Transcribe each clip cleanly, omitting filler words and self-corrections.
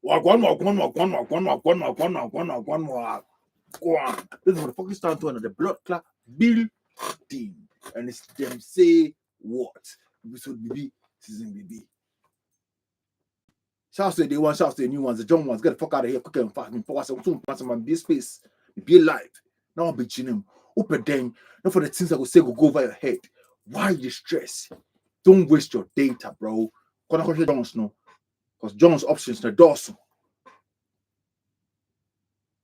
One more. This is what the fucking start doing at the blood clot building. And it's them say what? Episode BB, season BB. Shouts to the day one, shouts to the new ones, the John ones. Get the fuck out of here, quick and fast. Me focus on soon, pass my be space, be alive. Now I'm be chilling. Open then, not for the things I go say go over your head. Why you stress? Don't waste your data, bro. Gonna Jones no, because Jones options the dorsal.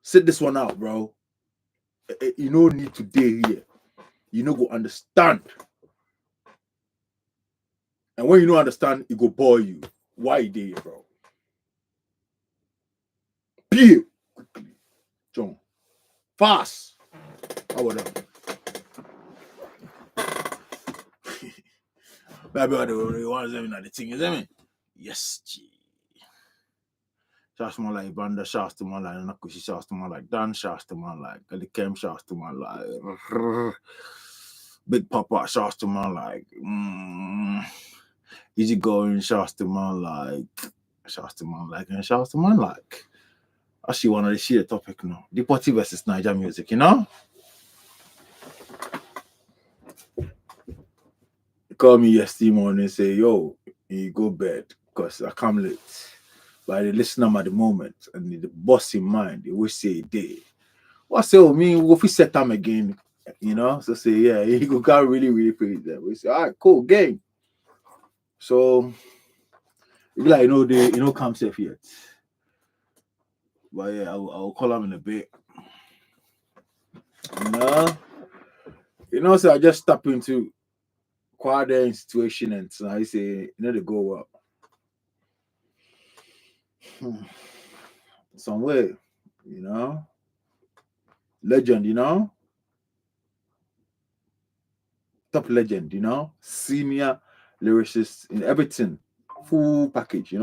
Sit this one out, bro. You no need to day here. You no go understand. And when you don't understand, it go bore you. Why you there, bro? Pee quickly, John. Fast. How about that? Baby, the ones that the thing is, I yes, G. Shouts to man like Banda, shouts to man like Nakushi, shouts to man like Dan, shouts to man like Ali Kem, shouts to man like Big Papa, shouts to man like Easy Going, shouts to man like, and shouts to man like. Actually, one of the shit topic now. DEPORTEE versus NAIJA music, you know? Call me yesterday morning and say, yo, you go bed because I come late. But I listen to them at the moment and the boss in mind, they will say a day. What say, oh, me, we'll set time again, you know? So say, yeah, you go can't really pay them. We say, all right, cool, game. So, it's like, they come safe yet. But yeah, I'll call them in a bit. So I just step into quarantine situation and so I say, they go up. Somewhere, legend, top legend, senior lyricist in everything, full package,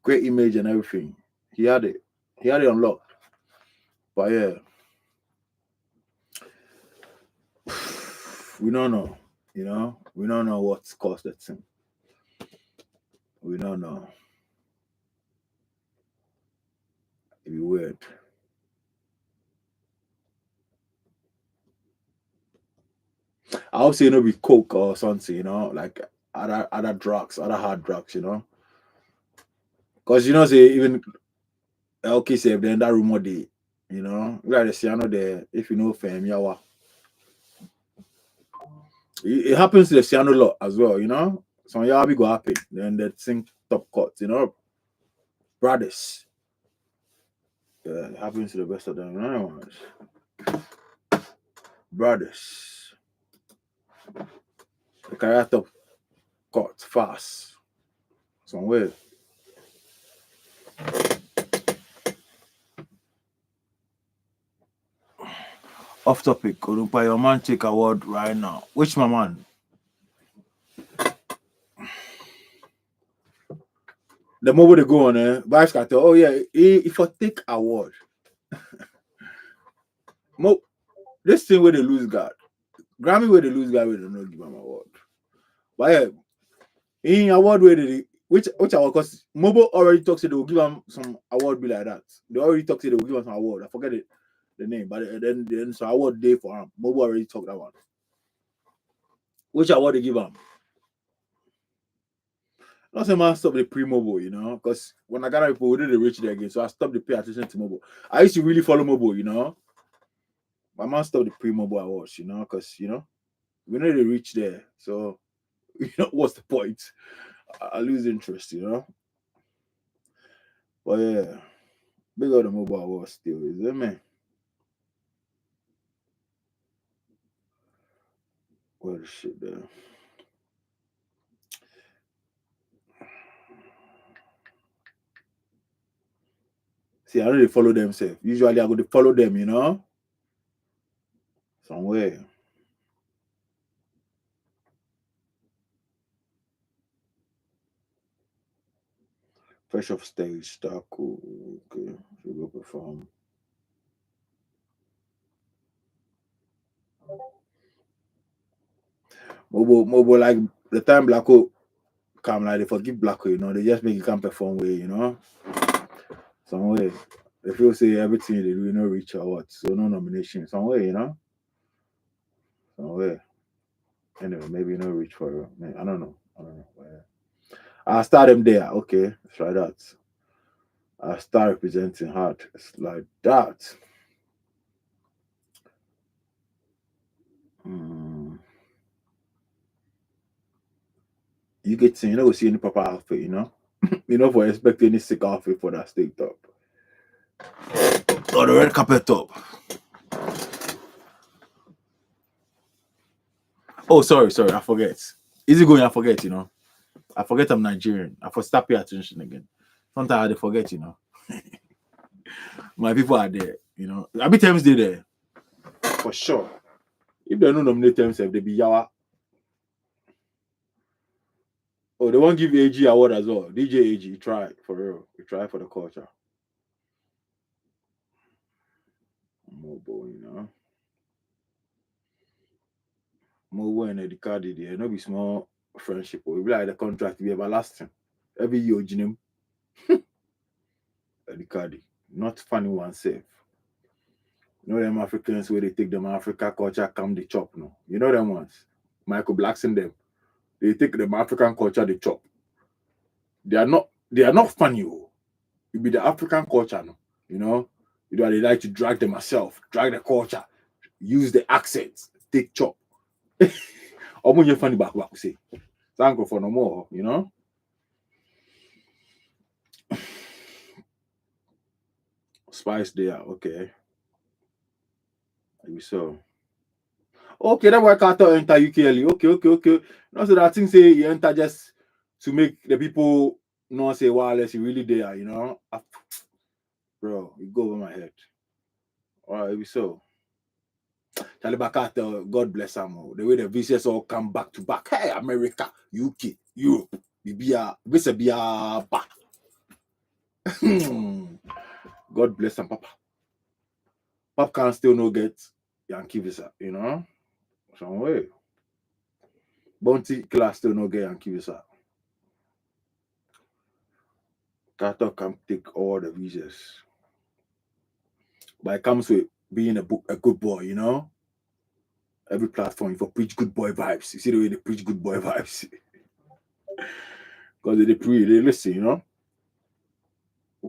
great image and everything. He had it unlocked. But yeah, we don't know, we don't know what's caused that thing. We don't know. It'd be weird. I would say be coke or something, like other drugs, other hard drugs, because say even okay, say then that rumor day, like the Siano there, if you know fam, yawa. It happens to the Siano lot as well, Some yawa go happen, then they sing top cuts, brothers. Yeah, it happens to the best of them, brothers. The career top cut fast. Somewhere. Off topic, Olumpa, your man take award right now. Which my man? The moment they go on, Vibes can tell, oh yeah, if I take award. This thing where they lose God. Grammy where they lose God, we don't know give him award. But yeah, in award where they which award, because Mobo already talks they will give him some award be like that. They already talked they will give him some award. I forget the name, but then some award day for him. Mobo already talked that one. Which award they give him? Not say man stop the pre-mobile, because when I got people, we didn't reach there again, so I stopped to pay attention to mobile. I used to really follow mobile, My man stopped the pre-mobile awards, because we know they reach there, so what's the point? I lose interest, But yeah, big up the mobile awards still, is it, man? What the shit there? See, I know they follow themselves. Usually I go to follow them, somewhere. Fresh off stage, start cool. Okay, should go perform. Mobile like the time Blacko come like they forgive Blacko, they just make you can't perform way, Somewhere. If you say everything they do, no reach or what, so no nomination. Somewhere, you know? Somewhere. Anyway, maybe no reach for you. I don't know. But, yeah. I'll start them there. Okay, let's try that. I'll start representing hard. It's like that. Mm. You get to, we see any proper outfit, for expect any sick outfit for that steak top. Or the red carpet top. Oh, sorry, I forget. Easy going, I forget, I forget I'm Nigerian. I forget start pay attention again. Sometimes I forget, My people are there, I be times they there. For sure. If they don't nominate themselves, they be yawa. Oh, they won't give AG award as well. DJ AG, try for real. We try for the culture. Mobile, Mobile and the card there. No be small friendship. We be like the contract be everlasting. Every year, Jim. The card. Not funny one safe. Them Africans where they take them Africa culture, come the chop, no. You know them ones. Michael Blackson them. They take them African culture, the chop. They are not funny, oh. It be the African culture, no. They like to drag them myself, drag the culture, use the accents, take chop. Or when you're funny back, say. Thank you for no more, Spice there, okay. Maybe so. Okay, that why Carter enter UKLE. Okay. No, so that thing say you enter just to make the people know say wireless, you really there, Bro, you go over my head. Alright, maybe so. Charlie Carter, God bless him. The way the visitors all come back to back. Hey, America, UK, Europe, Bibia, Visabia, ba. God bless him, Papa. Papa can still no get Yankee visa, Some way. Bounty class still no get Yankee visa. Carter can take all the visas. But it comes with being a good boy, Every platform for preach good boy vibes. You see the way they preach good boy vibes. Because they listen,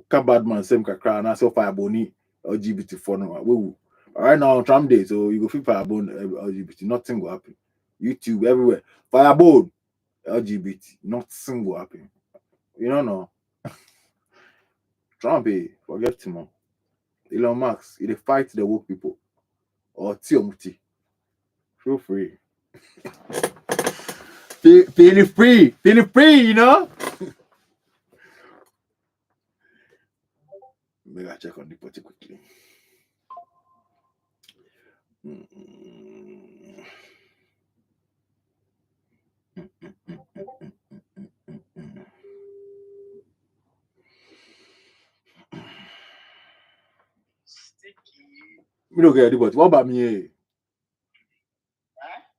Bad man, same kakra, and so fire boni LGBT for no. Right now on Trump Day, so you go feel firebone LGBT, nothing will happen. YouTube everywhere. Firebone LGBT, nothing will happen. You don't know. Trump, forget him. Elon Musk, he fight the woke people. Or Tiomuti. Feel free. Feel free, Maybe I check on the party quickly. Me don't get it, but what about me?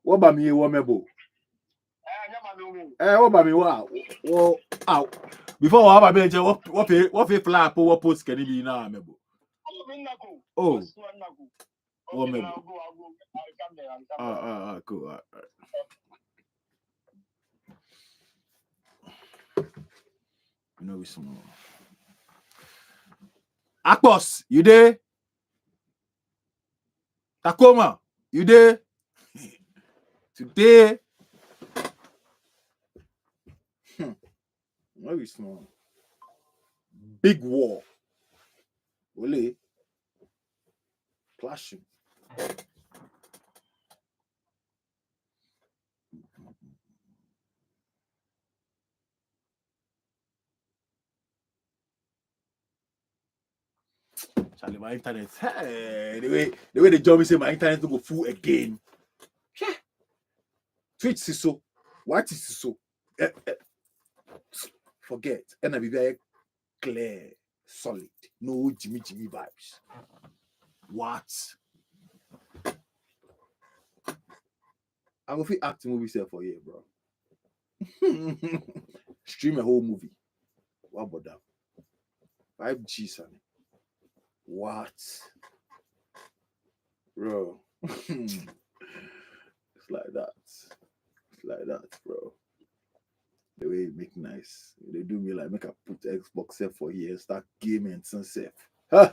What about me? What mebo? What about me? Wow. Well, out. Before what about me? What pay flap? What post can it be now, mebo? Oh. What mebo? Cool. All right. We small. Akpos, you there? Takoma, you there? Today. We small. Big war. Ole. Clashing. Charlie, my internet. Hey, the way the job is say my internet to go full again. Yeah. Twitch is so. What is so? Forget. And I be very clear, solid. No Jimmy vibes. What? I will feel act movie set for you, bro. Stream a whole movie. What about that? 5G, son. What? Bro. It's like that. It's like that, bro. The way it make nice. They do me like make I put Xbox set for here, start gaming and sunset. Huh?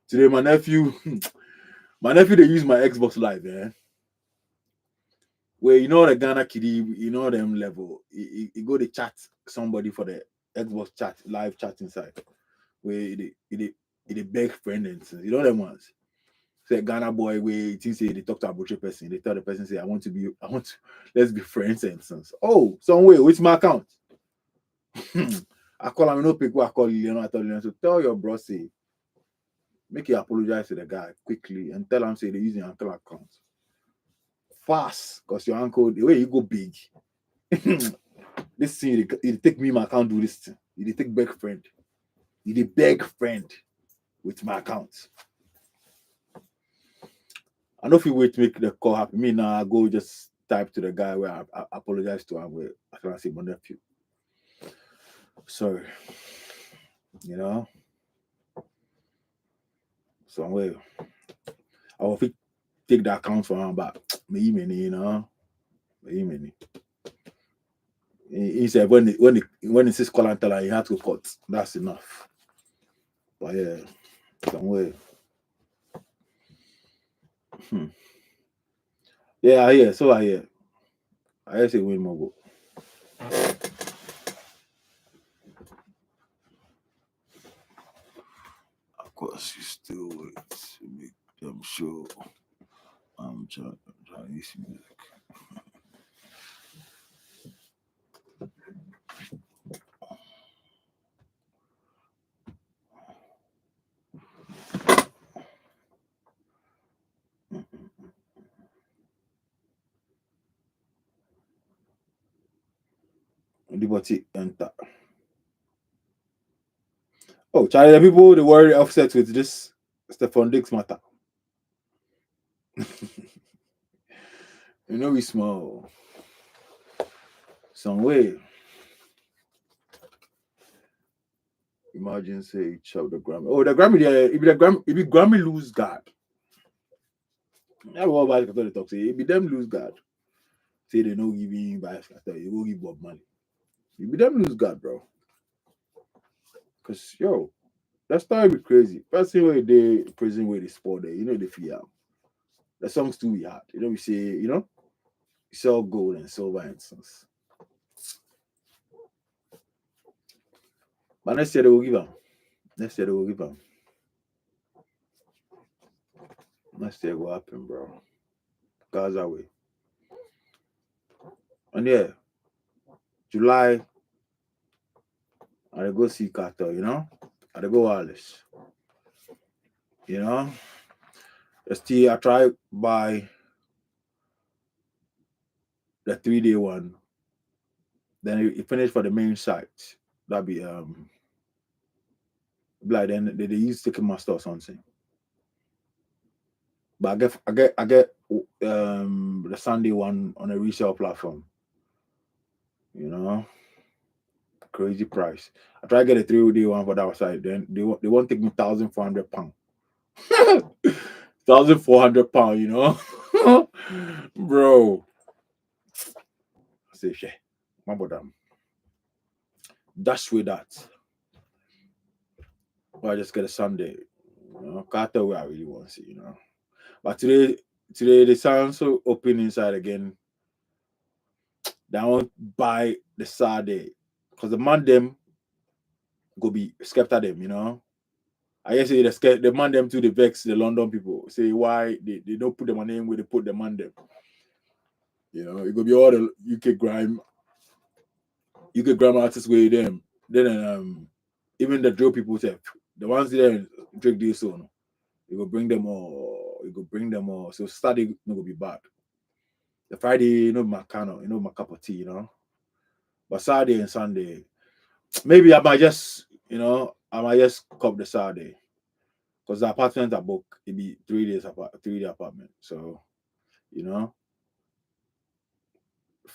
Today my nephew they use my Xbox Live, man. Where you know the Ghana kiddie, you know them level. You go to chat somebody for the Xbox chat, live chat inside. Where it beg friend and things. You know them ones. Say Ghana boy where it say they talk to a butcher person. They tell the person say I want to let's be friends and things. Oh, some way, which my account? I call him no pick what I call you know I tell you so tell your bro say make you apologize to the guy quickly and tell him say they're using uncle account. Fast, because your uncle, the way you go big, this thing, it take me my account do this thing. It take beg friend. It beg friend with my account. I know if you wait to make the call happen. Me now, I go just type to the guy where I apologize to him where I can say my nephew. Sorry. You know? Somewhere. I will take the account from him back. Me, you know. Me. He said when it says call and tell her, you have to cut. That's enough. But yeah, somewhere. Yeah, I hear. So I hear. I hear say win more go. Of course, you still wait to make them show. I'm trying this music. DEPORTEE enter. Oh, Charlie, the people they worry offset with this Stephon Diggs matter. You know we small. Some way. Imagine say you chop the Grammy. Oh, the Grammy there. If the Grammy lose God. That's what about the talk say. If them lose God, say they no giving by you go give Bob money. If them lose God, bro. Cause yo, that story be crazy. First thing where they prison where they sport there, you know they feel the songs too we hard. You know we say, you know, sell gold and silver and stuff. But next year they will give them. Next year they will give them. Next year will happen, bro. Gaza way. And yeah, July, I go see Carter, you know? I go wireless. You know? I try buy the 3-day one. Then it finish for the main site. That'd be like then they use Ticketmaster or something. But I get the Sunday one on a resale platform. You know, crazy price. I try to get a 3-day one for that side. Then they won't take me £1,400. £1,400, you know, bro. I say shit, my brother. That's with that. Well, I just get a Sunday. You know, Carter where I really want to see, you know. But today the sound so open inside again. They won't buy the Saturday. Because the man them go be scared at them, you know. I guess the man them to the vex the London people. Say why they don't put them on name where they put the man them. You know, it could be all the UK grime artists with them. Then even the drill people say the ones there drink this song. You go bring them all. So Saturday no go be bad. The Friday, you know, my kind my cup of tea, you know. But Saturday and Sunday, maybe I might just, cop the Saturday. Because the apartment I book, it be 3 days 3-day apartment. So, you know.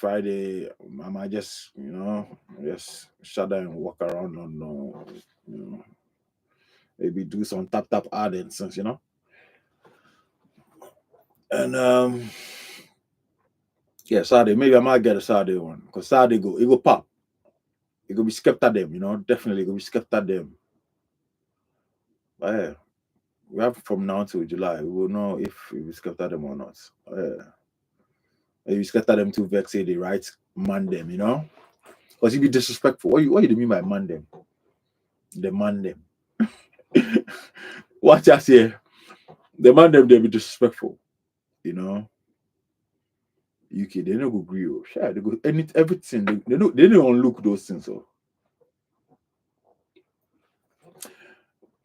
Friday, I might just, just shut down and walk around London, maybe do some tap ad and things, And yeah, Saturday, maybe I might get a Saturday one because Saturday it go pop. It go be skept at them, definitely it go be skept at them. But yeah, we have from now till July. We will know if we skept at them or not. Yeah. Maybe skept at them to vex say they right man them, Because you be disrespectful. What do you mean by man them? The man them. Watch us here. The man them they be disrespectful. UK they don't go agree. Sure, they go everything. They don't look those things. So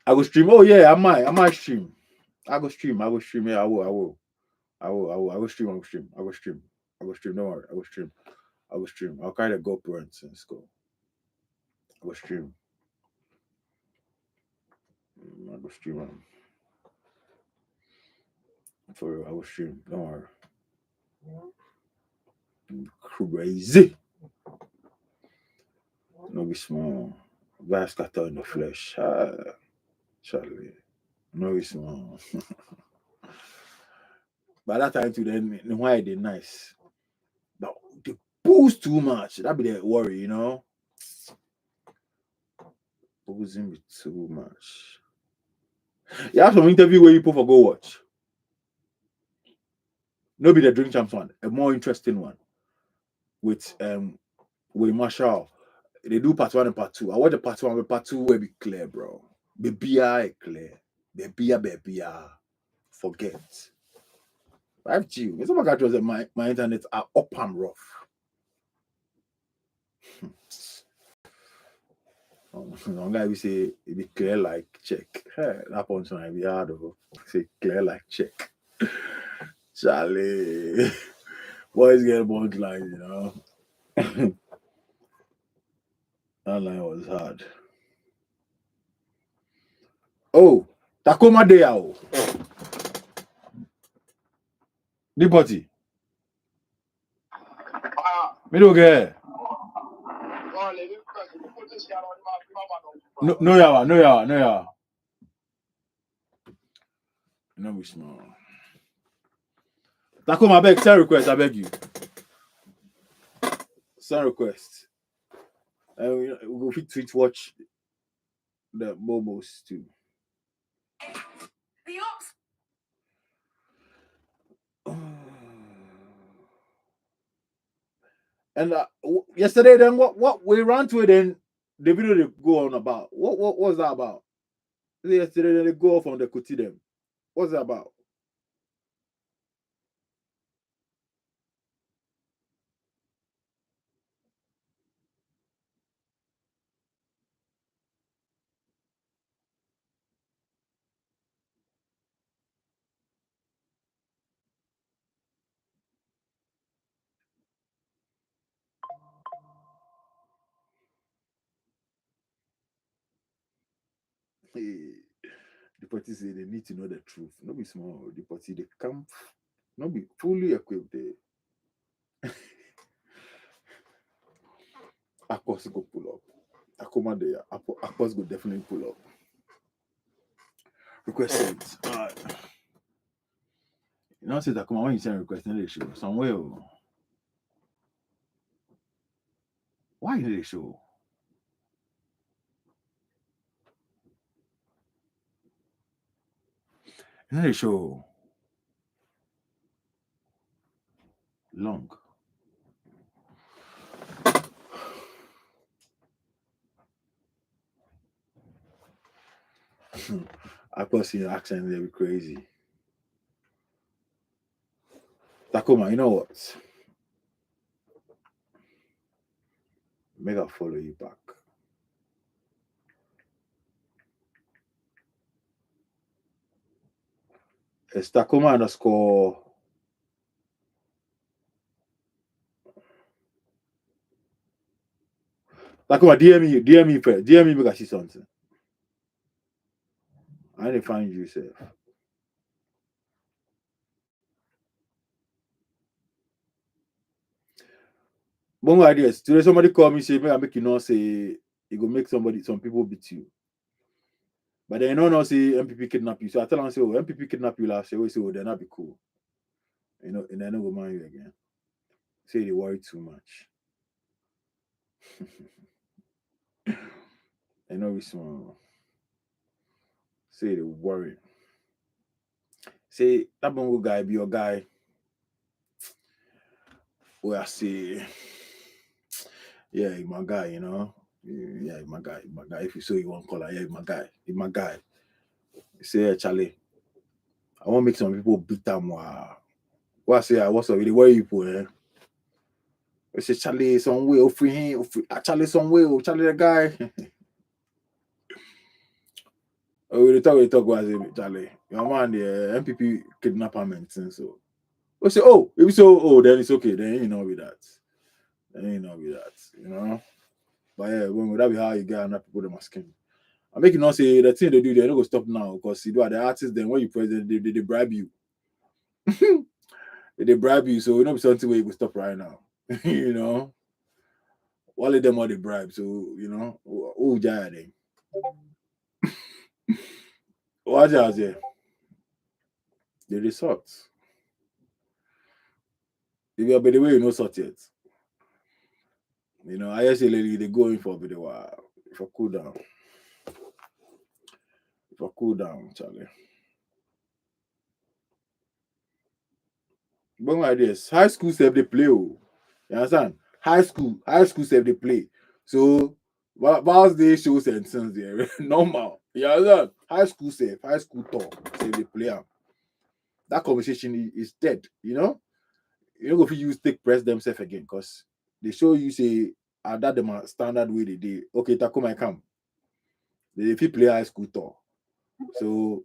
I go stream. Oh yeah, I might stream. I go stream. Yeah, I will. I will stream. I will stream. Don't worry. I will stream. I'll carry the GoPro and things. Go. I will stream. I will stream. For real, I will stream. Don't worry. Crazy. No be small. Vast scatter in the flesh. Charlie. No be small. By that time too, then why they nice. But they boost too much. That be the worry, Boozing be too much. You have some interview where you put for go watch. No be the Drink Champs one, a more interesting one with Marshall. They do part 1 and part 2. I watch the part 1, but part 2 will be clear, bro. Baby clear. Baby. Forget. 5G. It's not like that. My internet are up and rough. Some guy we say it be clear like check. Hey, that punch might be hard though. Say clear like check. Charlie. Boys get bunch line, That line was hard. Oh, Tacoma Day out. DEPORTEE. Me don't get. No yawa. No be small. Tacoma, I beg, send request, I beg you. Send request. We go fit tweet watch the Bobos too. The ops. And yesterday, then what we ran to it, then the video they go on about. What was that about? Yesterday, then they go off on the Kuti them. What's that about? Hey, DEPORTEE say they need to know the truth. No be small. DEPORTEE they come, no be fully equipped. Akos go pull up. Tacoma there. Akos go definitely pull up. Request it. Alright. Say Tacoma when you send request, they show somewhere. Why did they show? They show long. Akos in accent, they be crazy. Tacoma, you know what? Make I follow you back. It's Tacoma _ Tacoma, DM me first. DM me because I see something. I didn't find you, sir. One ideas. Today somebody call me say, "May I make you know say it go make some people beat you." But then you know say MPP kidnap you. So I tell them say, "Oh, MPP kidnap you last year." We say, "Oh, then that be cool." And then I go mind you again. Say they worry too much. I know we small. Say they worry. Say that bongo guy be your guy. Where I say, yeah, he my guy, you know. Yeah, he my guy, he my guy. If you say you want color, yeah, he my guy, he my guy. Say, yeah, Charlie, I want to make some people beat them. What I say, what's up with the worry people, eh? I say, Charlie, some way, free him, Charlie, some way, Charlie, the guy. Oh, we talk, what I say, Charlie. Your man, the MPP kidnappment, so. We say, oh, if so, oh, then it's okay. Then you know with that. Then you know with that, you know. But yeah, when would that be how you get enough people the skin? I make you not say the thing they do, they're not gonna stop now because you do the artists. Then when you present, they bribe you. They bribe you, so it not be something where you can stop right now. You know, all of them are the bribe. So you know, who jaya them? What jaya there? The resort. If you're by the way, you know sort yet. You know, I say lady they go in for a bit of while. If I cool down, Charlie. But ideas. High school self they play. Oh. You understand? High school self they play. So birthday shows and things there. Normal. You understand? High school talk. Say they play. That conversation is dead. You know? You know if you use take press themselves again because they show you say that the standard way they did. Okay, Takuma come. They if you play high school talk. So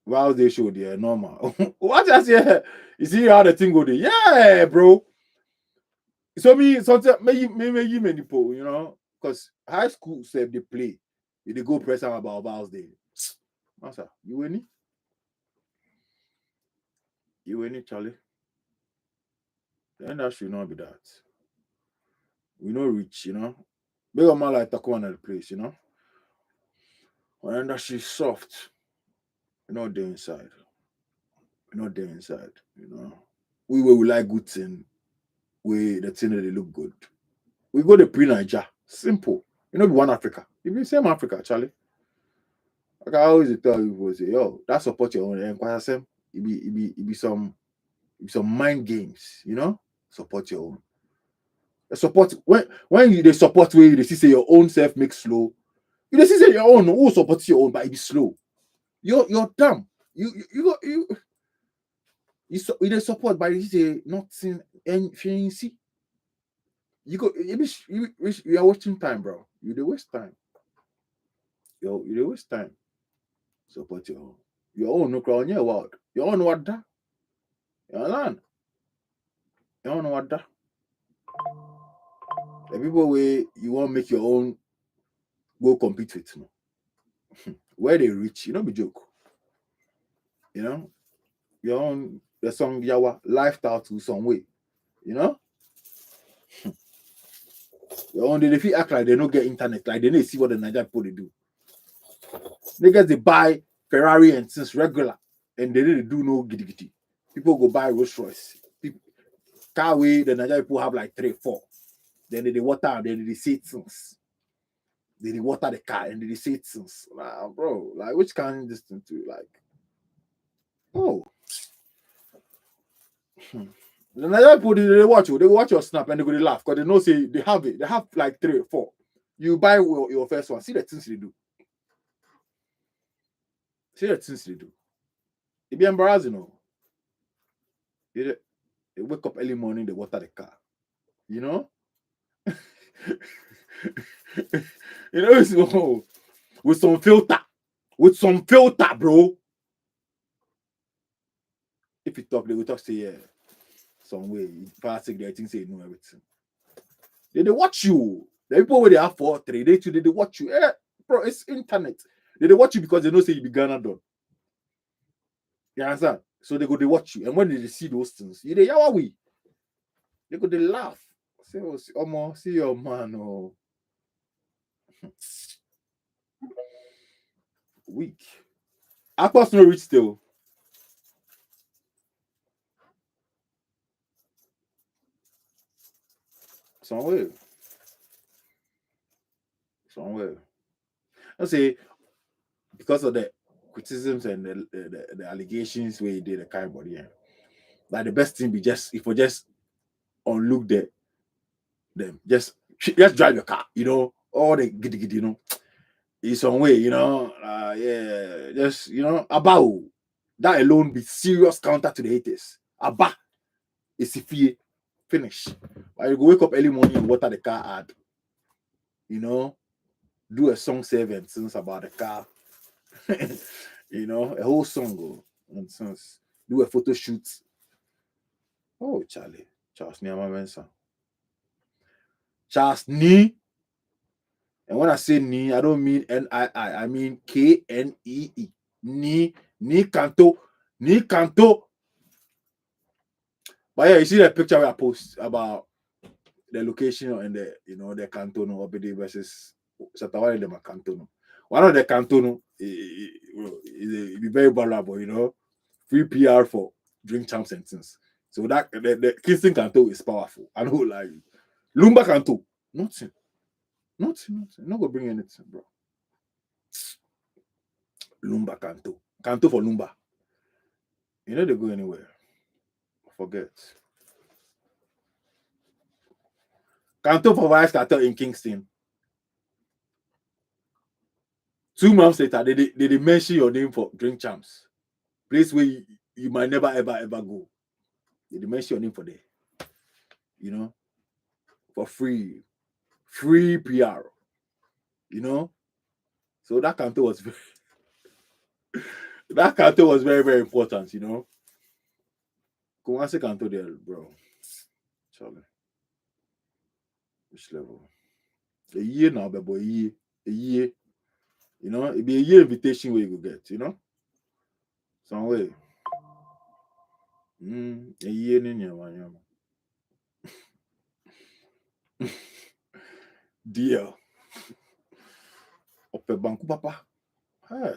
while they show they are normal. What I say? You see how the thing go there? Yeah, bro. So me something maybe many people, you know, because high school self they play. They go press them about Val's Day. Master, you any? You any, Charlie? Then that should not be that. We know rich, you know. Big man like Takwan at the place, you know. When that shit soft, you know they inside. You know they inside, you know. We like good thing, we the thing that they look good. We go to pre-NAIJA. Simple. You know, be one Africa. You be same Africa, Charlie. Like I always tell people, say, yo, that support your own. And quite same, it be some mind games, you know. Support your own. The support when you they support where you they see say your own self makes slow. You they see say your own who support your own, but it be slow. You're dumb. You they support, but you say nothing and you see. You go you are wasting time, bro. You they waste time. You they waste time. Support your own. Your own no crown your world. Your own what that? Your land. Your own what that? The people where you want to make your own go compete with no. Where they reach, you know be joke. You know? Your own the song Yawa lifestyle to some way. You know? Your own they feel act like they don't get internet, like they don't see what the Niger people they do. Niggas they buy Ferrari and things regular and they didn't do no giddy giddy. People go buy Rolls Royce. People, car way the Niger people have like 3, 4. Then they water and then they say things. They water the car and they say things. Nah, bro, like which kind of distance to like? Oh, the Nigerian people they watch you, they watch your snap and they go to laugh because they know say they have it. They have like 3 or 4. You buy your first one. See the things they do. See the things they do. It be embarrassing, you know. They wake up early morning, they water the car. You know? You know, so, with some filter. With some filter, bro. If you talk, they will talk say, yeah, some way. Fast they think say know everything. They watch you. The people where they have 4, 3, they watch you. Bro, it's internet. They watch you because they know say you be Ghana done. You understand? So they watch you. And when they see those things, they yawa we. They laugh. say, Omo, see your man, oh, weak. I personally reach still. Somewhere. Somewhere. I say, because of the criticisms and the allegations where he did the kind body, yeah. Like the best thing be just if we just unlook them, just drive your car, all the giddy giddy, in some way, yeah, just about that alone be serious counter to the haters. Abba is if you finish. But you go wake up early morning and water the car ad, do a song seven since about the car, a whole song nonsense. Do a photo shoot. Oh, Charles Niama Mensa. Charles Ni. And when I say Ni, I don't mean N-I-I. I mean K-N-E-E. Ni Kanto. Ni Kanto. But yeah, you see that picture where I post about the location and the canton of Obede versus Satawale de Canton. One of the canton is be very valuable, free PR for drink champs and things. So that the Kingston Canto is powerful. I know like Lumba Canto, nothing. Not gonna bring anything, bro. Lumba Canto. Canto for Lumba. They go anywhere. Forget. Canto for Vice Cartel in Kingston. 2 months later, they mention your name for drink champs. Place where you might never ever go. They mention your name for there. For free PR. So that canto was very, very important, Kumasi canto there, bro. Charlie. Which level? A year now, but boy, a year. It be a year invitation where you go get, some way. A year in your deal. Ope banku papa. Hey,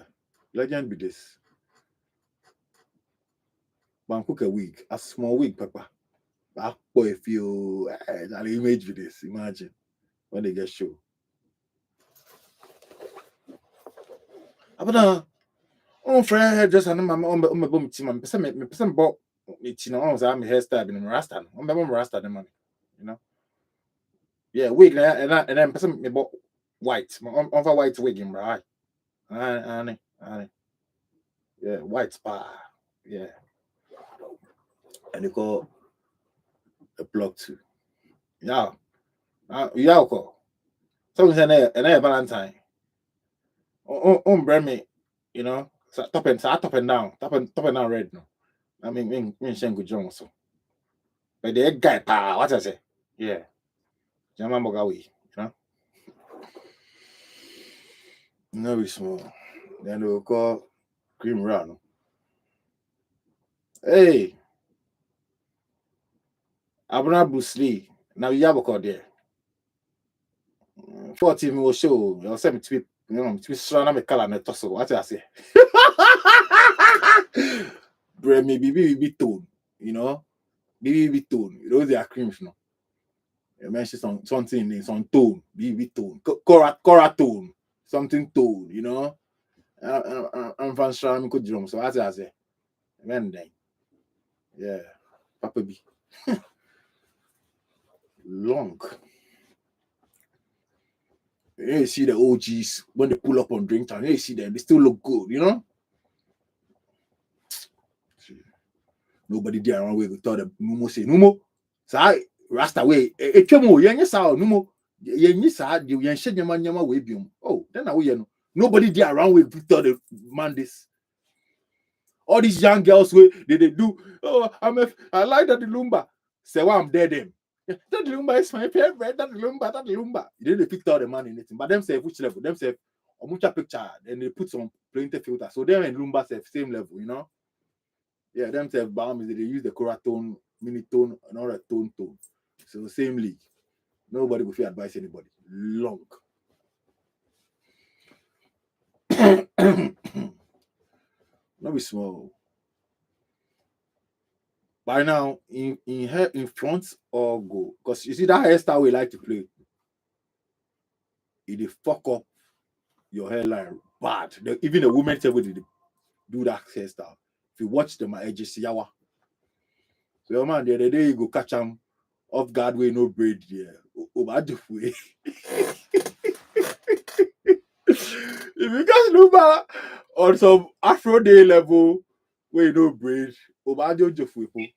legend be this. Banku a wig, a small wig, papa. Back boy feel an image with this. Imagine when they get show. But on friend just and my boom team and person bought it, I'm hairstyle in Rasta. On my mom Rasta the money, Yeah, wig and then person me bought white. On for white wig in right. Aye. Yeah, white spa. Yeah. And they call a block too. Yeah. Yeah, call. So and I Valentine. Brand me, so top and down, top and down red no. I mean Shengu Jones. So. But the guy what I say? Yeah. Jama Mogawi, No be small. Then they will call Cream Run. Hey, Abuna Bruce Lee. Now you have a call there. 14 will show. You'll send me to be, to be strong. I'm color and toss. What I say? Bre, maybe be tone, Be tone. Those are creams, no. You mentioned something in some tone, be tone, Cora tone, something tone, I'm from Stram could drum, so as I say, then, yeah, Papa B. Long. You see the OGs when they pull up on drink time, you see them, they still look good, Nobody there around where we thought the Numo say, Numo, so Rasta way, Chemo, saw Numo, oh, then I will, Nobody there around where we thought the man this. All these young girls where they do, oh, I like that the Lumba. Say, well, I'm dead them. That Lumba is my favorite. That Lumba. You didn't pick out the man in anything. But them say which level? Them say a much picture. Then they put some plenty filter. So them and Lumba say same level, Yeah, them say balm is they use the Cora tone, mini tone, and all that tone. So same league. Nobody will feel advise anybody. Long. Not be small. By now, in front or go. Because you see that hairstyle we like to play. It dey fuck up your hairline bad. Even the women tell you do that hairstyle. If you watch them at edges, yawa. So your man the other day you go catch him off guard way no braid there. Over the way. If you guys look back on some Afro day level where you no braid, over the way.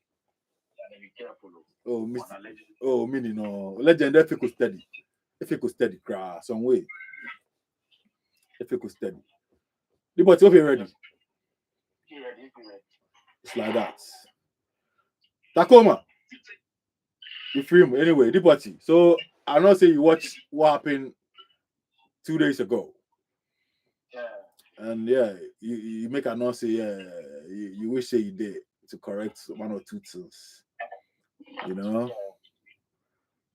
Oh, miss. Oh, meaning no legend if you could steady. If you could steady, cry some way. If you could steady. The but if you're ready. It's like that. Tacoma. You film anyway, the party. So I know say you watch what happened 2 days ago. Yeah. And yeah, you make a noise say you wish say you did to correct one or two things. You know?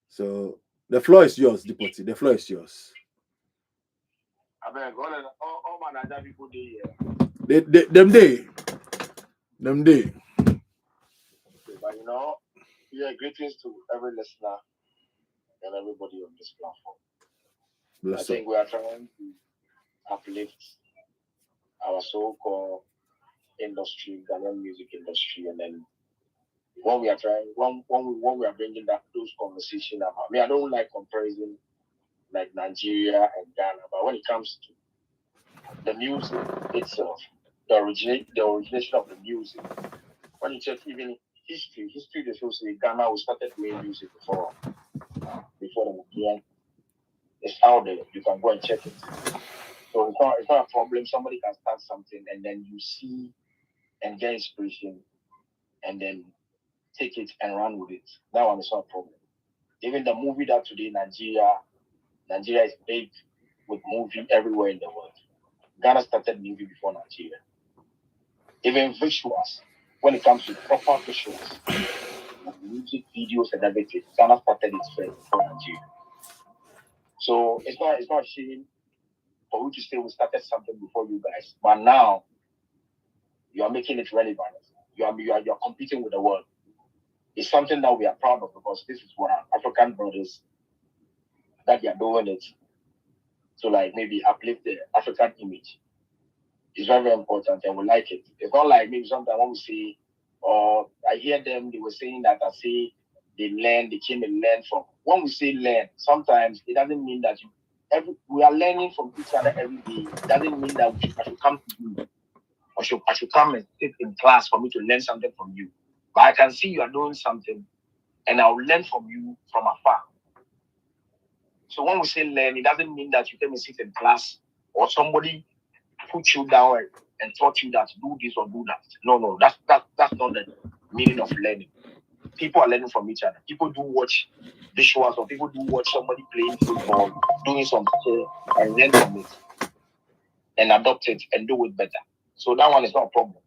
So the floor is yours, the party. The floor is yours. I beg all my NAIJA people there. Them day. Okay, but yeah, greetings to every listener and everybody on this platform. Bless I think we are trying to uplift our so-called industry, Ghanaian music industry, and then when we are bringing those conversations about. I mean, I don't like comparison like Nigeria and Ghana, but when it comes to the music itself, the origination of the music, when you check even history they show say Ghana we started doing music before the Nigerian. It's out there. You can go and check it. So it's not a problem. Somebody can start something and then you see and get inspiration and then take it and run with it. That one is not a problem. Even the movie that today Nigeria is big with movie everywhere in the world. Ghana started movie before Nigeria. Even visuals, when it comes to proper visuals, music videos and everything, Ghana started its first before Nigeria. So it's not shame for you to say we started something before you guys, but now you are making it relevant. You are competing with the world. It's something that we are proud of because this is what our African brothers that they are doing it to like maybe uplift the African image. It's very, very important and we like it. It's not like maybe sometimes when we say, or I hear them, they were saying that I say they came and learned from. When we say learn, sometimes it doesn't mean that we are learning from each other every day. It doesn't mean that I should come to you. I should come and sit in class for me to learn something from you. But I can see you are doing something and I'll learn from you from afar. So when we say learn, it doesn't mean that you came and sit in class or somebody put you down and taught you that do this or do that. No, that's not the meaning of learning. People are learning from each other. People do watch visuals or people do watch somebody playing football, doing something and learn from it and adopt it and do it better. So that one is not a problem.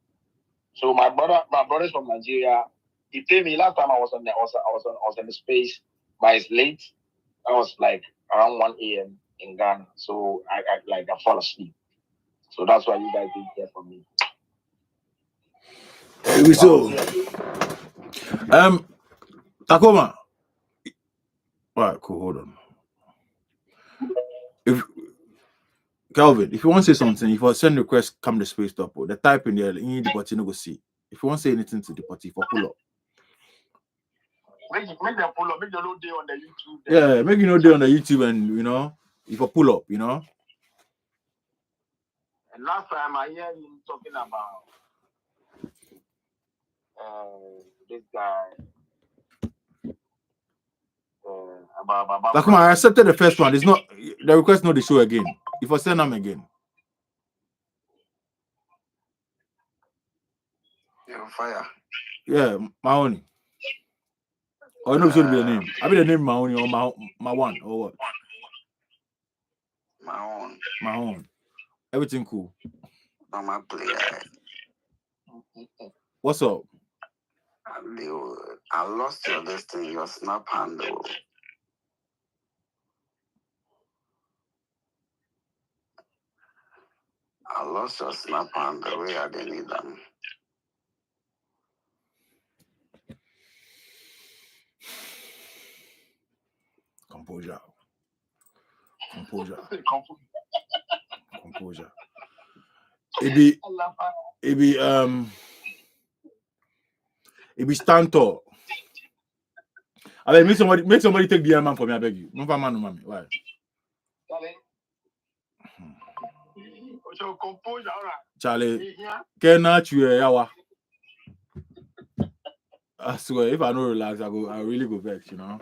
So my brothers from Nigeria, he paid me last time I was on the space, but it's late. I was like around 1 a.m. in Ghana. So I fall asleep. So that's why you guys didn't hear from me. So, Tacoma. All right, cool. Hold on. If Calvin, if you want to say something, if you send request, come the space up or the type in there, you need the button to go see. If you want to say anything to the party, for pull up. Make them pull up. Make them no day on the YouTube. Yeah, make you no day on the YouTube, and if you pull up, And last time I hear him talking about this guy. Like, come on, I accepted the first one. It's not the request, not the show again. If I send them again. You're fire. Yeah, Mahoney. Oh, no, it's going to be the name. I mean the name Mahoney or my one or what? My own. Everything cool. I'm a player. What's up? I lost your listing, your snap handle. I lost your snap and the way I didn't need them. Composure. It be stand tall. I mean, make somebody take the man for me. I beg you. No man, mommy. Why? Charlie, cannot you yawa? I swear, if I don't relax, I really go vex, you know.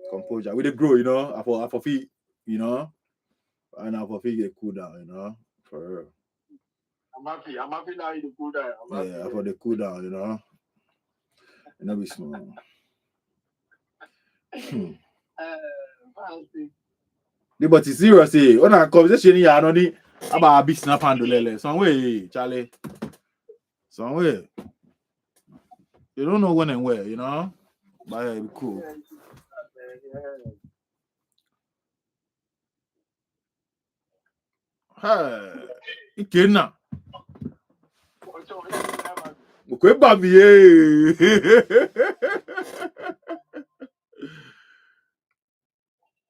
Composure. We they grow, you know. I for feet, you know, and I for feet get cool down, you know. For real. I'm happy now you cool down. Yeah, for the cool down, you know. And that be small. But it's serious, eh? When I conversation here, I don't need about a big snap handle, some way, Charlie. Some way. You don't know when and where, you know. But yeah, it'd be cool. Hey, Ikena. Okay, baby.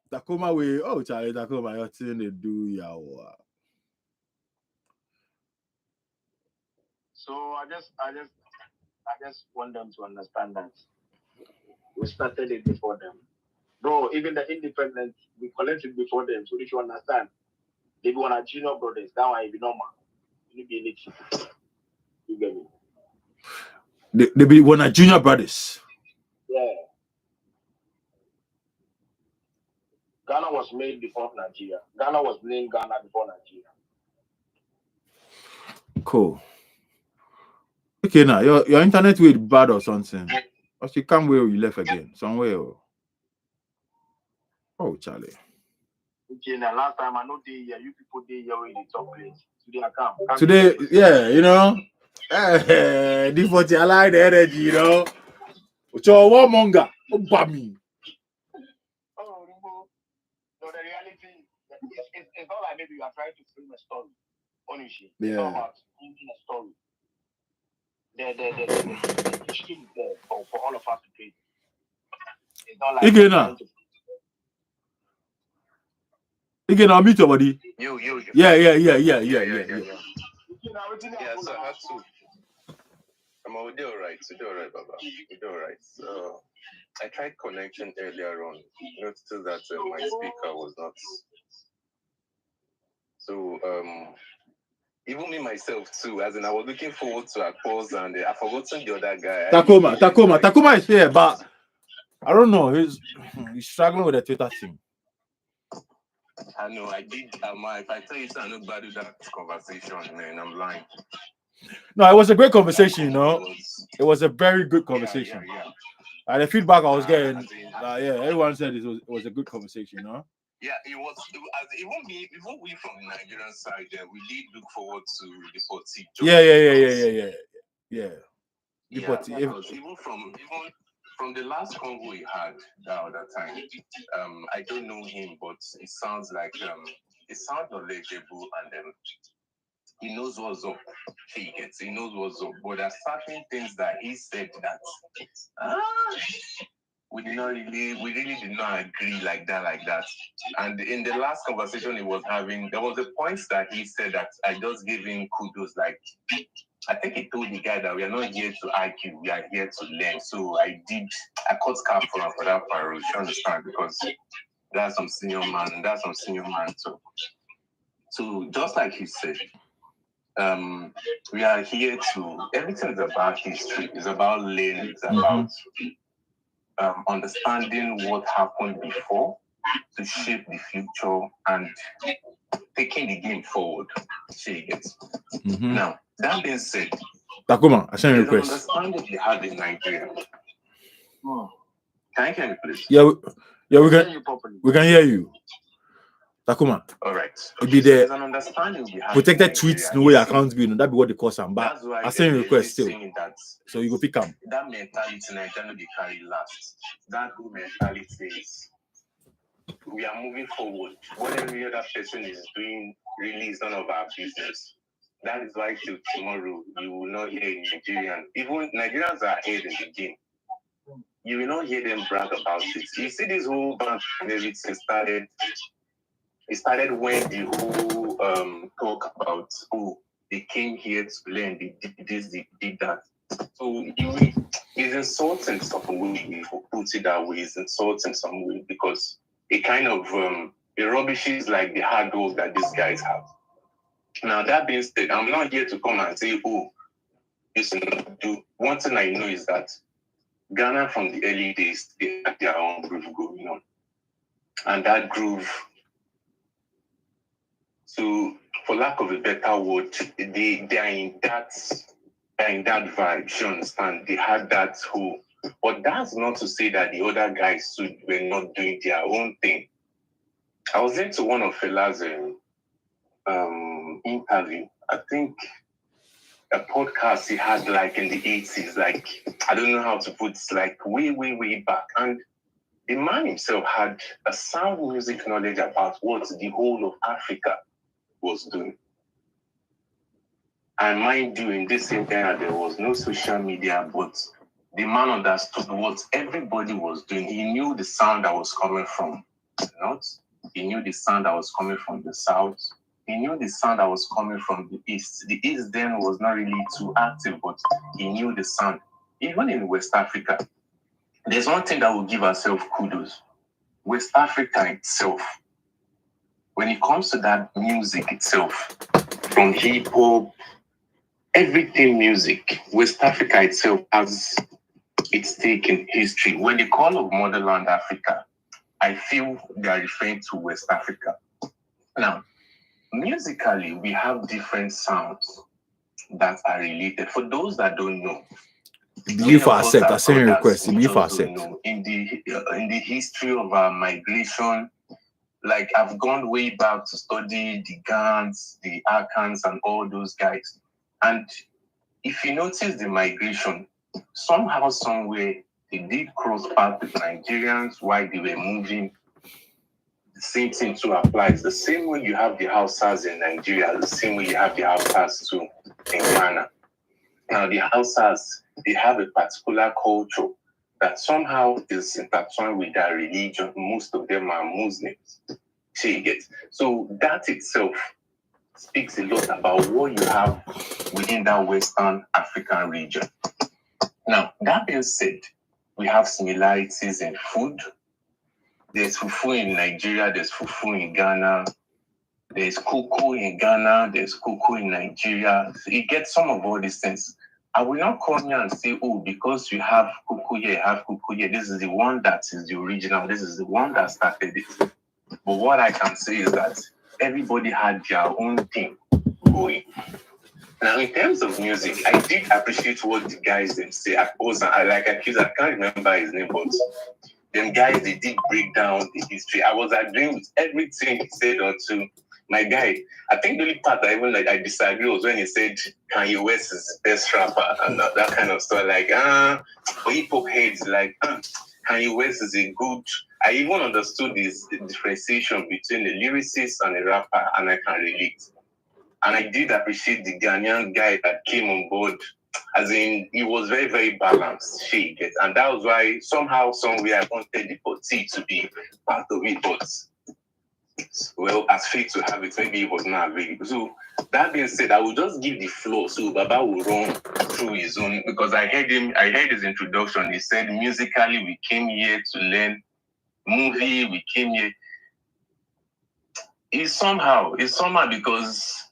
Tacoma way. Oh, Charlie, Tacoma, you're saying they do yawa. So I just want them to understand that we started it before them. Bro, even the independent, we collected before them. So if you understand, they be one of junior brothers. That one be normal. You be anything. You get me? They be one of junior brothers. Yeah. Ghana was made before Nigeria. Ghana was named Ghana before Nigeria. Cool. Okay, now your internet will be bad or something. Or you come where you left again. Somewhere. Oh, Charlie. Okay, now last time I know you people did here in the top place. Today I come. Today, yeah, you know. DEPORTEE, I like the energy, you know. So one manga. Oh, bami. Oh, no, the reality it's not like maybe you are trying to film a story. Honestly. Yeah. It's not about filming a story. The issue is there for all of us to pay. It's not like Again, I'll meet your body. You. Yeah. Yeah, so I had to. I'm already alright, Baba. We're alright. So I tried connection earlier on. Noticed that my speaker was not. So even me myself too, as in I was looking forward to a pause and I forgotten the other guy. Tacoma is here, but I don't know. He's struggling with the Twitter thing. I know. I did. If I tell you, I know about that conversation, man. I'm lying. No, it was a great conversation. You know, it was a very good conversation. Yeah. And the feedback I was getting, everyone said it was a good conversation. You know. Yeah, it was. Even we from the Nigerian side, we did look forward to DEPORTEE. Yeah. DEPORTEE. Even from the last convo we had the other time, I don't know him, but it sounds like it sounds knowledgeable and he knows what's up. He knows what's up. But there are certain things that he said that we really did not agree like that. And in the last conversation he was having, there was a point that he said that I just gave him kudos. Like, I think he told the guy that we are not here to argue, we are here to learn. So I cut cap for that part, you understand? Because that's some senior man too. So just like he said, we are here to, everything is about history, it's about learning, it's about understanding what happened before to shape the future and taking the game forward. Now, that being said, Tacoma, I send a request. Understanding they have in Nigeria. Can you hear me, please? Yeah, we can hear you. Tacoma. All right. It be the protected tweets, no way account be, no, that be what they call some. But I send a request still. So you go pick them. That mentality Nigeria they carry last. That good mentality is we are moving forward. What every other person is doing really is none of our business. That is why till tomorrow you will not hear a Nigerian. Even Nigerians are ahead in the game. You will not hear them brag about it. You see this whole band and everything started. It started when the whole talk about they came here to learn, they did this, they did that. So it's insulting some way, if we put it that way, it's insulting some way because it kind of it rubbishes like the hard work that these guys have. Now that being said, I'm not here to come and say, listen, do one thing I know is that Ghana from the early days, they had their own groove going on. And that groove, so for lack of a better word, they're in that vibe, you understand? They had that whole, but that's not to say that the other guys were not doing their own thing. I was into one of Fela's interview. I think a podcast he had like in the 80s, like I don't know how to put it, like way back. And the man himself had a sound music knowledge about what the whole of Africa was doing. And mind you, in this same time, there was no social media, but the man understood what everybody was doing. He knew the sound that was coming from the north. He knew the sound that was coming from the south. He knew the sound that was coming from the east. The east then was not really too active, but he knew the sound. Even in West Africa, there's one thing that will give ourselves kudos. West Africa itself, when it comes to that music itself, from hip hop, everything music, West Africa itself has its stake in history. When they call of Motherland Africa, I feel they are referring to West Africa. Now, musically, we have different sounds that are related. For those that don't know, you for a sec, I send a request. You for a sec. In the history of our migration, like I've gone way back to study the Gans, the Akans, and all those guys. And if you notice the migration, somehow, somewhere, they did cross paths with Nigerians while they were moving. The same thing too applies. The same way you have the Hausas in Nigeria, the same way you have the Hausas too in Ghana. Now, the Hausas, they have a particular culture that somehow is intertwined with their religion. Most of them are Muslims. So that itself speaks a lot about what you have within that Western African region. Now, that being said, we have similarities in food. There's fufu in Nigeria, there's fufu in Ghana, there's cocoa in Ghana, there's cocoa in Nigeria. So you get some of all these things. I will not come here and say, because you have cocoa here, this is the one that is the original, this is the one that started it. But what I can say is that everybody had their own thing going. Now, in terms of music, I did appreciate what the guys them say. I can't remember his name, but them guys, they did break down the history. I was agreeing with everything he said until my guy. I think the only part I disagree was when he said Kanye West is the best rapper and that kind of stuff. Like, for hip hop heads, like, Kanye West is a good. I even understood this differentiation between the lyricist and the rapper, and I can relate. And I did appreciate the Ghanaian guy that came on board. As in, he was very, very balanced. And that was why somehow, somewhere, I wanted DEPORTEE to be part of it. But, well, as fate to have it, maybe it was not available. So, that being said, I will just give the floor. So, Baba will run through his own. Because I heard his introduction. He said, musically, we came here to learn. Movie, we came here. It's somehow because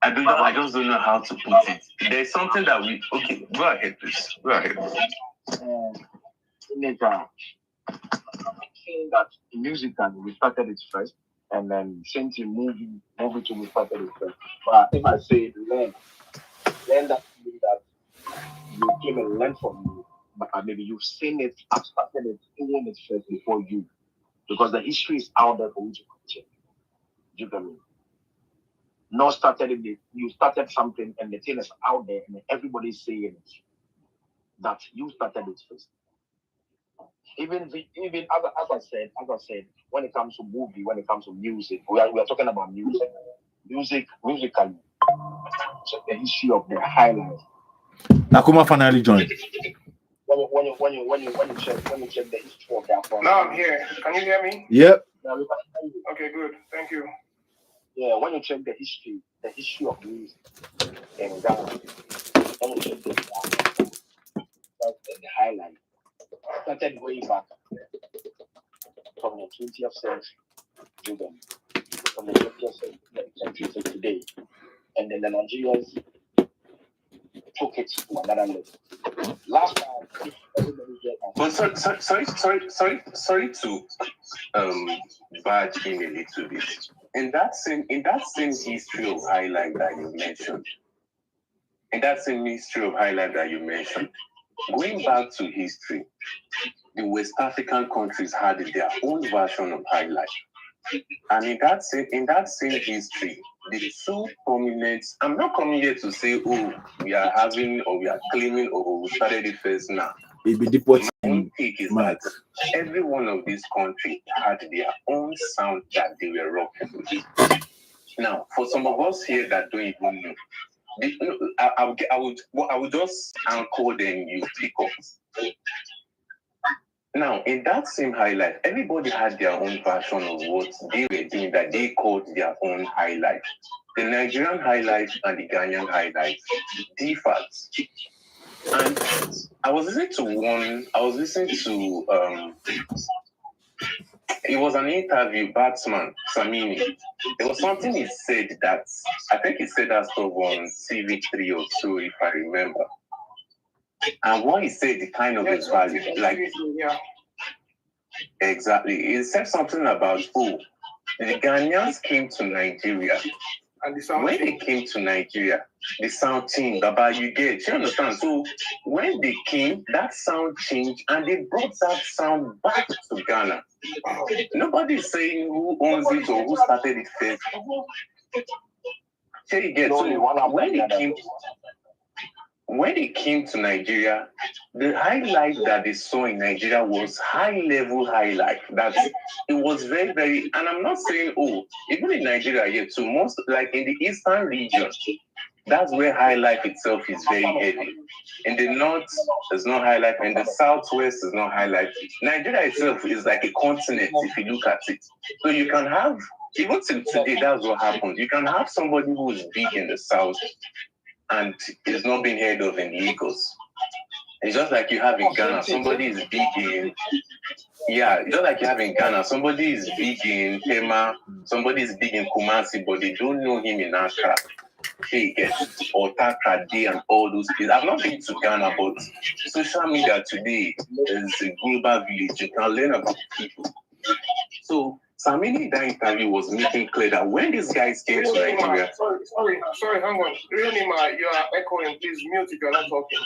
I just don't know how to put it. There's something that okay, go ahead, please. Go ahead. Saying that musically we started it first, and then same thing movie to we started it first. But if I say learn that means that you came and learn from me, but maybe you've seen it, I've started it, doing it first before you, because the history is out there for you to check. You get me? Not started it, you started something and the thing is out there and everybody's saying it. That you started it first. even as I said, when it comes to movie, when it comes to music, we are talking about musically. Check the history of the highlife. Nakuma finally joined. When you check the history of that one. Now I'm here. Can you hear me? Yep. Okay, good. Thank you. Yeah, when you check the history of music in Ghana, when you check the highlight, started way back from the 20th century to them, from the 20th century to today, and then the Nigerians took it to another level. Last time, everybody get. But sorry to barge in a little bit. In that same history of highlight that you mentioned, going back to history, the West African countries had their own version of highlight. And in that same history, the two prominent, I'm not coming here to say, oh, we are having or we are claiming or we started it first now. It be deportee. My own take is that every one of these countries had their own sound that they were rocking with. Now, for some of us here that don't even know, I would just anchor them you pick up. Now, in that same highlight, everybody had their own version of what they were doing that they called their own highlight. The Nigerian highlight and the Ghanaian highlight differed. And I was listening to it was an interview, Batsman Samini. There was something he said that I think he said that stuff on TV3 or so, if I remember. And what he said, the kind of his value, like exactly, he said something about the Ghanaians came to Nigeria. And when they came to Nigeria, the sound changed. Baba, you understand? So when they came, that sound changed, and they brought that sound back to Ghana. Nobody's saying who owns it or who started it first. So you get so when they came to Nigeria, the highlight that they saw in Nigeria was high-level highlight. That it was very, very, and I'm not saying, even in Nigeria here too, most, like in the eastern region, that's where high life itself is very heavy. In the north, there's no high life. In the southwest, there's no high life. Nigeria itself is like a continent if you look at it. So you can have, even till today, that's what happens. You can have somebody who is big in the south and is not being heard of in the Lagos. It's just like you have in Ghana, somebody is big in, just like you have in Ghana, somebody is big in Tema, somebody is big in Kumasi, but they don't know him in Accra. Or Takra Day and all those places. I've not been to Ghana, but social media today is a global village. You can learn about people. So Samini in that interview was making clear that when these guys came to Nigeria. Sorry, hang on. Really, you are echoing. Please mute if you're not talking.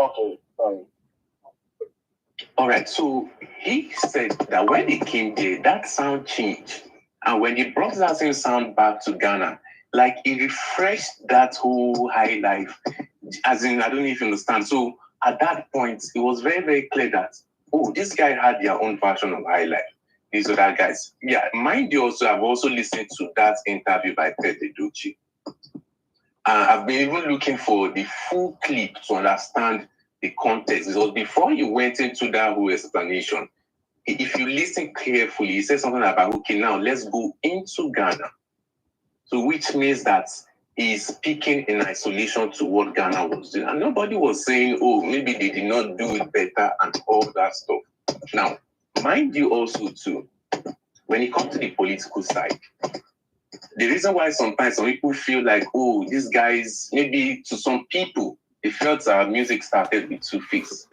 Okay, sorry. All right, so he said that when they came there, that sound changed. And when he brought that same sound back to Ghana, like it refreshed that whole high life. As in, I don't know if you understand. So at that point, it was very, very clear that, this guy had their own version of high life. These other guys. Yeah, mind you also, I've also listened to that interview by Pete Edochie. I've been even looking for the full clip to understand the context. Because before you went into that whole explanation, if you listen carefully, he said something about, now let's go into Ghana. So which means that he's speaking in isolation to what Ghana was doing. And nobody was saying, maybe they did not do it better and all that stuff. Now, mind you also too, when it comes to the political side, the reason why sometimes some people feel like, these guys, maybe to some people, they felt our music started with Two-Face.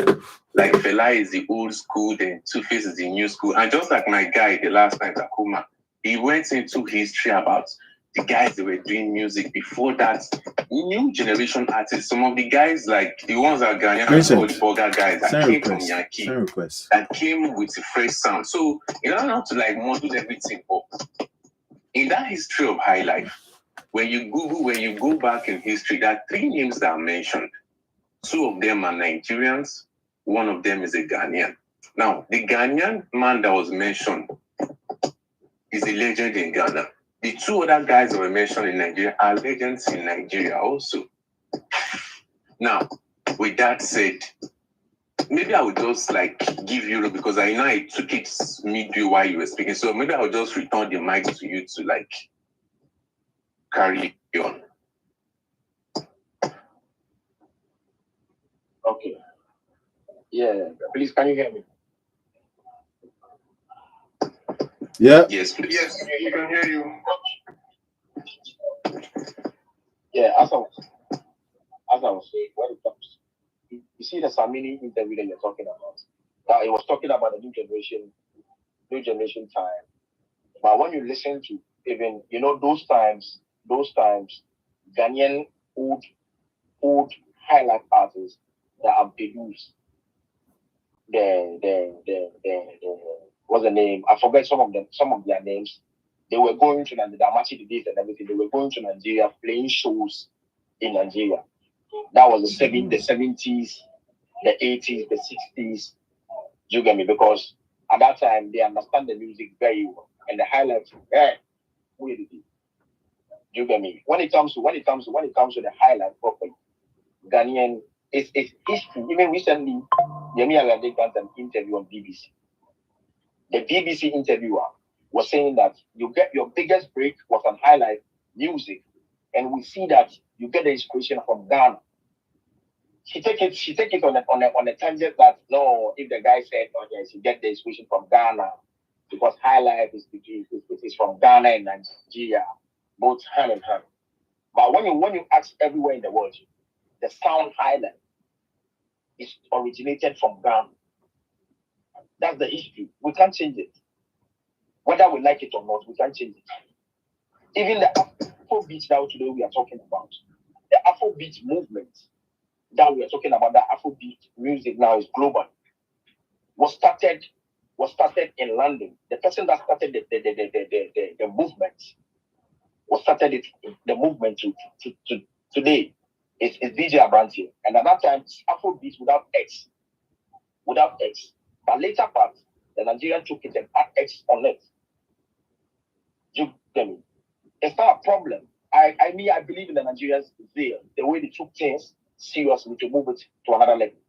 Like Fela is the old school, then Two-Face is the new school. And just like my guy, the last time, Takuma, he went into history about the guys that were doing music before that. New generation artists, some of the guys, like the ones that Ghanaian Burger guys that came from Yankee, that came with a fresh sound. So you don't have to like model everything up. In that history of high life, when you go back in history, there are 3 names that are mentioned. 2 of them are Nigerians, one of them is a Ghanaian. Now, the Ghanaian man that was mentioned is a legend in Ghana. The two other guys that were mentioned in Nigeria are legends in Nigeria also. Now, with that said, maybe I would just like give you, because I know I took it midway while you were speaking, so maybe I would just return the mic to you to like carry on. Okay. Yeah, please, can you hear me? Yeah. Yes, please. Yes, we can hear you. Yeah, as I was saying, when it comes, you see the Samini interview that you're talking about. Now, it was talking about the new generation time. But when you listen to even, those times, Ghanaian old highlife artists that have produced the what's the name? I forget some of their names. They were going to Nigeria, the days and everything. They were going to Nigeria, playing shows in Nigeria. That was the 70s, the 80s, the 60s. You get me? Because at that time they understand the music very well, and the highlights. You get me? When it comes to the highlight properly, Ghanaian is history. Even recently, Yemi Alade got an interview on BBC. The BBC interviewer was saying that you get your biggest break was on highlight music, and we see that you get the inspiration from Ghana. She take it on a tangent that no, if the guy said, oh yes, you get the inspiration from Ghana because highlife is from Ghana and Nigeria, both hand in hand. But when you ask everywhere in the world, the sound highlife is originated from Ghana. That's the history. We can't change it. Whether we like it or not, we can't change it. Even the Afrobeat now today we are talking about, the Afrobeat movement that we are talking about, the Afrobeat music now is global. Was started in London. The person that started the movement the movement to today is DJ Abrantier. And at that time, it's Afrobeat without X. But later part, the Nigerian took it and add X on it. You get me? It's not a problem. I believe in the Nigerians there, the way they took things seriously to move it to another level.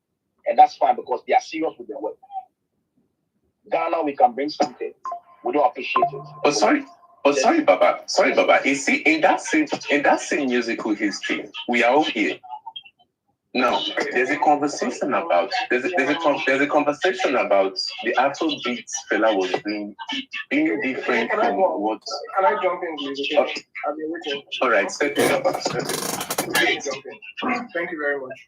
And that's fine because they are serious with their work. Ghana, we can bring something. We don't appreciate it. Sorry, Baba. You see, in that same musical history, we are all here. Now, there's a conversation about the Afrobeat fella was being different from what. Can I jump in, please? Okay. I've been waiting. All right, step in. Thank you very much.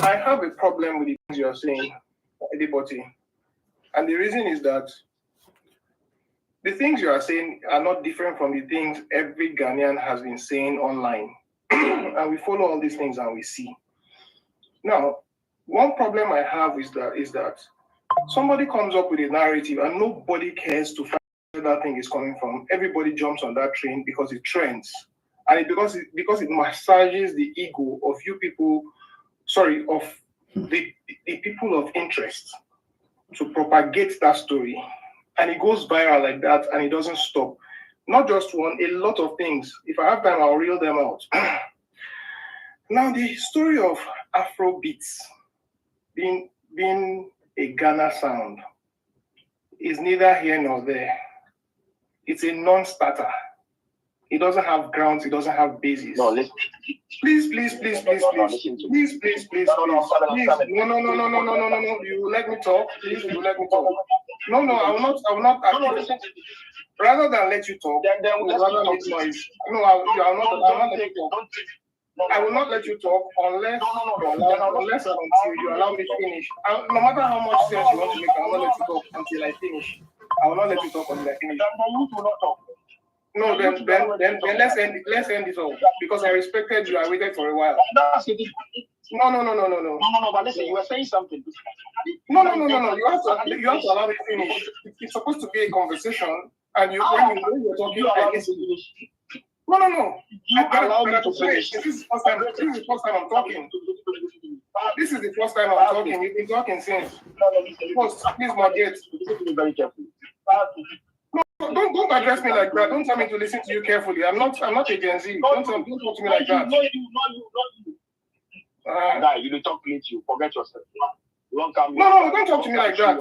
I have a problem with the things you are saying, DEPORTEE. And the reason is that the things you are saying are not different from the things every Ghanaian has been saying online. And we follow all these things and we see. Now, one problem I have is that somebody comes up with a narrative and nobody cares to find where that thing is coming from. Everybody jumps on that train because it trends. And because it massages the ego of the people of interest to propagate that story. And it goes viral like that and it doesn't stop. Not just one, a lot of things. If I have time, I'll reel them out. Now, the story of Afrobeats being a Ghana sound is neither here nor there. It's a non-starter. It doesn't have grounds. It doesn't have basis. No, listen. Please. No. You let me talk. Please, you let me talk. No, I will not. Listen. Rather than let you talk, Then rather make noise. No, I will not let you talk. I will not let you talk unless until you allow me to finish. No matter how much sense you want to make, I will not let you talk until I finish. I will not let you talk until I finish. No, then let's end this all because I respected you. I waited for a while. No. But listen, you were saying something. No. You have to allow me to finish. It's supposed to be a conversation, and when you're talking, I listen. No. Allow me to finish. This is the first time I'm talking. This is the first time I'm talking. You've been talking since. Please moderate. Listen to me very carefully. No, don't address me like that. Don't tell me to listen to you carefully. I'm not a Gen Z. Don't talk to me like that. Not you. Guy, you don't talk to you. Forget yourself. No, don't talk to me like that.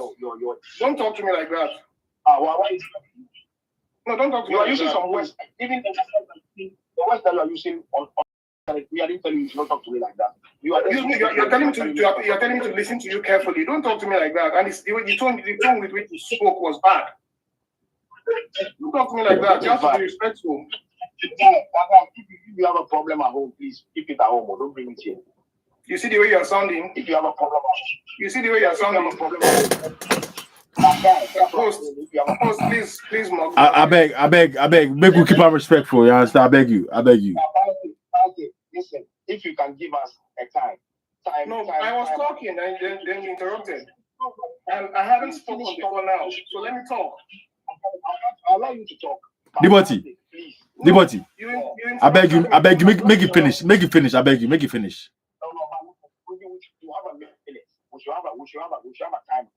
Don't talk to me like that. Why is no, don't talk to me. You are like using that. some words. Even the words that you are using on we are didn't tell you to not talk to me like that. You're telling me to listen to you carefully. Don't talk to me like that. And it's the tone with which you spoke was bad. Don't talk to me like that. You have to be respectful. If you have a problem at home, please keep it at home or don't bring it here. You see the way you're sounding? If you have a problem, you see the way you're sounding? Host, please, Mark. I beg. Make we keep our respectful. You understand? I beg you. Listen, if you can give us a time. I was talking and then you interrupted. And I haven't spoken before now, so let me talk. I'll allow you to talk. DEPORTEE. DEPORTee. I beg you. Make it finish. I beg you. Make it finish. No, you have a minute. We should have a time.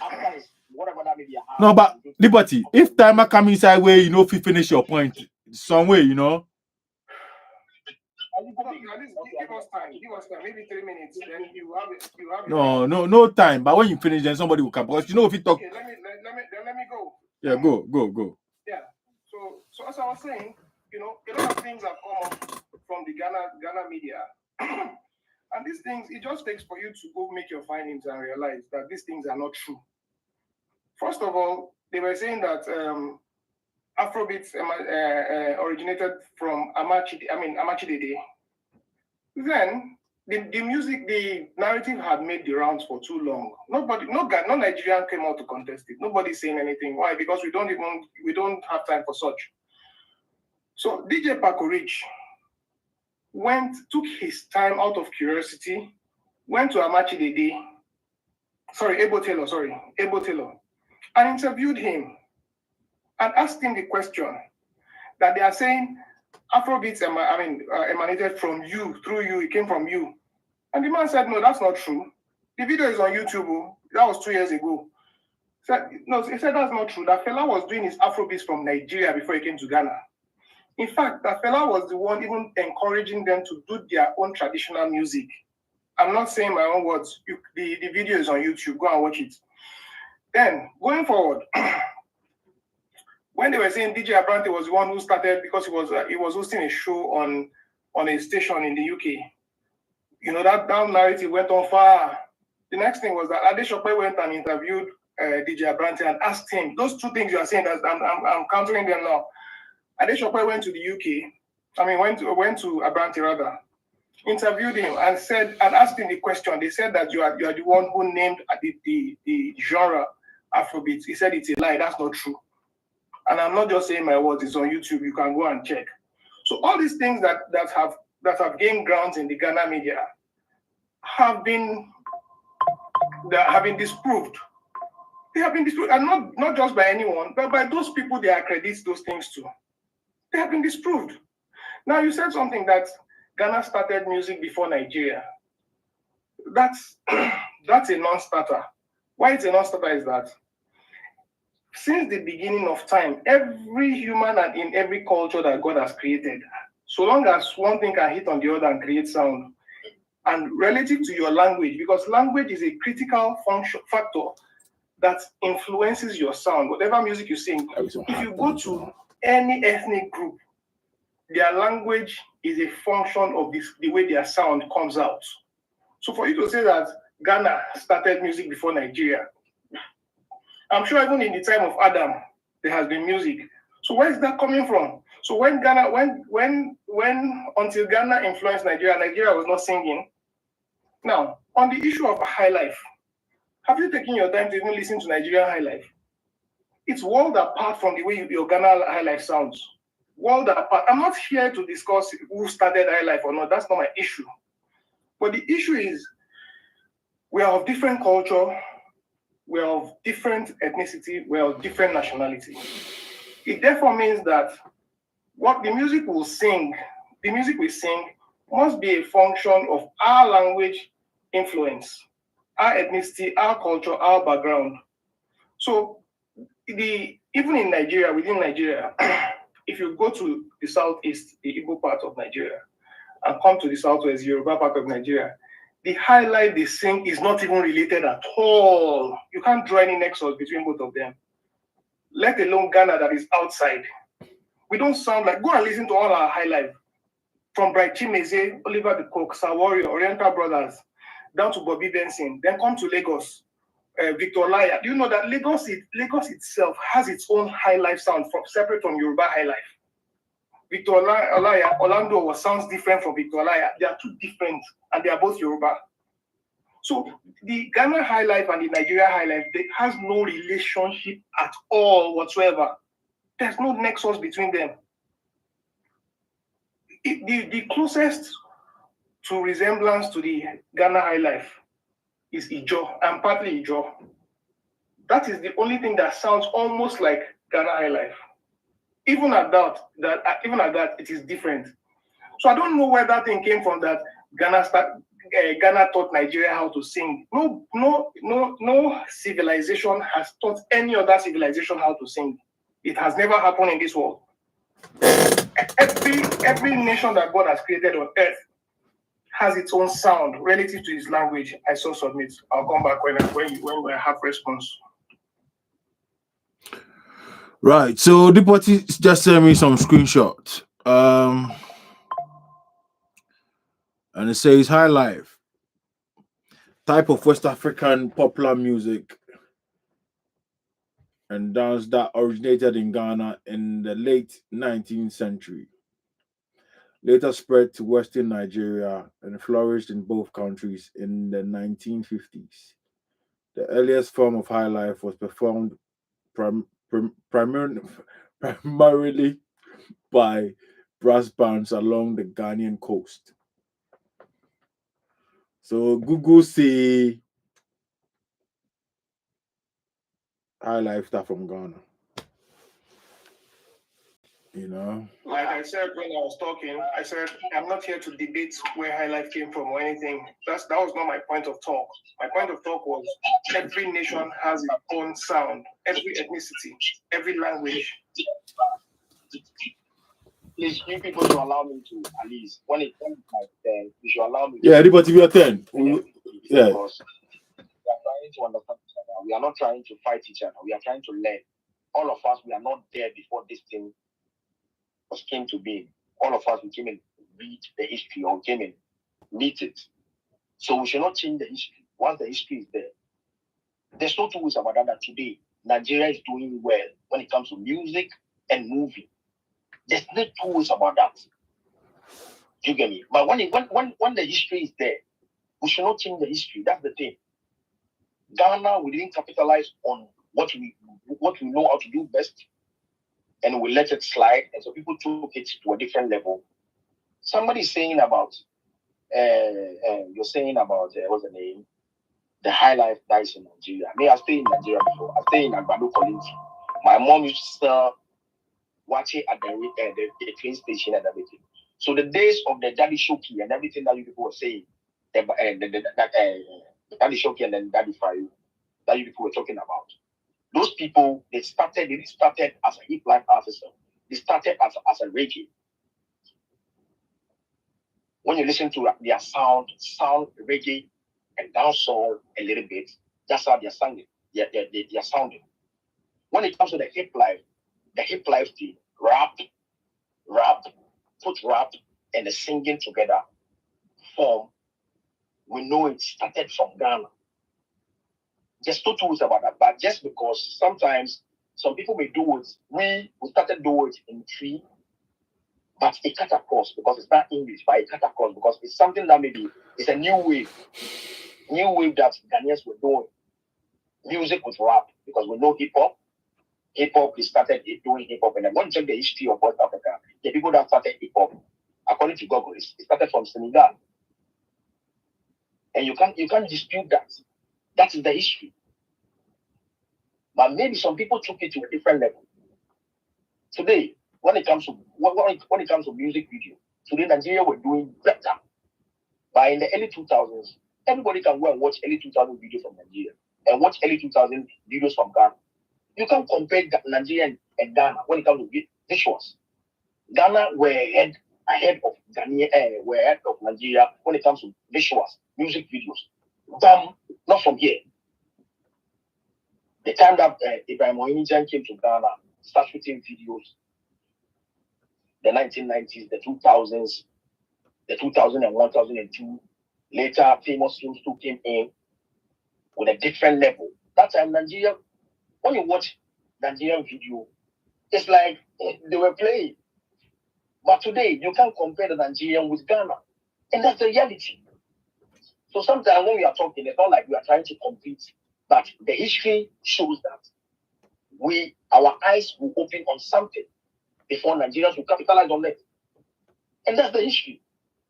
After this, whatever that may be. No, but DEPORTee, if timer come inside where you know if you finish your point some way, you know. Give us time, maybe 3 minutes. Then you have No time. But when you finish, then somebody will come. Because you know if you talk. Okay, let me go. Yeah, go. Yeah. So as I was saying, a lot of things have come up from the Ghana media. And these things, it just takes for you to go make your findings and realize that these things are not true. First of all, they were saying that Afrobeats originated from Amachidede. Then the music, the narrative had made the rounds for too long. No Nigerian came out to contest it. Nobody's saying anything. Why? Because we don't have time for such. So DJ Paco Rich took his time out of curiosity, went to Amachidede, Ebo Taylor, and interviewed him and asked him the question that they are saying Afrobeats emanated from you, through you, it came from you. And the man said, no, that's not true. The video is on YouTube. That was 2 years ago. He said that's not true. That fella was doing his Afrobeats from Nigeria before he came to Ghana. In fact, that fella was the one even encouraging them to do their own traditional music. I'm not saying my own words. The video is on YouTube. Go and watch it. Then, going forward, when they were saying DJ Abrante was the one who started because he was hosting a show on a station in the UK, that narrative went on far. The next thing was that Adeshope went and interviewed DJ Abrante and asked him, those two things you are saying, that I'm countering them now. Adeshope went to the UK, went to Abrante rather, interviewed him and asked him the question. They said that you are the one who named the genre Afrobeat. He said it's a lie, that's not true. And I'm not just saying my words, it's on YouTube, you can go and check. So all these things that have gained grounds in the Ghana media have been disproved. They have been disproved, and not just by anyone, but by those people they accredit those things to. They have been disproved. Now you said something that Ghana started music before Nigeria. That's a non-starter. Why it's a non-starter is that since the beginning of time, every human and in every culture that God has created, so long as one thing can hit on the other and create sound, and relative to your language, because language is a critical factor that influences your sound. Whatever music you sing, if you go to any ethnic group, their language is a function of the way their sound comes out. So for you to say that Ghana started music before Nigeria, I'm sure even in the time of Adam, there has been music. So where is that coming from? So when until Ghana influenced Nigeria was not singing. Now, on the issue of highlife, have you taken your time to even listen to Nigerian highlife? It's world apart from the way your Ghana highlife sounds. World apart. I'm not here to discuss who started highlife or not. That's not my issue. But the issue is we are of different culture. We are of different ethnicity, we are of different nationality. It therefore means that what the music we sing must be a function of our language influence, our ethnicity, our culture, our background. So even in Nigeria, within Nigeria, if you go to the southeast, the Igbo part of Nigeria, and come to the southwest, Yoruba part of Nigeria, the highlife they sing is not even related at all. You can't draw any nexus between both of them. Let alone Ghana that is outside. We don't sound like, go and listen to all our highlife. From Bright Chimeze, Oliver the Cook, Sir Warrior, Oriental Brothers, down to Bobby Benson, then come to Lagos, Victor Olaya. Do you know that Lagos itself has its own highlife sound separate from Yoruba highlife? Victor Olaya, Orlando sounds different from Victor Olaya. They are two different, and they are both Yoruba. So the Ghana highlife and the Nigeria highlife, they has no relationship at all whatsoever. There's no nexus between them. The closest to resemblance to the Ghana highlife is Ijo, and partly Ijo. That is the only thing that sounds almost like Ghana highlife. Even at that, it is different. So I don't know where that thing came from that Ghana taught Nigeria how to sing. No civilization has taught any other civilization how to sing. It has never happened in this world. Every nation that God has created on earth has its own sound relative to its language. I so submit. I'll come back when I have response. Right. So Deportee just sent me some screenshots. And it says high life, type of West African popular music and dance that originated in Ghana in the late 19th century. Later spread to Western Nigeria and flourished in both countries in the 1950s. The earliest form of high life was performed primarily by brass bands along the Ghanaian coast. So Google say high life stuff from Ghana. You know, like I said when I was talking, I said I'm not here to debate where high life came from or anything. That was not my point of talk. My point of talk was every nation has its own sound, every ethnicity, every language. Please, you people should allow me to, at least when it comes to my turn, you should allow me. Yeah, everybody be a 10. Yeah. Because we are trying to understand each other. We are not trying to fight each other. We are trying to learn. All of us, we are not there before this thing came to be. All of us, we came and read the history or came and meet it. So we should not change the history. Once the history is there, there's no two ways about that today. Nigeria is doing well when it comes to music and movie. There's no two ways about that. You get me? But when the history is there, we should not change the history. That's the thing. Ghana, we didn't capitalize on what we know how to do best, and we let it slide. And so people took it to a different level. Somebody's saying about, you're saying about what's the name? The high life dies in Nigeria. I stayed in Nigeria before. I stayed in Agbado College. My mom used to sell watching at the train station and everything. So the days of the Daddy Shoki and everything that you people were saying, Daddy Shoki and then Daddy Fayu, that you people were talking about. Those people, they didn't start as a hip life artist. They started as a reggae. When you listen to their sound reggae and dancehall a little bit, that's how they're sounding. They're sounding. When it comes to the hip life thing, rap, put rap and the singing together form, we know it started from Ghana. Just two tools about that, but just because sometimes some people may do it, we started doing it in tree, but it cut across because it's not English, but it cut across because it's something that maybe it's a new wave that Ghanaians were doing. Music with rap, because we know hip hop. Hip hop, we started doing hip hop, and I'm going to check the history of West Africa. The people that started hip hop, according to Google, it started from Senegal, and you can't dispute that. That is the history. But maybe some people took it to a different level. Today, when it comes to music video, today Nigeria were doing better. But in the early 2000s, everybody can go and watch early 2000 videos from Nigeria and watch early 2000 videos from Ghana. You can't compare Nigeria and Ghana when it comes to visuals. Ghana were ahead of Nigeria when it comes to visuals, music videos. Not from here. The time that Ibrahim Mohinjan came to Ghana, started shooting videos, the 1990s, the 2000s, the 2001, 2002. Later, famous films too came in with a different level. That time, Nigeria, when you watch Nigerian video, it's like they were playing. But today, you can't compare the Nigerian with Ghana. And that's the reality. So sometimes when we are talking, it's not like we are trying to compete, but the history shows that our eyes will open on something before Nigerians will capitalize on it. And that's the history.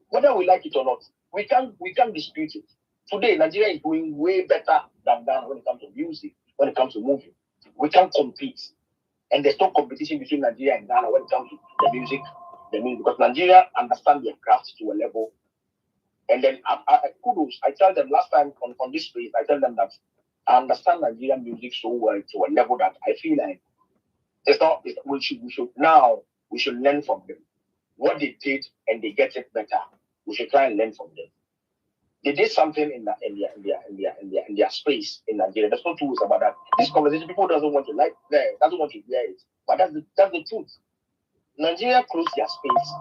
Whether we like it or not, we can't dispute it. Today, Nigeria is doing way better than Ghana when it comes to music, when it comes to movie. We can't compete. And there's no competition between Nigeria and Ghana when it comes to the music, because Nigeria understands their craft to a level. And then kudos, I tell them last time on this space, I tell them that I understand Nigerian music so well to a level that I feel like we should learn from them. What they did and they get it better, we should try and learn from them. They did something in their space in Nigeria. There's no two ways about that. This conversation, people doesn't want to hear it, but that's the truth. Nigeria closed their space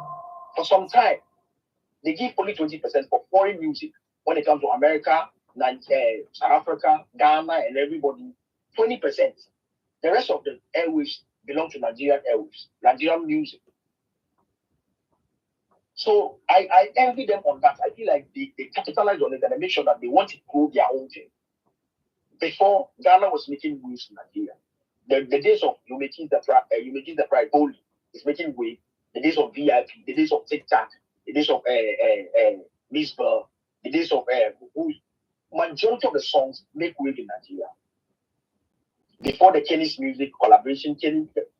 for some time. They give only 20% for foreign music when it comes to America, South Africa, Ghana, and everybody. 20%. The rest of the airwaves belong to Nigerian airwaves, Nigerian music. So I envy them on that. I feel like they capitalize on it and they make sure that they want to grow their own thing. Before, Ghana was making waves in Nigeria. The days of you making the pride holy is making way. The days of VIP, the days of TikTok, the days of Misbah, the days of majority of the songs make wave in Nigeria. Before the Kenny's music collaboration,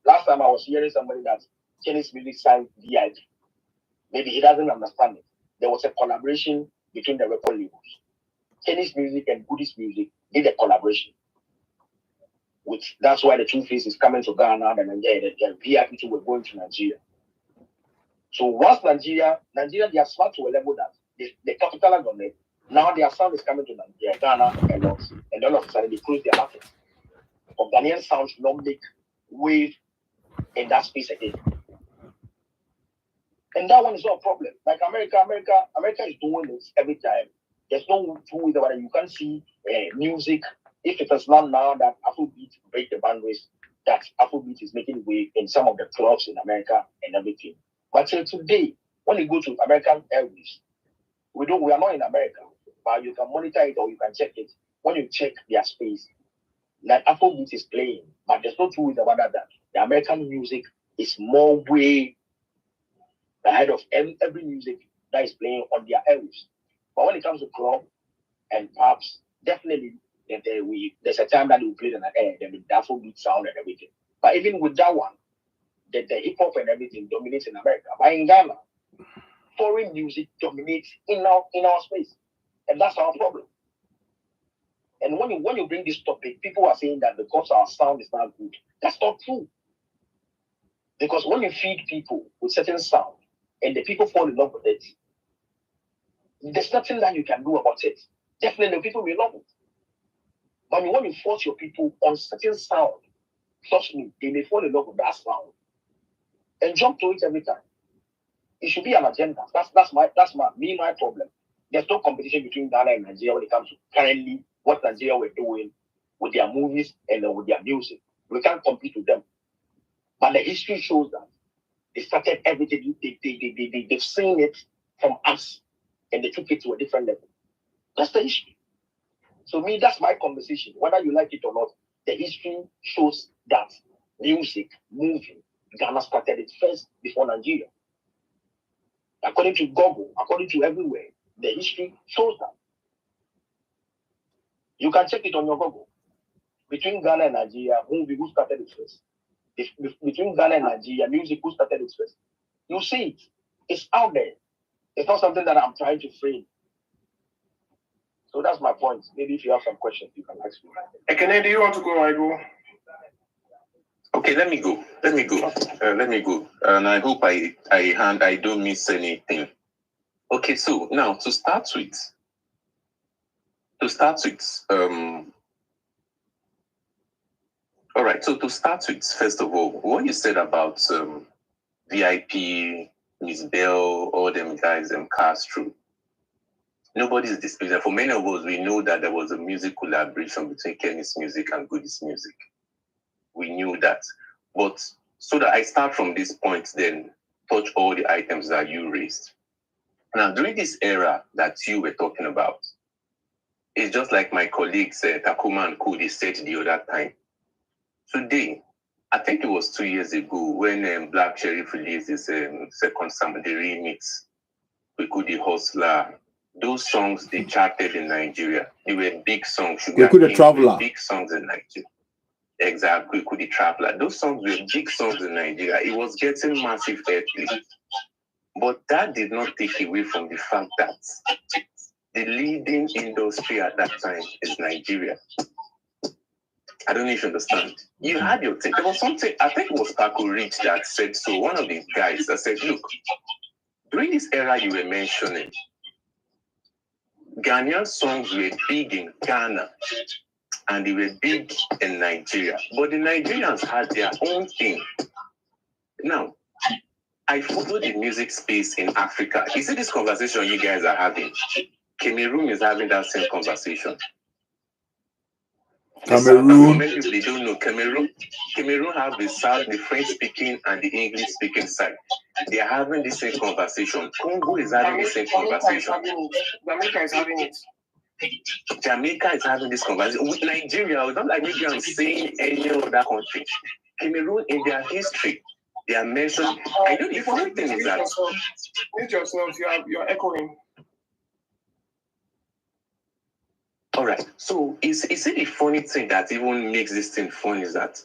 last time I was hearing somebody that Kenny's music signed VIP. Maybe he doesn't understand it. There was a collaboration between the record labels. Kenny's music and Goodies music did a collaboration. That's why the Two Face is coming to Ghana and the VIP two were going to Nigeria. So once Nigeria, they are smart to a level that they capitalize on it. Now their sound is coming to Nigeria, Ghana, and all of a sudden they close their market. But Ghanaian sound should not make wave in that space again. And that one is not a problem. Like America is doing this every time. There's no two ways about it. You can't see music. If it is not now that Afrobeat break the boundaries, that Afrobeat is making way in some of the clubs in America and everything. But till today, when you go to American Airways, we are not in America, but you can monitor it or you can check it. When you check their space, like Afrobeat is playing, but there's no two ways about that. The American music is more way ahead of every music that is playing on their airwaves. But when it comes to club and pubs, definitely there's a time that we play the Afrobeat sound and everything. But even with that one, the hip hop and everything dominates in America. But in Ghana, foreign music dominates in our space, and that's our problem. And when you bring this topic, people are saying that because our sound is not good. That's not true. Because when you feed people with certain sound and the people fall in love with it, there's nothing that you can do about it. Definitely, the people will love it. But when you force your people on certain sound, trust me, they may fall in love with that sound and jump to it every time. It should be an agenda. That's my problem. There's no competition between Ghana and Nigeria when it comes to currently what Nigeria were doing with their movies and with their music. We can't compete with them. But the history shows that they started everything. They've seen it from us and they took it to a different level. That's the history. So that's my conversation. Whether you like it or not, the history shows that music, movie, Ghana started it first before Nigeria. According to Google, according to everywhere, the history shows that. You can check it on your Google. Between Ghana and Nigeria, who started it first? between Ghana and Nigeria, music, who started it first? You see it. It's out there. It's not something that I'm trying to frame. So that's my point. Maybe if you have some questions, you can ask me. Ekene, do you want to go or I go? Okay, let me go. Let me go. And I hope I don't miss anything. Okay, so now to start with, all right. So to start with, first of all, what you said about VIP, Miss Bell, all them guys, Castro. Nobody's disputing that. For many of us, we know that there was a music collaboration between Kenny's music and Goody's music. We knew that. But so that I start from this point, then touch all the items that you raised. Now, during this era that you were talking about, it's just like my colleagues, Takuma and Cody, said the other time. Today, I think it was 2 years ago when Black Sheriff released his second song, the remix, We Could the Hustler. Those songs, they charted in Nigeria. They were big songs. We Could the Traveler. Big songs in Nigeria. Exactly, We Could the Traveler. Those songs were big songs in Nigeria. It was getting massive airplay. But that did not take away from the fact that the leading industry at that time is Nigeria. I don't know if you understand. You had your take. There was something, I think it was Paco Rich that said so. One of the guys that said, look, during this era you were mentioning, Ghanaian songs were big in Ghana and they were big in Nigeria. But the Nigerians had their own thing. Now, I follow the music space in Africa. You see this conversation you guys are having? Cameroon is having that same conversation. Cameroon. Many people they don't know. Cameroon have the South, the French speaking and the English speaking side. They are having the same conversation. Congo is having the same conversation. Jamaica is having it. Jamaica is having this conversation. With Nigeria, it's not like maybe I'm saying any other country. Cameroon in their history, they are mentioned. I know the funny thing is that Mute yourself, you're echoing. all right. So is it the funny thing that even makes this thing fun is that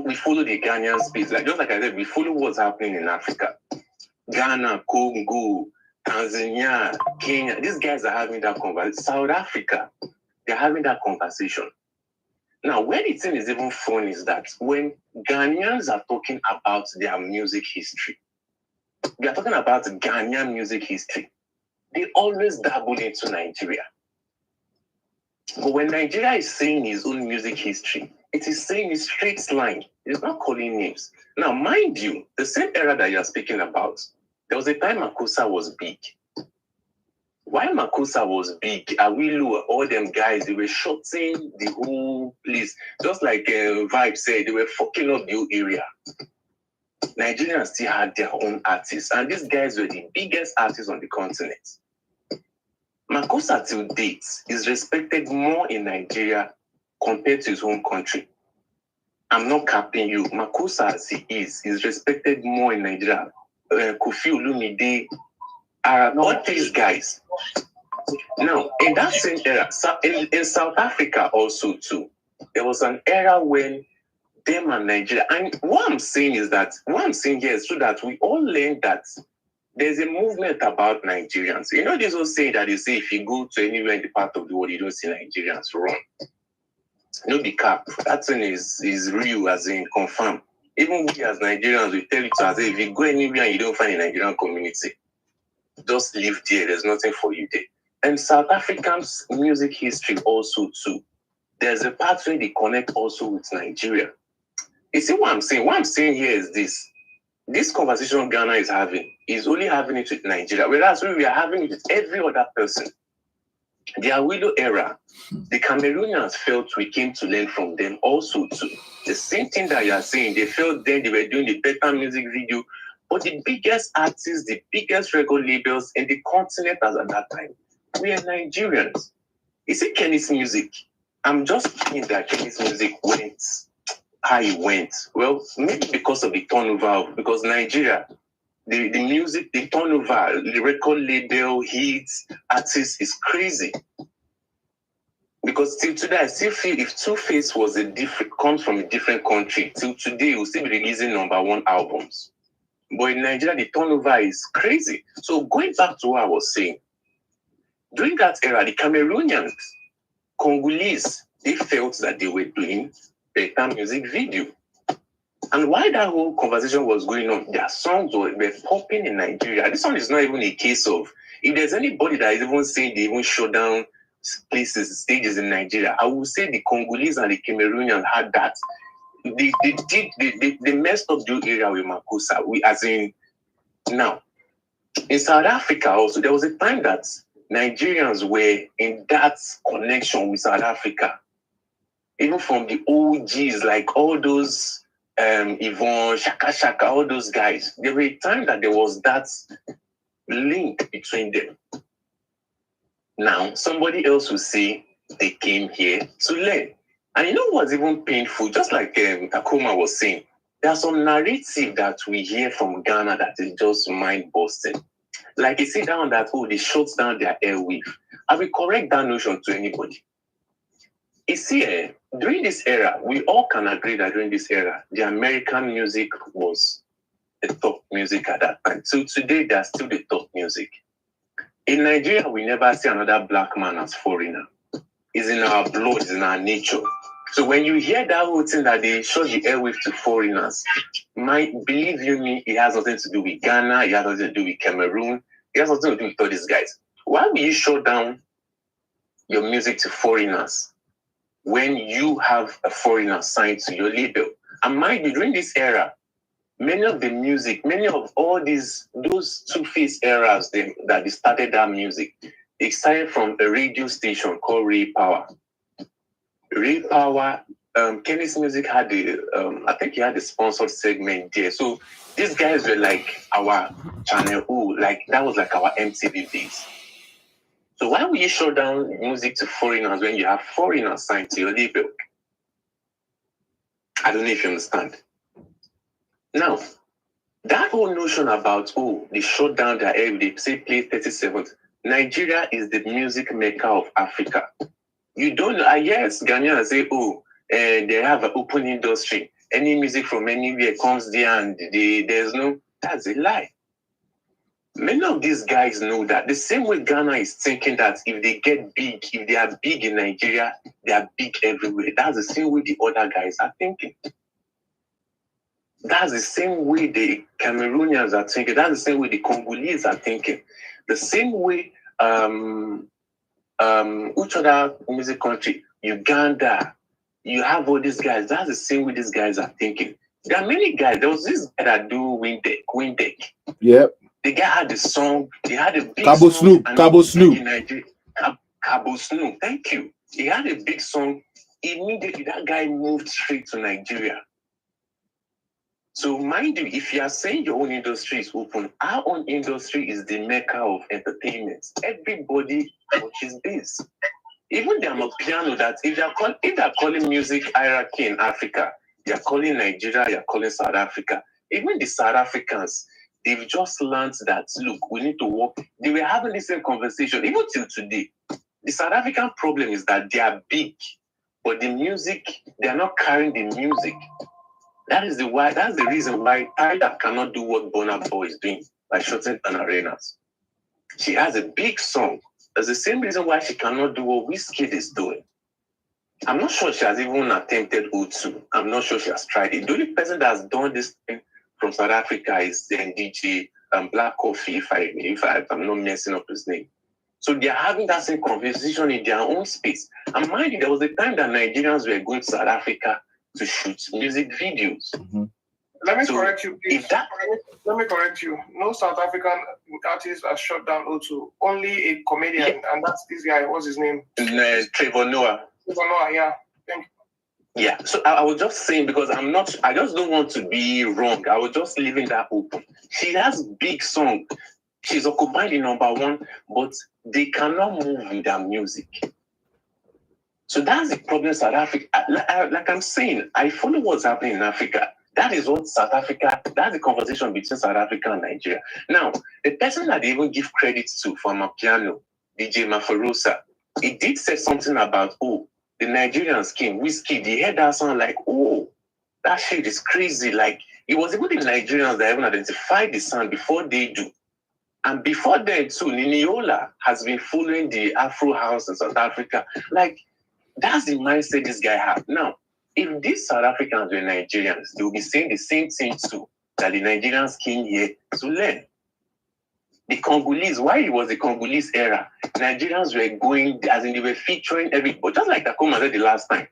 we follow the Ghanaian space. Like just like I said, we follow what's happening in Africa. Ghana, Congo, Tanzania, Kenya. These guys are having that conversation. South Africa, they're having that conversation. Now, where the thing is even fun is that when Ghanaians are talking about their music history, we are talking about Ghanaian music history, they always dabble into Nigeria. But when Nigeria is saying his own music history, it is saying his straight line. It's not calling names. Now, mind you, the same era that you're speaking about, there was a time Makosa was big. While Makosa was big, Awilu, all them guys, they were shutting the whole place. Just like Vibe said, they were fucking up the whole area. Nigerians still had their own artists, and these guys were the biggest artists on the continent. Makosa till date is respected more in Nigeria compared to his home country. I'm not capping you. Makosa as he is respected more in Nigeria. Kofi Olumide, all these guys. Now, in that same era, in South Africa also too, there was an era when them and Nigeria, and what I'm saying here is so that we all learn that there's a movement about Nigerians. You know, this was saying that they say if you go to anywhere in the part of the world, you don't see Nigerians run. No be cap. That thing is real, as in confirmed. Even we as Nigerians, we tell you to as if you go anywhere and you don't find a Nigerian community, just live there. There's nothing for you there. And South African's music history also too. There's a part where they connect also with Nigeria. You see what I'm saying? What I'm saying here is this. This conversation Ghana is having is only having it with Nigeria, whereas we are having it with every other person. The Awilu era, the Cameroonians felt we came to learn from them also too. The same thing that you are saying, they felt then they were doing the better music video, but the biggest artists, the biggest record labels in the continent as at that time, we are Nigerians. You see Kenny's music, I'm just thinking that Kenny's music went how it went. Well, maybe because of the turnover, because Nigeria, the music, the turnover, the record label, hits, artists is crazy. Because till today, I still feel if Two-Face comes from a different country, till today, we'll still be releasing #1 albums. But in Nigeria, the turnover is crazy. So going back to what I was saying, during that era, the Cameroonians, Congolese, they felt that they were doing better music video. And while that whole conversation was going on, their songs were popping in Nigeria. This one is not even a case of, if there's anybody that is even saying they even shut down places, stages in Nigeria, I would say the Congolese and the Cameroonians had that. They messed up the area with Makosa. Now, in South Africa also, there was a time that Nigerians were in that connection with South Africa. Even from the OGs, like all those Yvonne, Shaka, all those guys, there were a time that there was that link between them. Now, somebody else will say they came here to learn. And you know what's even painful? Just like Takuma was saying, there's some narrative that we hear from Ghana that is just mind-busting. Like you see down that, they shut down their airwave. I will correct that notion to anybody. You see, during this era, we all can agree that during this era, the American music was the top music at that time. So today, they're still the top music. In Nigeria, we never see another black man as foreigner. It's in our blood, it's in our nature. So when you hear that whole thing that they shut the airwave to foreigners, believe you me, it has nothing to do with Ghana, it has nothing to do with Cameroon, it has nothing to do with all these guys. Why will you shut down your music to foreigners when you have a foreigner signed to your label? And mind you, during this era, many of all those Two-Face eras that they started that music, they started from a radio station called Ray Power. Ray Power, Kenny's Music had I think he had a sponsored segment there. So these guys were like our channel O, like that was like our MTV base. So why would you shut down music to foreigners when you have foreigners signed to your label? I don't know if you understand. Now, that whole notion about, they shut down their air, they say play 37th. Nigeria is the music mecca of Africa. You don't know, yes, Ghanaians say, they have an open industry. Any music from anywhere comes there and that's a lie. Many of these guys know that. The same way Ghana is thinking that if they get big, if they are big in Nigeria, they are big everywhere. That's the same way the other guys are thinking. That's the same way the Cameroonians are thinking. That's the same way the Congolese are thinking. The same way, which other music country? Uganda. You have all these guys. That's the same way these guys are thinking. There are many guys. There was this guy that do Windeck. Yep. The guy had a song. He had a big Cabo song. Cabo Snoop. Cabo Snoop. Thank you. He had a big song. Immediately, that guy moved straight to Nigeria. So mind you, if you are saying your own industry is open, our own industry is the mecca of entertainment. Everybody watches this. Even the Amapiano, that if they're calling music hierarchy in Africa, they're calling Nigeria, they're calling South Africa. Even the South Africans, they've just learned that, look, we need to work. They were having the same conversation, even till today. The South African problem is that they are big, but the music, they are not carrying the music. That's the reason why Tyler cannot do what Burna Boy is doing by shutting down arenas. She has a big song. That's the same reason why she cannot do what Wizkid is doing. I'm not sure she has even attempted O2. I'm not sure she has tried it. The only person that has done this thing from South Africa is DJ Black Coffee, if I'm not messing up his name. So they are having that same conversation in their own space. And mind you, there was a time that Nigerians were going to South Africa to shoot music videos. Mm-hmm. Let me correct you, please. Let me correct you. No South African artist has shut down O2. Only a comedian, and that's this guy. What's his name? Trevor Noah. Trevor Noah, yeah. Thank you. Yeah, so I was just saying, because I just don't want to be wrong. I was just leaving that open. She has big song. She's occupied in #1, but they cannot move with their music. So that's the problem South Africa. Like I'm saying, I follow what's happening in Africa. That is what South Africa, that's the conversation between South Africa and Nigeria. Now, the person that they even give credit to for Amapiano, DJ Mafarosa, It did say something about, oh, the Nigerian skin, whiskey. They heard that sound like, oh, that shit is crazy. Like, it was even the Nigerians that even identified the sound before they do. And before then, too, Niniola has been following the Afro house in South Africa. Like, that's the mindset this guy had. Now, if these South Africans were Nigerians, they will be saying the same thing too, that the Nigerians came here to learn. The Congolese, why it was the Congolese era, Nigerians were going, as in they were featuring everybody, just like Takoma said the last time.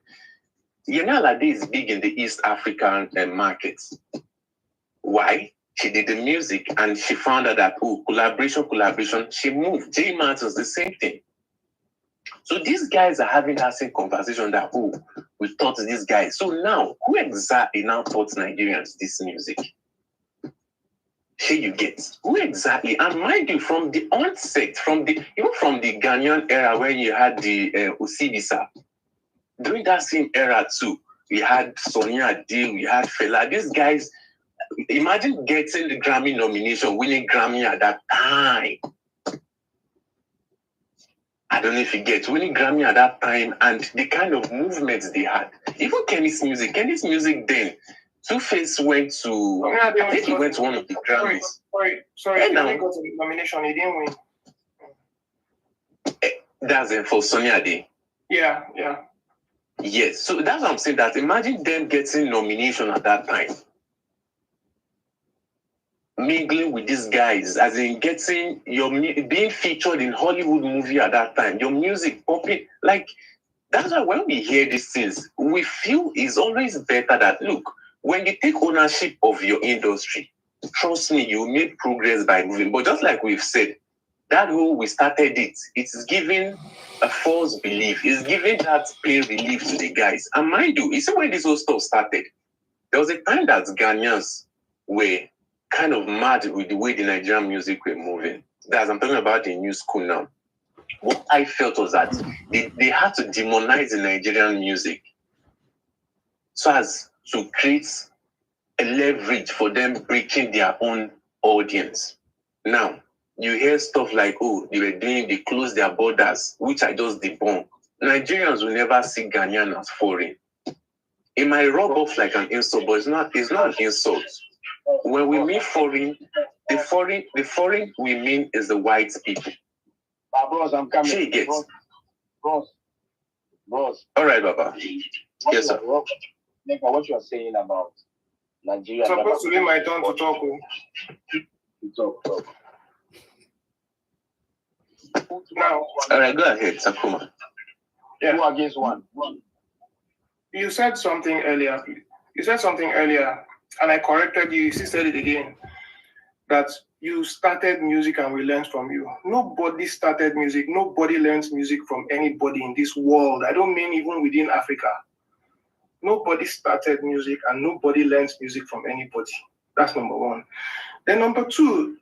Yemi Alade is big in the East African markets. Why? She did the music and she found out that, oh, collaboration, she moved. J Martins, the same thing. So these guys are having that same conversation that, oh, we taught these guys. So now, who exactly now taught Nigerians this music? Here you get. Who exactly? And mind you, from the onset, even from the Ghanaian era when you had the Osibisa, during that same era too, we had Sonia Ade, we had Fela. These guys, imagine getting the Grammy nomination, winning Grammy at that time. I don't know if you get winning Grammy at that time and the kind of movements they had. Even Kenny's music then, Two-Face went to, I think he went to one of the Grammys. Sorry, he only got a nomination, he didn't win. That's it for Sonia Ade. Yeah. Yes, so that's what I'm saying, that imagine them getting nomination at that time. Mingling with these guys, as in getting being featured in Hollywood movie at that time, your music popping, like, that's why when we hear these things, we feel it's always better that, look, when you take ownership of your industry, trust me, you make progress by moving. But just like we've said, that whole we started it's giving a false belief. It's giving that pain relief to the guys. And mind you see when this whole stuff started, there was a time that Ghanaians were kind of mad with the way the Nigerian music were moving. That's, I'm talking about the new school now. What I felt was that they had to demonize the Nigerian music so as to create a leverage for them breaking their own audience. Now, you hear stuff like, oh, they closed their borders, which I just debunk. Nigerians will never see Ghanaian as foreign. It might rub off like an insult, but it's not an insult. When we mean foreign, the foreign we mean is the white people. Bros, I'm coming. She gets. Bros. All right, Baba. Yes, sir. What you are saying about Nigeria. It's supposed to be my turn to talk. Talk. Now. All right, go ahead, Takuma. Yeah. 2 against 1. You said something earlier. And I corrected you. You said it again. That you started music and we learned from you. Nobody started music. Nobody learns music from anybody in this world. I don't mean even within Africa. Nobody started music and nobody learns music from anybody. That's number one. Then number two,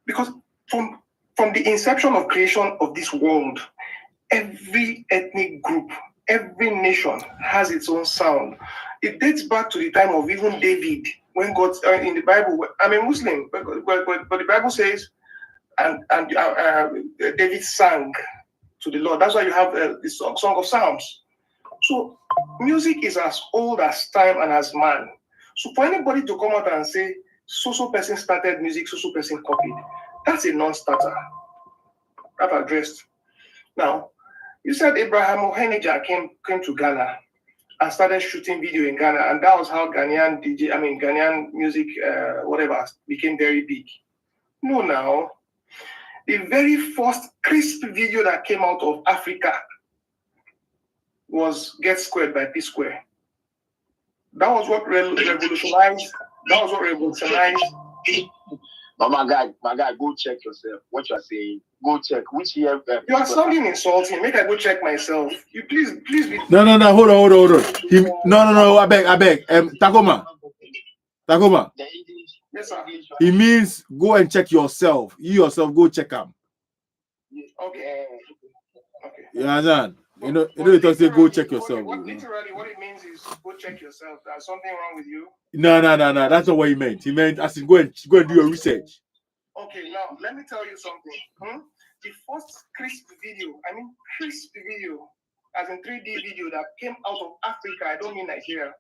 because from the inception of creation of this world, every ethnic group, every nation has its own sound. It dates back to the time of even David, when God, in the Bible, I'm a Muslim, but the Bible says, and David sang to the Lord. That's why you have the Song of Psalms. So music is as old as time and as man. So for anybody to come out and say, so person started music, so person copied, that's a non-starter. That addressed. Now, you said Abraham Ohenija came to Ghana and started shooting video in Ghana, and that was how Ghanaian music, became very big. No, now, the very first crisp video that came out of Africa was Get Squared by P Square. That was what revolutionized. But my guy, go check yourself. What you are saying, go check which year. You are sounding insulting. Make I go check myself. You please be. No. Hold on. No. I beg. Takoma. Yes, sir. He means go and check yourself. You yourself go check him. Okay. You understand? You know, it say go check yourself. Literally, what it means is go check yourself. There's something wrong with you. No. That's not what he meant. He meant as in go and do your research. Okay, now let me tell you something. the first crisp video, as in 3D video that came out of Africa, I don't mean Nigeria,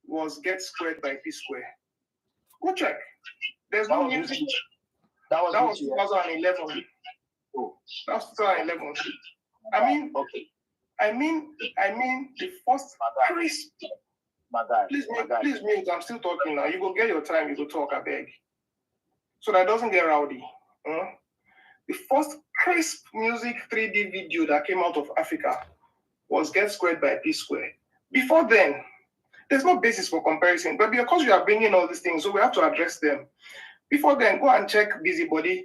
was Get Squared by P Square. Go check. There's no music. That was 2011. Oh. That was 2011. I mean the first crisp. Please mute. I'm still talking now. You go get your time. You go talk. I beg. So that doesn't get rowdy. The first crisp music 3D video that came out of Africa was Get Squared by P Square. Before then, there's no basis for comparison. But because we are bringing all these things, so we have to address them. Before then, go and check Busybody.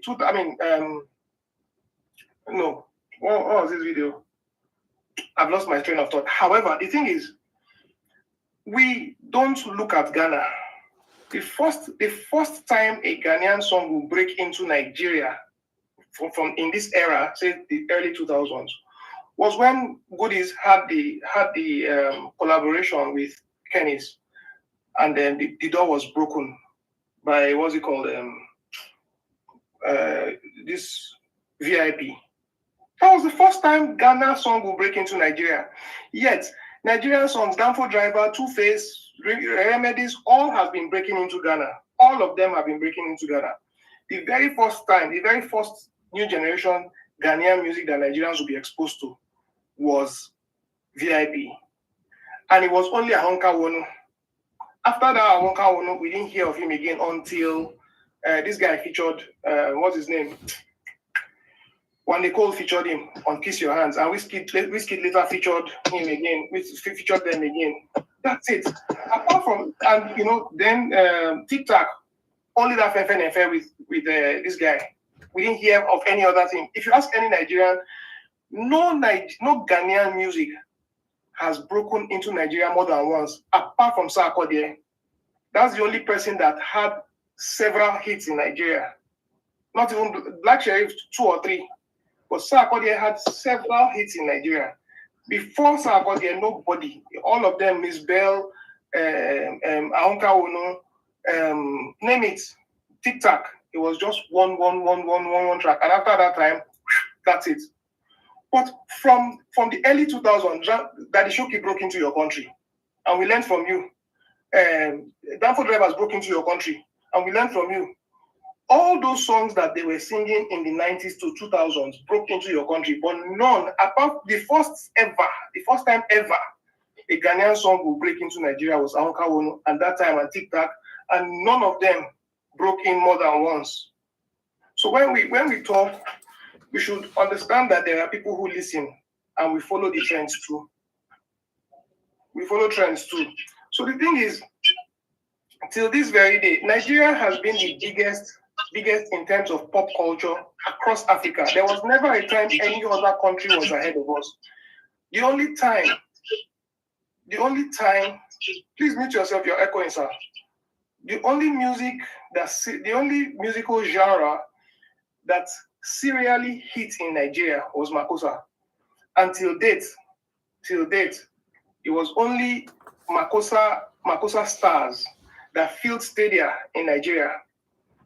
No. What was this video? I've lost my train of thought. However, the thing is, we don't look at Ghana. The first time a Ghanaian song will break into Nigeria from in this era, say the early 2000s, was when Goodies had the collaboration with Kenny's, and then the door was broken by what's it called? This VIP. That was the first time Ghana song will break into Nigeria. Yet Nigerian songs, Danfo Driver, Two Face, Remedies, all have been breaking into Ghana. All of them have been breaking into Ghana. The very first new generation Ghanaian music that Nigerians will be exposed to was VIP. And it was only Ahonka Wono. After that Ahonka Wono, we didn't hear of him again until this guy featured, what's his name? When Nicole featured him on Kiss Your Hands, and Wizkid later featured him again, featured them again. That's it. Apart from, and then TikTok, only that affair with this guy. We didn't hear of any other thing. If you ask any Nigerian, no Ghanaian music has broken into Nigeria more than once, apart from Sarkodie. That's the only person that had several hits in Nigeria. Not even Black Sheriff, 2 or 3. But Sarkodie had several hits in Nigeria. Before Sarkodie, nobody, all of them, Miss Bell, Ahonka Wono, name it, TikTok. It was just one track. And after that time, that's it. But from the early 2000s, Daddy Shoki broke into your country. And we learned from you. Danfo Drivers broke into your country. And we learned from you. All those songs that they were singing in the 90s to 2000s broke into your country, but none, apart the first time ever, a Ghanaian song will break into Nigeria was Ahonka Wono, and that time on TikTok, and none of them broke in more than once. So when we talk, we should understand that there are people who listen, and we follow the trends too. We follow trends too. So the thing is, till this very day, Nigeria has been the biggest in terms of pop culture across Africa. There was never a time any other country was ahead of us. The only time, please mute yourself, you're echoing, sir. The only musical genre that serially hit in Nigeria was Makossa. Until date, it was only Makossa stars that filled stadia in Nigeria.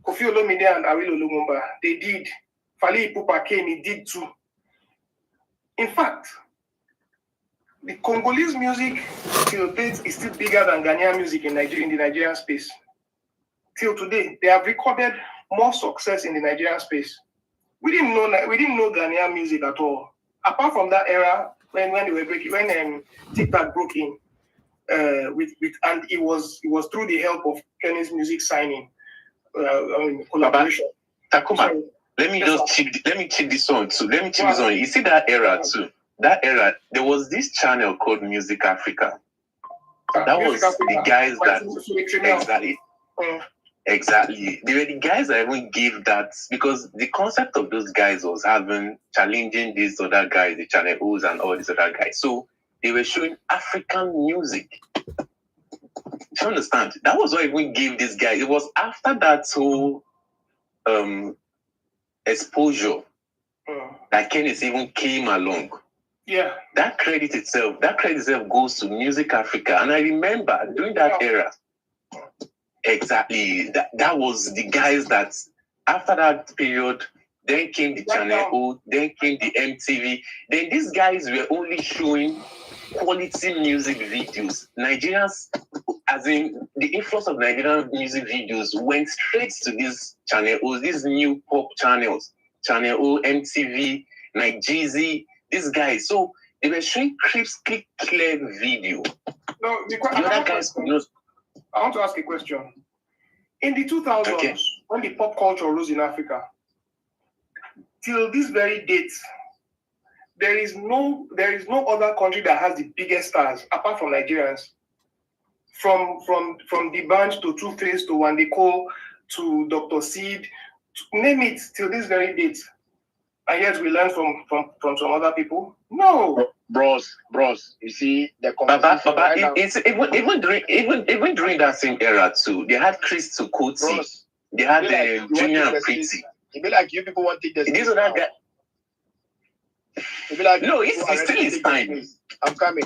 Kofi Olomide and Awilo Lumumba, they did. Fally Ipupa came, he did too. In fact, the Congolese music till date is still bigger than Ghanaian music in the Nigerian space. Till today, they have recorded more success in the Nigerian space. We didn't know Ghanaian music at all. Apart from that era when they were breaking, when TikTok broke in, and it was through the help of Kenny's music signing. Collaboration. Takuma, let me check this one too. Let me check this one. You see that era too. That era, there was this channel called Music Africa. That was the guys that exactly. They were the guys that even gave that, because the concept of those guys was challenging these other guys, the Channel O's and all these other guys. So they were showing African music. Do you understand? That was what even gave this guy. It was after that whole exposure that Kenneth even came along. Yeah. That credit itself goes to Music Africa. And I remember during that era, exactly, that was the guys that after that period, then came the Channel O, then came the MTV. Then these guys were only showing quality music videos. Nigerians, as in the influence of Nigerian music videos, went straight to these Channel O's, these new pop channels, Channel O, MTV, NAIJA, these guys. So they were showing clear video. No, the other guys could not. I want to ask a question. In the 2000s, when the pop culture rose in Africa, till this very date, there is no other country that has the biggest stars apart from Nigerians. From the band to Two Face to Wandeko to Dr. Seed, name it till this very date. And yet we learn from some other people. No, bros. You see the conversation. Baba, it's even during that same era too. They had Chris Tukoti. They had Junior and Pretty. It be like you people want to take this. These are that guy. It be like no, it's still his time. I'm coming.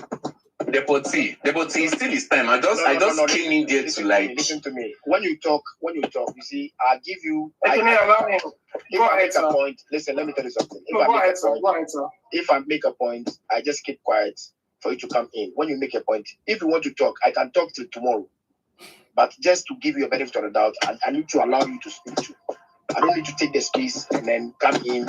Deportee is still his time. I just came in there to like. Listen to me. When you talk, you see, I'll give you. If I make a point, listen, let me tell you something. If I make a point, I just keep quiet for you to come in. When you make a point, if you want to talk, I can talk till tomorrow. But just to give you a benefit of the doubt, I need to allow you to speak to. I don't need to take the space and then come in.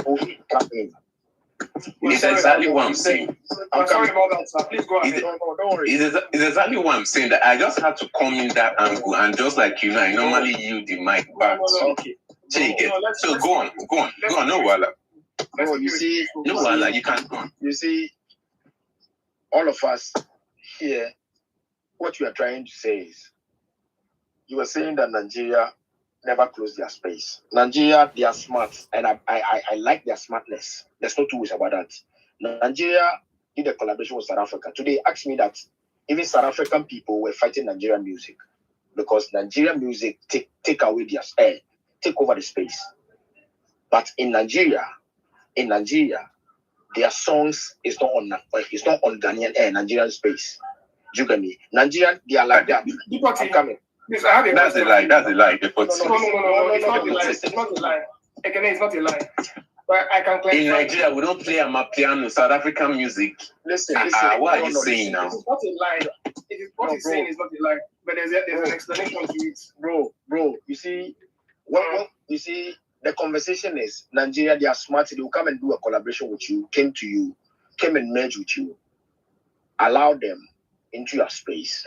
It's exactly what I'm saying. I'm sorry about that, sir. Please go ahead. Don't worry. It's exactly what I'm saying. That I just had to come in that angle, and just like you know, I normally yield the mic back. Okay. So go on. No wala. No, you see, no wala. You can go on. You see, all of us here, what you are trying to say is, you were saying that Nigeria never close their space. Nigeria, they are smart, and I like their smartness. There's no two ways about that. Nigeria did a collaboration with South Africa. Today, asked me that even South African people were fighting Nigerian music because Nigerian music take away their take over the space. But in Nigeria, their songs is not on Ghanaian Nigerian space. Do you get me? Nigerian, they are like that. I'm coming. Yes, I have a That's a lie. That's a lie. No, it's not a lie. It's not a lie. Again, it's not a lie. But I can clarify. In Nigeria, we don't play amapiano, South African music. Listen. What are you saying now? It's not a lie. What he's saying is not a lie. But there's an explanation to it. Bro, you see, you see, the conversation is Nigeria, they are smart. They will come and do a collaboration with you, came and merge with you. Allow them into your space.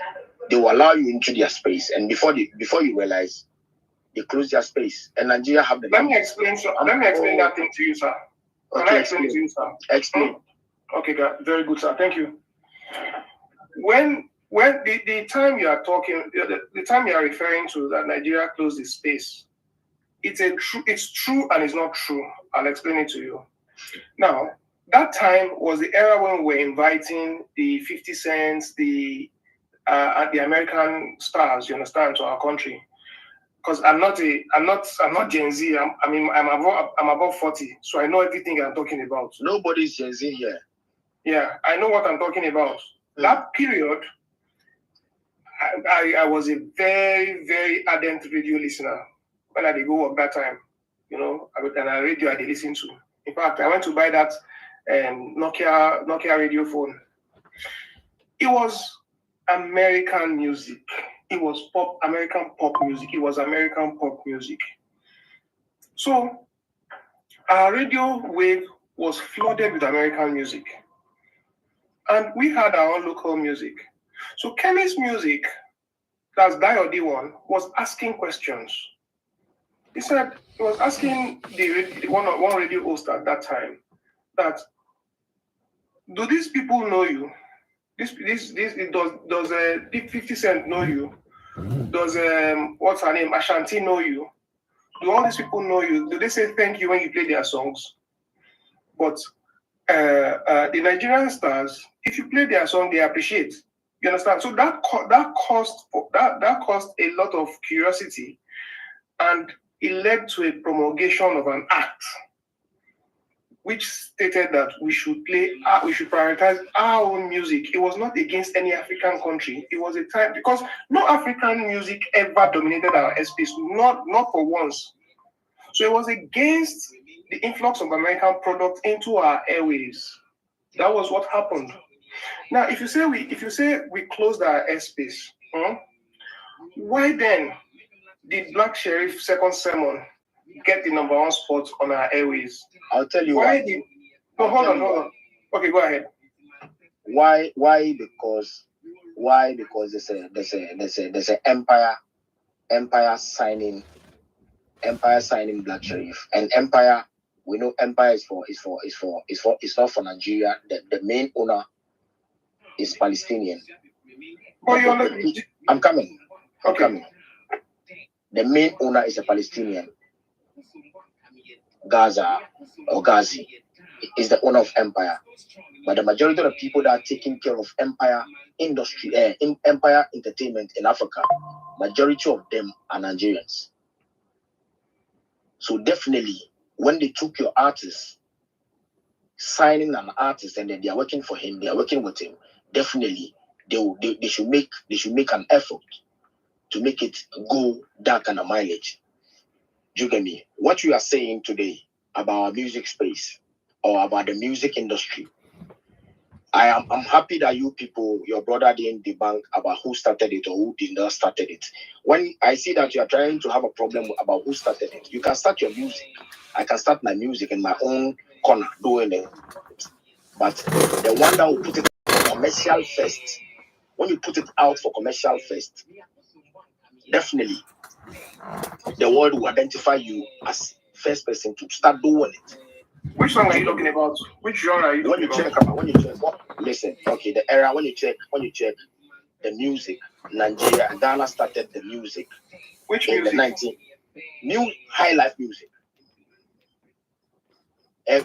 They will allow you into their space, and before you realize, they close their space. And Nigeria have the. Let me explain that thing to you, sir. Can I explain it to you, sir? Explain. Okay, very good, sir. Thank you. When the time you are talking, the time you are referring to that Nigeria closed the space, it's true and it's not true. I'll explain it to you. Now, that time was the era when we were inviting the 50 Cents, the American stars, you understand, to our country. Because I'm not Gen Z. I'm above 40, so I know everything I'm talking about. Nobody's Gen Z here. Yeah, I know what I'm talking about. That period, I was a very, very ardent radio listener when I did go up that time. You know, and a radio I did listen to. In fact, I went to buy that Nokia radio phone. It was American music. It was American pop music. It was American pop music. So our radio wave was flooded with American music. And we had our own local music. So Kenny's music, that's Die or D1, was asking questions. He was asking one radio host at that time that, do these people know you? Does 50 Cent know you? Does what's her name, Ashanti, know you? Do all these people know you? Do they say thank you when you play their songs? But the Nigerian stars, if you play their song, they appreciate. You understand? So that caused a lot of curiosity, and it led to a promulgation of an act which stated that we should prioritize our own music. It was not against any African country. It was a time, because no African music ever dominated our airspace, not for once. So it was against the influx of American products into our airways. That was what happened. Now, if you say we closed our airspace, why then did Black Sheriff Second Sermon get the #1 spot on our airways? I'll tell you why. why. Hold on. Okay, go ahead. Why? Because there's a empire signing Black Sheriff, and Empire. We know Empire is not for Nigeria. The main owner is Palestinian. I'm coming. The main owner is a Palestinian. Gaza or Ghazi is the owner of Empire. But the majority of the people that are taking care of Empire industry, Empire entertainment in Africa, majority of them are Nigerians. So definitely, when they took your artist, signing an artist, and then they are working for him, they are working with him, definitely they should make an effort to make it go that kind of mileage. Do you get me? What you are saying today about our music space or about the music industry, I'm happy that you people, your brother didn't debunk about who started it or who did not started it. When I see that you are trying to have a problem about who started it, you can start your music. I can start my music in my own corner doing it. But the one that will put it commercial first, when you put it out for commercial first, definitely the world will identify you as first person to start doing it. Which song are you talking about? Which genre are you talking about? When you check, listen, okay, the era, when you check the music, Nigeria, Ghana started the music. Which in music? New highlife music.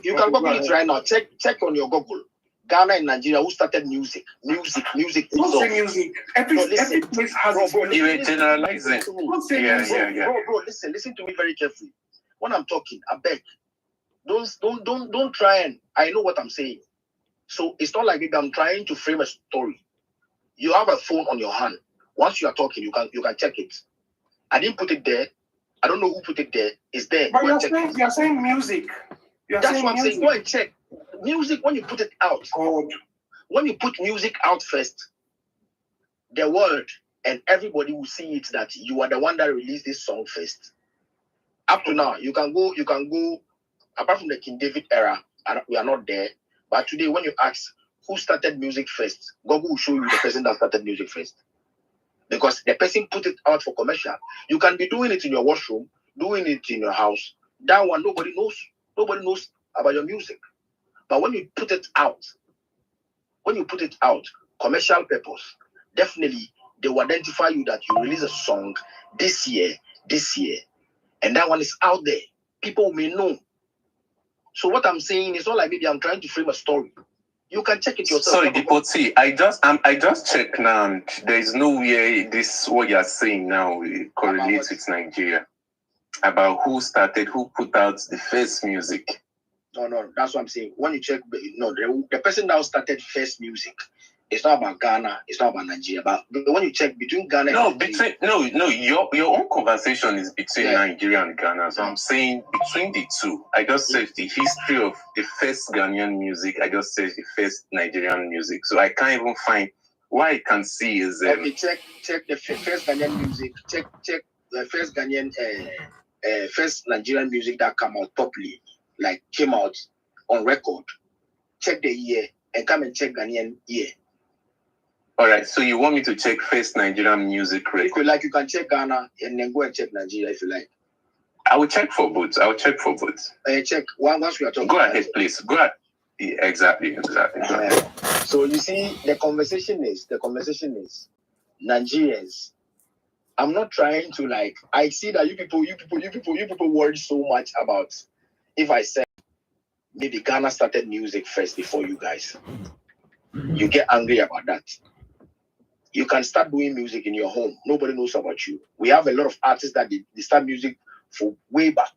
You can Google it right now. Check on your Google. Ghana and Nigeria, who started music? Music. Don't say music. Every place has its music. You're generalizing. Don't say music. Bro, listen to me very carefully. When I'm talking, I beg. Don't try and I know what I'm saying. So it's not like I'm trying to frame a story. You have a phone on your hand. Once you are talking, you can check it. I didn't put it there. I don't know who put it there. It's there. But you're saying music. That's what I'm saying. Go and check. Music, when you put it out. God. When you put music out first, the world and everybody will see it that you are the one that released this song first. Up to now, you can go, apart from the King David era, we are not there. But today, when you ask who started music first, Google will show you the person that started music first. Because the person put it out for commercial. You can be doing it in your washroom, doing it in your house. That one, nobody knows. Nobody knows about your music. But when you put it out, commercial purpose, definitely they will identify you that you release a song this year, and that one is out there. People may know. So what I'm saying is not like maybe I'm trying to frame a story. You can check it yourself. Sorry, Deportee, I just checked now, and there is no way what you're saying now correlates with Nigeria about who put out the first music. No, that's what I'm saying. When you check, the person that started first music, it's not about Ghana, it's not about Nigeria. But when you check between Ghana and Nigeria, your own conversation is between Nigeria and Ghana. So I'm saying between the two. I just searched the history of the first Ghanaian music. I just searched the first Nigerian music. So I can't even find what I can see is okay, check the first Ghanaian music. Check the first Ghanaian first Nigerian music that came out properly, like came out on record. Check the year and come and check Ghanaian year. All right, so you want me to check first Nigerian music record? If you like, you can check Ghana and then go and check Nigeria if you like. I will check for both. Check once we are talking. Go ahead, please. Go ahead. Yeah, exactly. So you see, the conversation is Nigerians. I'm not trying to I see that you people worry so much about if I said maybe Ghana started music first before you guys. You get angry about that. You can start doing music in your home. Nobody knows about you. We have a lot of artists that they start music for way back.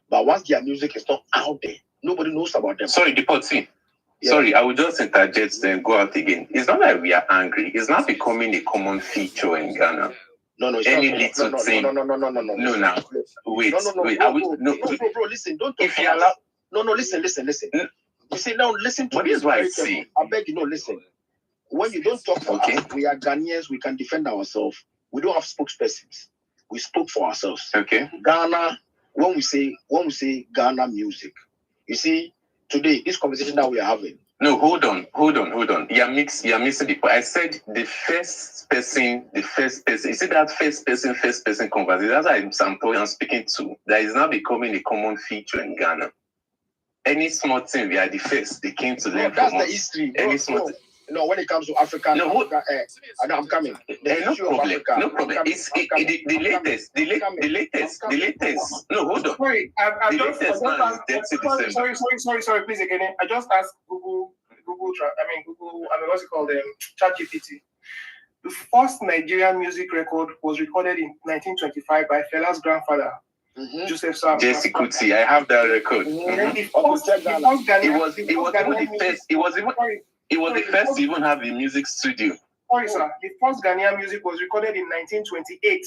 But once their music is not out there, nobody knows about them. Sorry, Deportee. Yeah. Sorry, I will just interject then go out again. It's not like we are angry. It's not becoming a common feature in Ghana. No. Any little thing. No. No, now. Wait. No. Bro, listen. Don't talk if you allow. No, listen. You see, now listen to What me. is what I see? I beg you, no, listen. When you don't talk for us, we are Ghanaians, we can defend ourselves. We don't have spokespersons. We spoke for ourselves. Okay. Ghana, when we say Ghana music, you see, today, this conversation that we are having. No, hold on. You're missing the point. I said the first person. You see that first person conversation? That's what I'm speaking to. That is now becoming a common feature in Ghana. Any small thing, we are the first. They came to learn from us. That's the history. Any small thing. No, when it comes to Africa, I know I'm coming. No problem. It's the latest. No, hold on. Sorry, sorry, please again. I just asked Google, what's it called? ChatGPT. The first Nigerian music record was recorded in 1925 by Fela's grandfather, Joseph Sam. Jesse Kuti, I have that record. It was the first to even have a music studio. Sorry, sir. The first Ghanaian music was recorded in 1928.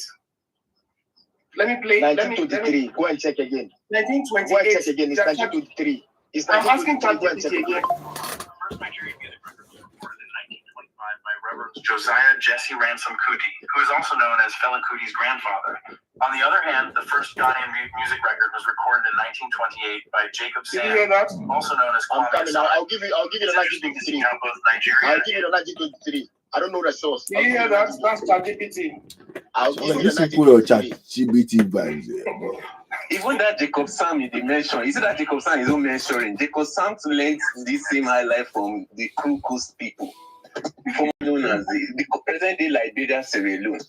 Let me play. 1923. Go and check again. 1928. Go and check again. It's 1923. I'm asking ChatGPT again. First Nigerian music record was recorded in 1925 by Reverend Josiah Jesse Ransom Kuti, who is also known as Fela Kuti's grandfather. On the other hand, the first Ghanaian music record was recorded in 1928 by Jacob Sam, Did you hear that? also known as Kwame Asare. I'll give you the 1923. I'll give you the 1923. I don't know the source. Did you hear that? That's ChatGPT. I'll give you This the is your 1923. ChatGPT vibes. Even that Jacob Sam in the mention, is it that Jacob Sam is not mentioning? Jacob Sam learned this same high life from the Kru Coast people, known as the present day Liberia, Sierra Leone.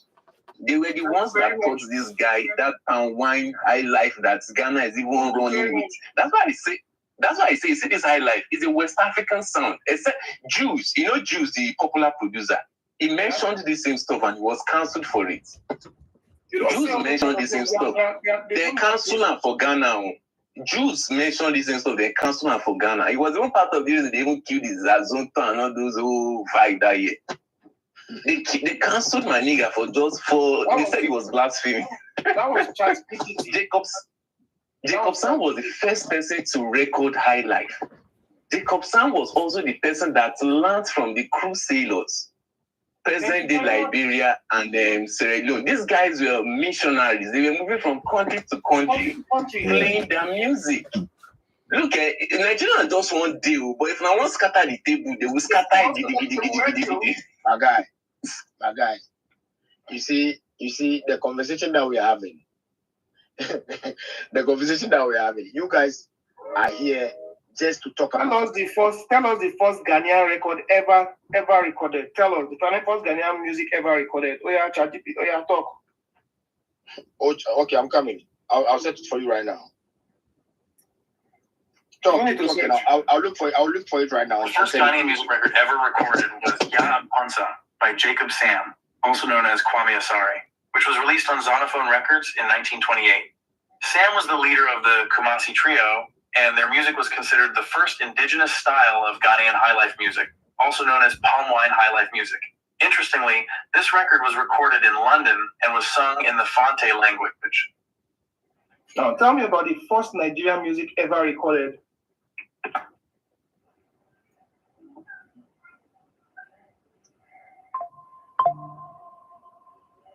They were the ones that taught this guy that palm wine high life that Ghana is even running with. That's why I say, see this high life is a West African sound. Except Jews, Jews, the popular producer, he mentioned the same stuff and he was cancelled for it. Jews mentioned the same stuff. They cancelled him for Ghana. Jews mentioned the same stuff. They cancelled him for Ghana. It was even part of the reason they even killed his Azonto and all those who fight that year. They cancelled my nigga they said he was blaspheming. That was ChatGPT. Jacob Sam was the first person to record high life. Jacob Sam was also the person that learned from the Kru sailors, present day Liberia and Sierra Leone. These guys were missionaries. They were moving from country to country, playing their music. Look, Nigerians just want deal, but if I want to scatter the table, they will scatter it. My guy. You see the conversation that we are having. You guys are here just to talk about. Tell us the first Ghanaian record ever recorded. Tell us the first Ghanaian music ever recorded. Oh yeah, ChatGPT. Oh yeah, talk. Okay, I'm coming. I'll set it for you right now. Talk. I'll look for it right now. The first Ghanaian music record ever recorded was Ya Ponsa by Jacob Sam, also known as Kwame Asare, which was released on Zonophone Records in 1928. Sam was the leader of the Kumasi Trio, and their music was considered the first indigenous style of Ghanaian highlife music, also known as palm wine highlife music. Interestingly, this record was recorded in London and was sung in the Fonte language. Now, tell me about the first Nigerian music ever recorded.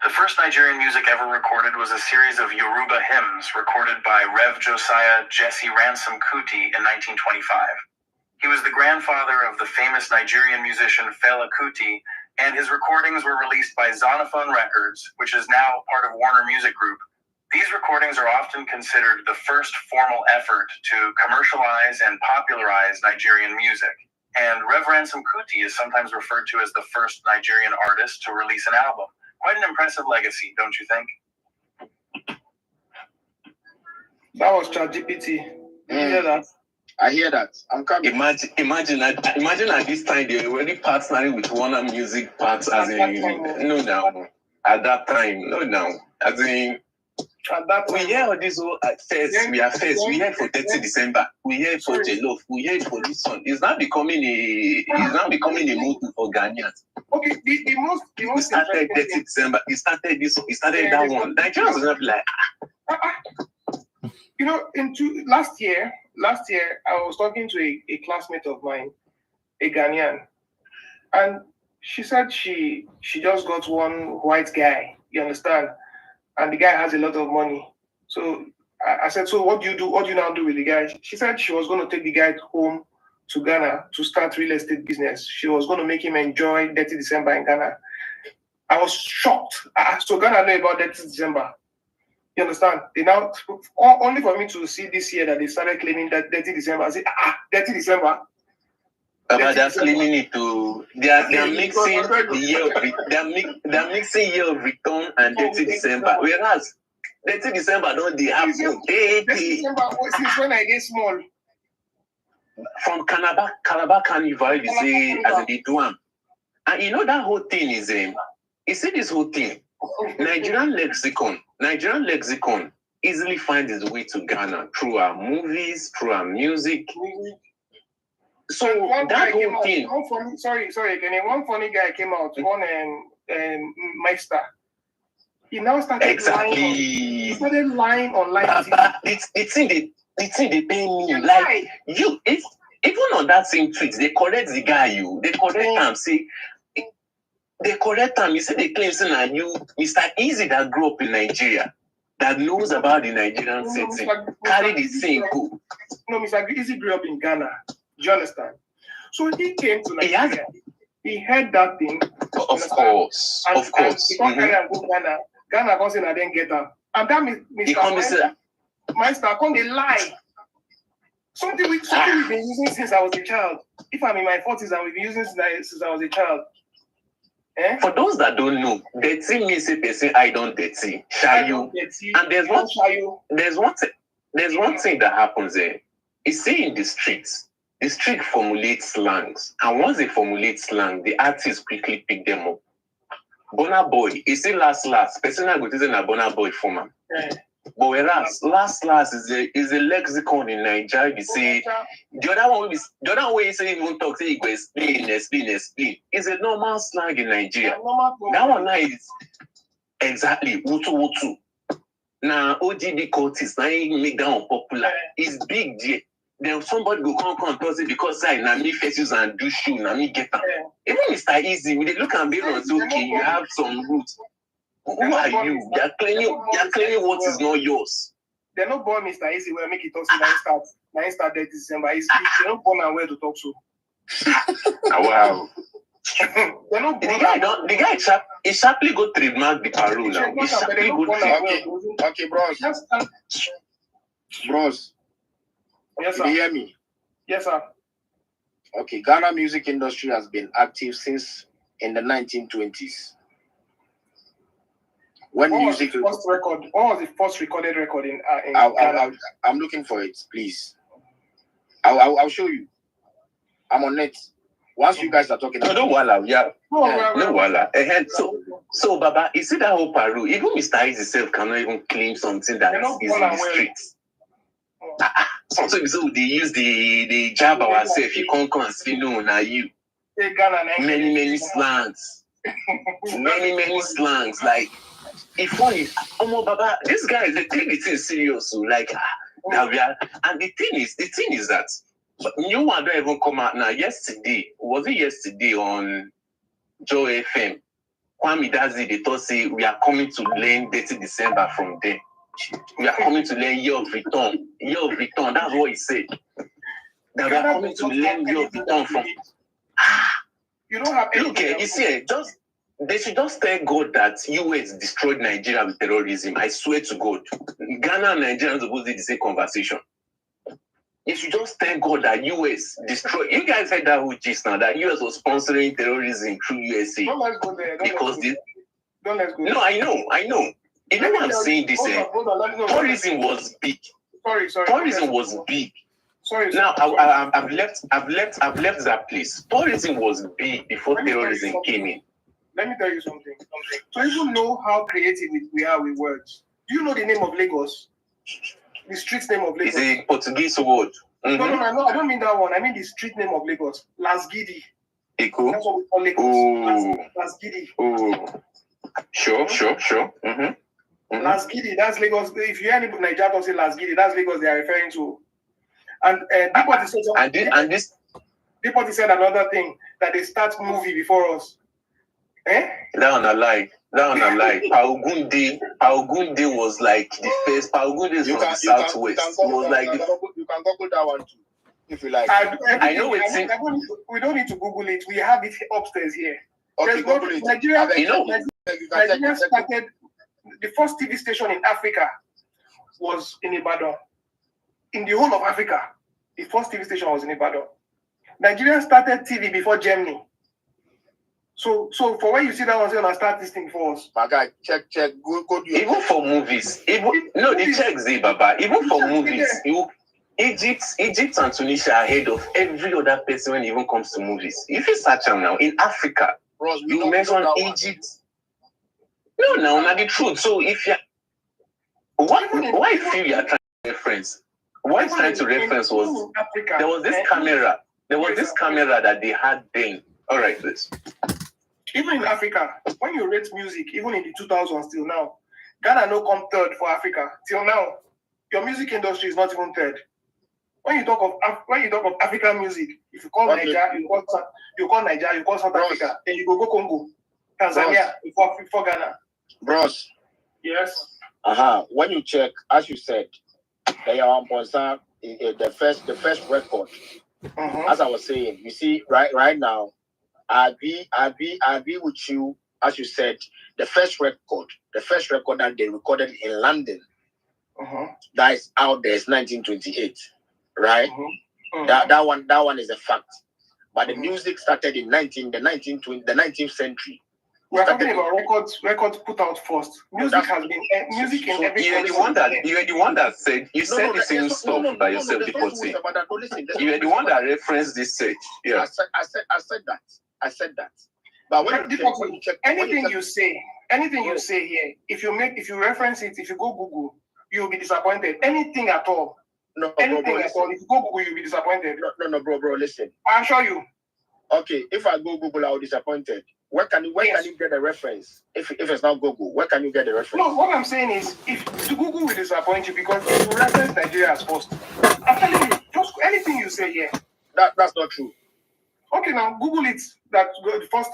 The first Nigerian music ever recorded was a series of Yoruba hymns recorded by Rev Josiah Jesse Ransom Kuti in 1925. He was the grandfather of the famous Nigerian musician Fela Kuti, and his recordings were released by Zonophone Records, which is now part of Warner Music Group. These recordings are often considered the first formal effort to commercialize and popularize Nigerian music. And Rev Ransom Kuti is sometimes referred to as the first Nigerian artist to release an album. Quite an impressive legacy, don't you think? That was ChatGPT. Did you hear that? I hear that. I'm coming. Imagine at this time they were already partnering with Warner Music parts as in at that time. As in we hear all this at first. We hear for 30 December. We hear for Jollof. We hear for this one. It's now becoming a move for Ghanaians. Okay, the most started 30 December. It started that one. Nigerians will not be like last year, last year I was talking to a classmate of mine, a Ghanaian, and she said she just got one white guy. You understand? And the guy has a lot of money. So I said, so what do you do? What do you now do with the guy? She said she was going to take the guy home to Ghana to start real estate business. She was going to make him enjoy 30 December in Ghana. I was shocked. So Ghana know about 30 December. You understand? They now, only for me to see this year that they started claiming that 30 December. I said, 30 December? But they're claiming it to they're mixing the year of they're mixing year of return and 30 December. Whereas 30 December don't they happen. 30 December since when I get small. From Calabar Carnival, they say as they do them. And you know that whole thing is you see this whole thing. Nigerian lexicon easily finds its way to Ghana through our movies, through our music. So that whole thing. Sorry, again. One funny guy came out on Meister. He now started lying. He started lying on live TV. It's in the they pay me like you. It's even on that same tweet. They correct the guy. They correct him. Say they correct him. You say they claim saying that you Mr. Easy that grew up in Nigeria that knows about the Nigerian setting. Carry the same go. No, Mr. Easy grew up in Ghana. Do you understand? So he came to Nigeria. He heard that thing. Of course. He can't carry and go Ghana. Ghana comes in and then get up. And that Mr. Meister, come they lie. Something we've been using since I was a child. If I'm in my 40s and we've been using since I was a child. For those that don't know, dirty means a person I don't dirty. Shayu. And there's one thing that happens there. You see in the streets formulates slangs. And once they formulate slang, the artists quickly pick them up. Bonner boy, you see last. Person I go to say a Bonner boy former. But whereas last is a lexicon in Nigeria. You say the other way you say even talk, say you go explain. It's a normal slang in Nigeria. That one now is exactly wutu. Now OGB cultists now make that one popular. It's big deal. Then somebody go come and say because I na me first use and do shoe, na me get them. Even Mr. Easy, when they look and be on, okay, you have some roots. Who are you? You're claiming what is not yours. They're not born Mr. Easy where make it talk to 9 start 30 December. They're not born and where to talk to. Wow. They're not born. The guy sharply go trademark the parole now. He sharply go trademark. Okay, bros. Yes, sir. Can you hear me? Yes, sir. Okay, Ghana music industry has been active since in the 1920s. What was the first recorded record in Ghana? I'm looking for it, please. I'll show you. I'm on net. Once you guys are talking, no wala, yeah. No wala. So Baba, you see that whole parole? Even Mr. Easy himself cannot even claim something that is in the streets. So they use the jab ourselves. You can't come and say no, now you. Many slangs. many slangs. Like if one is Baba, this guy they take the thing serious. So like now we are, and the thing is that new one don't even come out now. Yesterday on Joe FM? Kwame Dazi they thought say we are coming to learn 30 December from them. We are coming to learn year of return. That's what he said. That we are coming to learn year of return from. You don't have any. Okay, you see, they should just tell God that US destroyed Nigeria with terrorism. I swear to God, Ghana and Nigeria are supposed to have the same conversation. They should just tell God that US destroyed. You guys heard that whole gist now that US was sponsoring terrorism through USA. Don't let's go there. Don't let's go. No, I know. You know what I'm saying? This tourism was big. Sorry. Tourism was big. Sorry. Now I've left that place. Tourism was big before terrorism came in. Let me tell you something. So you know how creative we are with words. Do you know the name of Lagos? The street name of Lagos. It's a Portuguese word. No, I don't mean that one. I mean the street name of Lagos. Las Gidi. Eko? That's what we call Lagos. Oh. Las Gidi. Oh. Sure. Las Gidi, that's Lagos. If you hear any Nigeria talk say Las Gidi, that's Lagos they are referring to. And Deportee said Deportee said another thing, that they start movie before us. That one I like. Paugunde was like the first. Paugunde is from the southwest. You can Google that one too, if you like. I know it's we don't need to Google it. We have it upstairs here. Okay, Google it. Nigeria started. The first TV station in Africa was in Ibadan. In the whole of Africa, the first TV station was in Ibadan. Nigeria started TV before Germany. So for when you see that one, you're gonna start this thing for us. My guy, check. Go. Even for movies. The checks, Baba. Even for movies, Egypt and Tunisia are ahead of every other person when it even comes to movies. If you search them now in Africa, Bros, you mention Egypt. No, not the truth. So if you why feel you're trying to reference? What I'm trying to reference was Africa, there was this camera. There was this camera that they had then. All right, this. Even in Africa, when you rate music, even in the 2000s till now, Ghana no come third for Africa till now. Your music industry is not even third. When you talk of African music, if you call NAIJA, you call NAIJA, you call South Africa, then you go Congo, Tanzania before Ghana. Bros. Yes. When you check, as you said, they are on the first record. As I was saying, you see, right now, I agree with you. As you said, the first record that they recorded in London, that is out there is 1928, right? That one is a fact. But the music started in the 19th century. We're talking about records put out first. Music has been music in every. You are the one that said you said the same stuff by yourself, Deportee. You are the one that referenced this search. Yeah. I said that. But when you check anything you say here, if you reference it, if you go Google, you'll be disappointed. Anything at all. Anything at all. If you go Google, you'll be disappointed. No, bro, listen. I assure you. Okay, if I go Google, I'll be disappointed. Where can you get a reference? If it's not Google, where can you get the reference? No, what I'm saying is, if Google will disappoint you because you reference Nigeria as first. I'm telling you, just anything you say here. That's not true. Okay, now Google it. That first,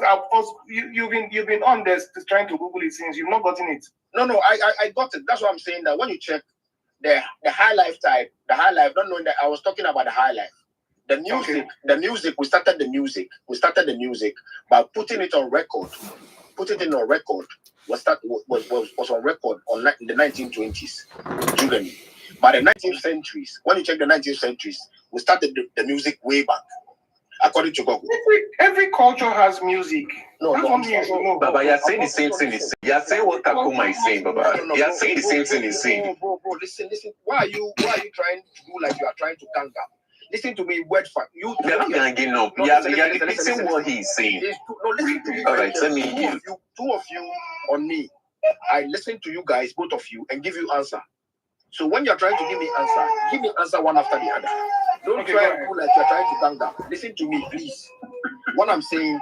you've been on this trying to Google it since you've not gotten it. No, I got it. That's what I'm saying. That when you check the highlife type, not knowing that I was talking about the highlife. The music, we started the music by putting it on record. Was on record in the 1920s, Germany. By the 19th centuries, when you check the 19th centuries, we started the music way back, according to Google. Every culture has music. Baba, you're saying the same thing. You're saying what Takuma is saying, Baba. You're saying the same thing he's saying. Bro, listen. Why are you trying to do like you are trying to gang up? Listen to me, word for you. You're not ganging up. You're repeating what he's saying. Listen to me. All right, let me hear. Two of you on me. I listen to you guys, both of you, and give you answer. So when you're trying to give me answer one after the other. Don't try and do like you're trying to gang up. Listen to me, please. What I'm trying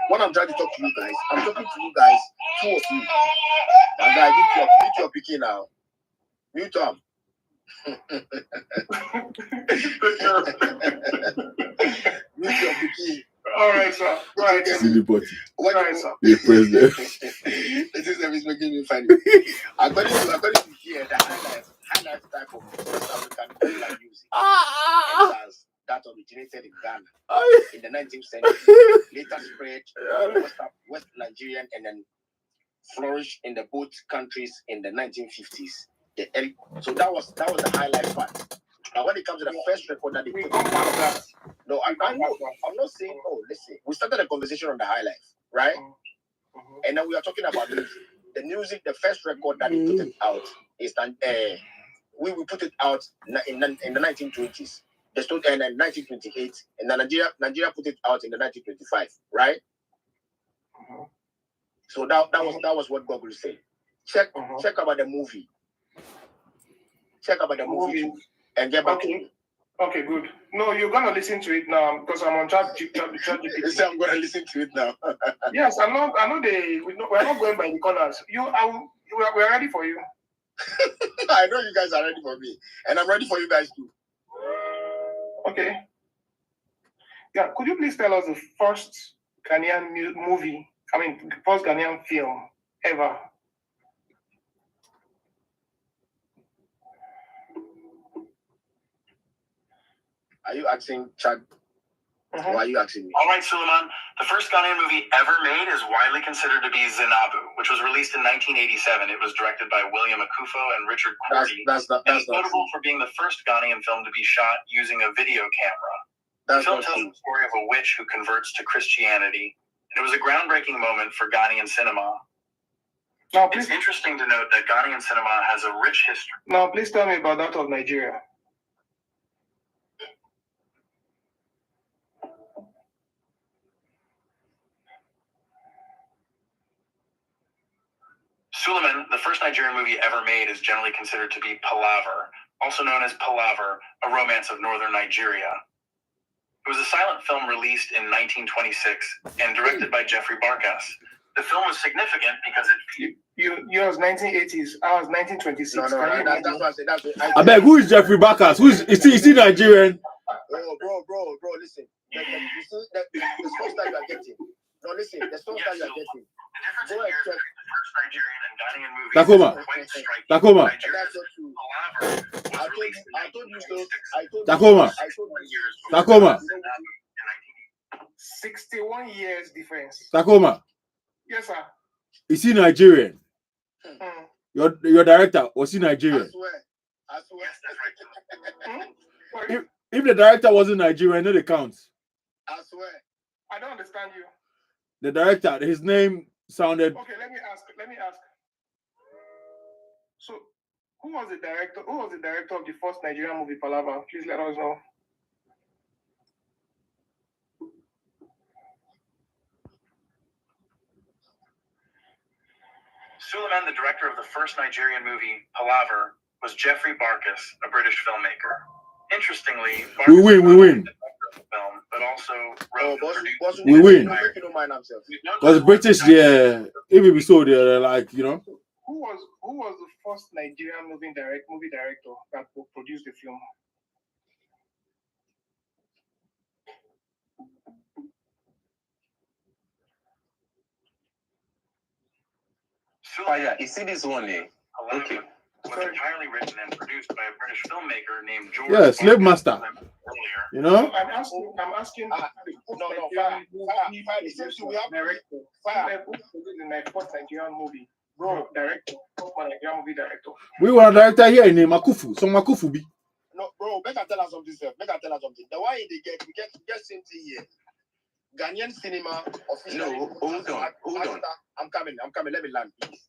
to talk to you guys, I'm talking to you guys, two of you. And guys, mute your picking now. Mute them. All right, sir. Right. Silly body. All right, sir. The president. The system is making me funny. According to here, the highlife type of West African popular music that originated in Ghana in the 19th century, later spread West Nigerian and then flourished in the both countries in the 1950s. So that was the highlife part. Now when it comes to the first record that they put out, no, I'm not saying. Oh, listen, we started a conversation on the highlife, right? And then we are talking about music. The music, the first record that they put it out is we put it out in the 1920s. They stood in 1928, and Nigeria put it out in the 1925, right? So that was what Google said. Check about the movie. Check about the movie and get back to me. Okay, good. No, you're gonna listen to it now because I'm on ChatGPT. Say I'm gonna listen to it now. Yes, I know. We're not going by the corners. We're ready for you. I know you guys are ready for me, and I'm ready for you guys too. Okay. Yeah, could you please tell us the first Ghanaian movie, the first Ghanaian film ever? Are you asking Chad? Why are you asking me? All right, Suleiman. The first Ghanaian movie ever made is widely considered to be Zinabu, which was released in 1987. It was directed by William Akufo and Richard Cordy. That's notable for being the first Ghanaian film to be shot using a video camera. The film tells the story of a witch who converts to Christianity. It was a groundbreaking moment for Ghanaian cinema. Now, it's interesting to note that Ghanaian cinema has a rich history. Now, please tell me about that of Nigeria. Suleiman, the first Nigerian movie ever made, is generally considered to be Palaver, also known as Palaver, a romance of northern Nigeria. It was a silent film released in 1926 and directed by Jeffrey Barkas. The film was significant because it... Yours 1980s, ours 1926. No, that's what I said. I beg, who is Jeffrey Barkas? Is he Nigerian? Bro, listen. The source that you are getting. No, listen, the source that you are getting. The difference in years between the first Nigerian and Ghanaian movie Takoma. is quite striking. Takoma. Nigeria's Palaver was released in Takoma. 61 years difference. Takoma. Yes, sir. Is he Nigerian? Your director, was he Nigerian? I swear. Yes, that's right. If the director wasn't Nigerian, no, they count. I swear. I don't understand you. The director, his name sounded... Okay, let me ask. So, who was the director of the first Nigerian movie, Palaver? Please let us know. Suleiman, the director of the first Nigerian movie, Palaver, was Jeffrey Barkas, a British filmmaker. Interestingly, Barkas we win. The film, but also wrote we win. Because British, yeah, if we saw they're like, you know. Who was the first Nigerian movie director that produced the film? Yeah, you see this one, eh? Okay. Was entirely written and produced by a British filmmaker named George. Yeah, Slave Master. You know? I'm asking. No, Nigerian movie. Bro, director. Nigerian movie director. We were a director here in Makufu. So Makufu be. No, bro, make I tell us something, sir. The way they get, we get same thing here. Ghanaian cinema officially. No, hold on. I'm coming. Let me land, please.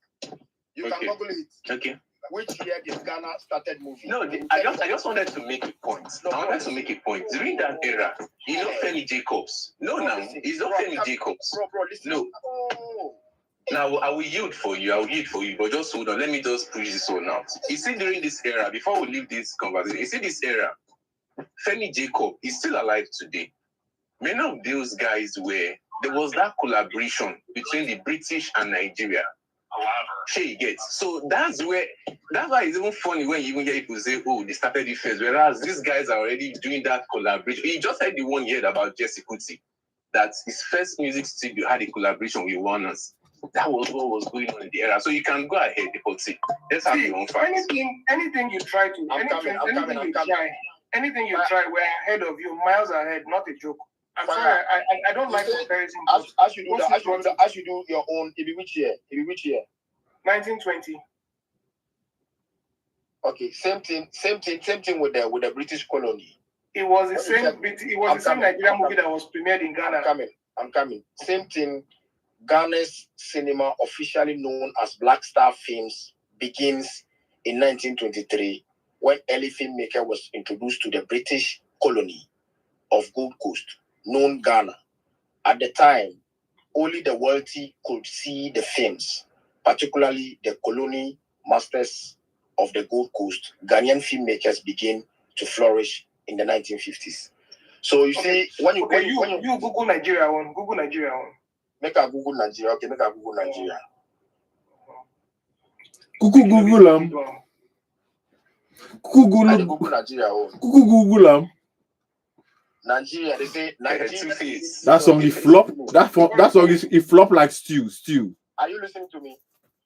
You can Google it. Okay. Which year did Ghana started moving? No, I just wanted to make a point. During that era, you know Femi Jacobs. It's not Femi Jacobs. Bro, listen. No. Now I will yield for you, but just hold on. Let me just push this one out. You see, during this era, before we leave this conversation, you see this era, Femi Jacob is still alive today. Many of those guys there was that collaboration between the British and Nigeria. So that's why it's even funny when you even hear people say, oh, they started it first, whereas these guys are already doing that collaboration. You just heard the one you heard about Jesse Kuti, that his first music studio had a collaboration with Warners. That was what was going on in the era. So you can go ahead, DEPORTEE. Let's have your own facts. Anything you try to, anything you try, we're ahead of you, miles ahead, not a joke. I'm sorry, I don't like comparison. As you do your own, it be which year? 1920. Okay, same thing with the British colony. It was the same Nigerian movie that was premiered in Ghana. I'm coming. Same thing. Ghana's cinema, officially known as Black Star Films, begins in 1923 when early filmmaker was introduced to the British colony of Gold Coast, known Ghana. At the time, only the wealthy could see the films, particularly the colony masters of the Gold Coast. Ghanaian filmmakers began to flourish in the 1950s. So you see, when you Google Nigeria one, Make a Google Nigeria. Okay, make a Google Nigeria. Google Nigeria. Google Nigeria, they say Nigeria. Two-Face. That song he flop. That song he flop like stew. Are you listening to me?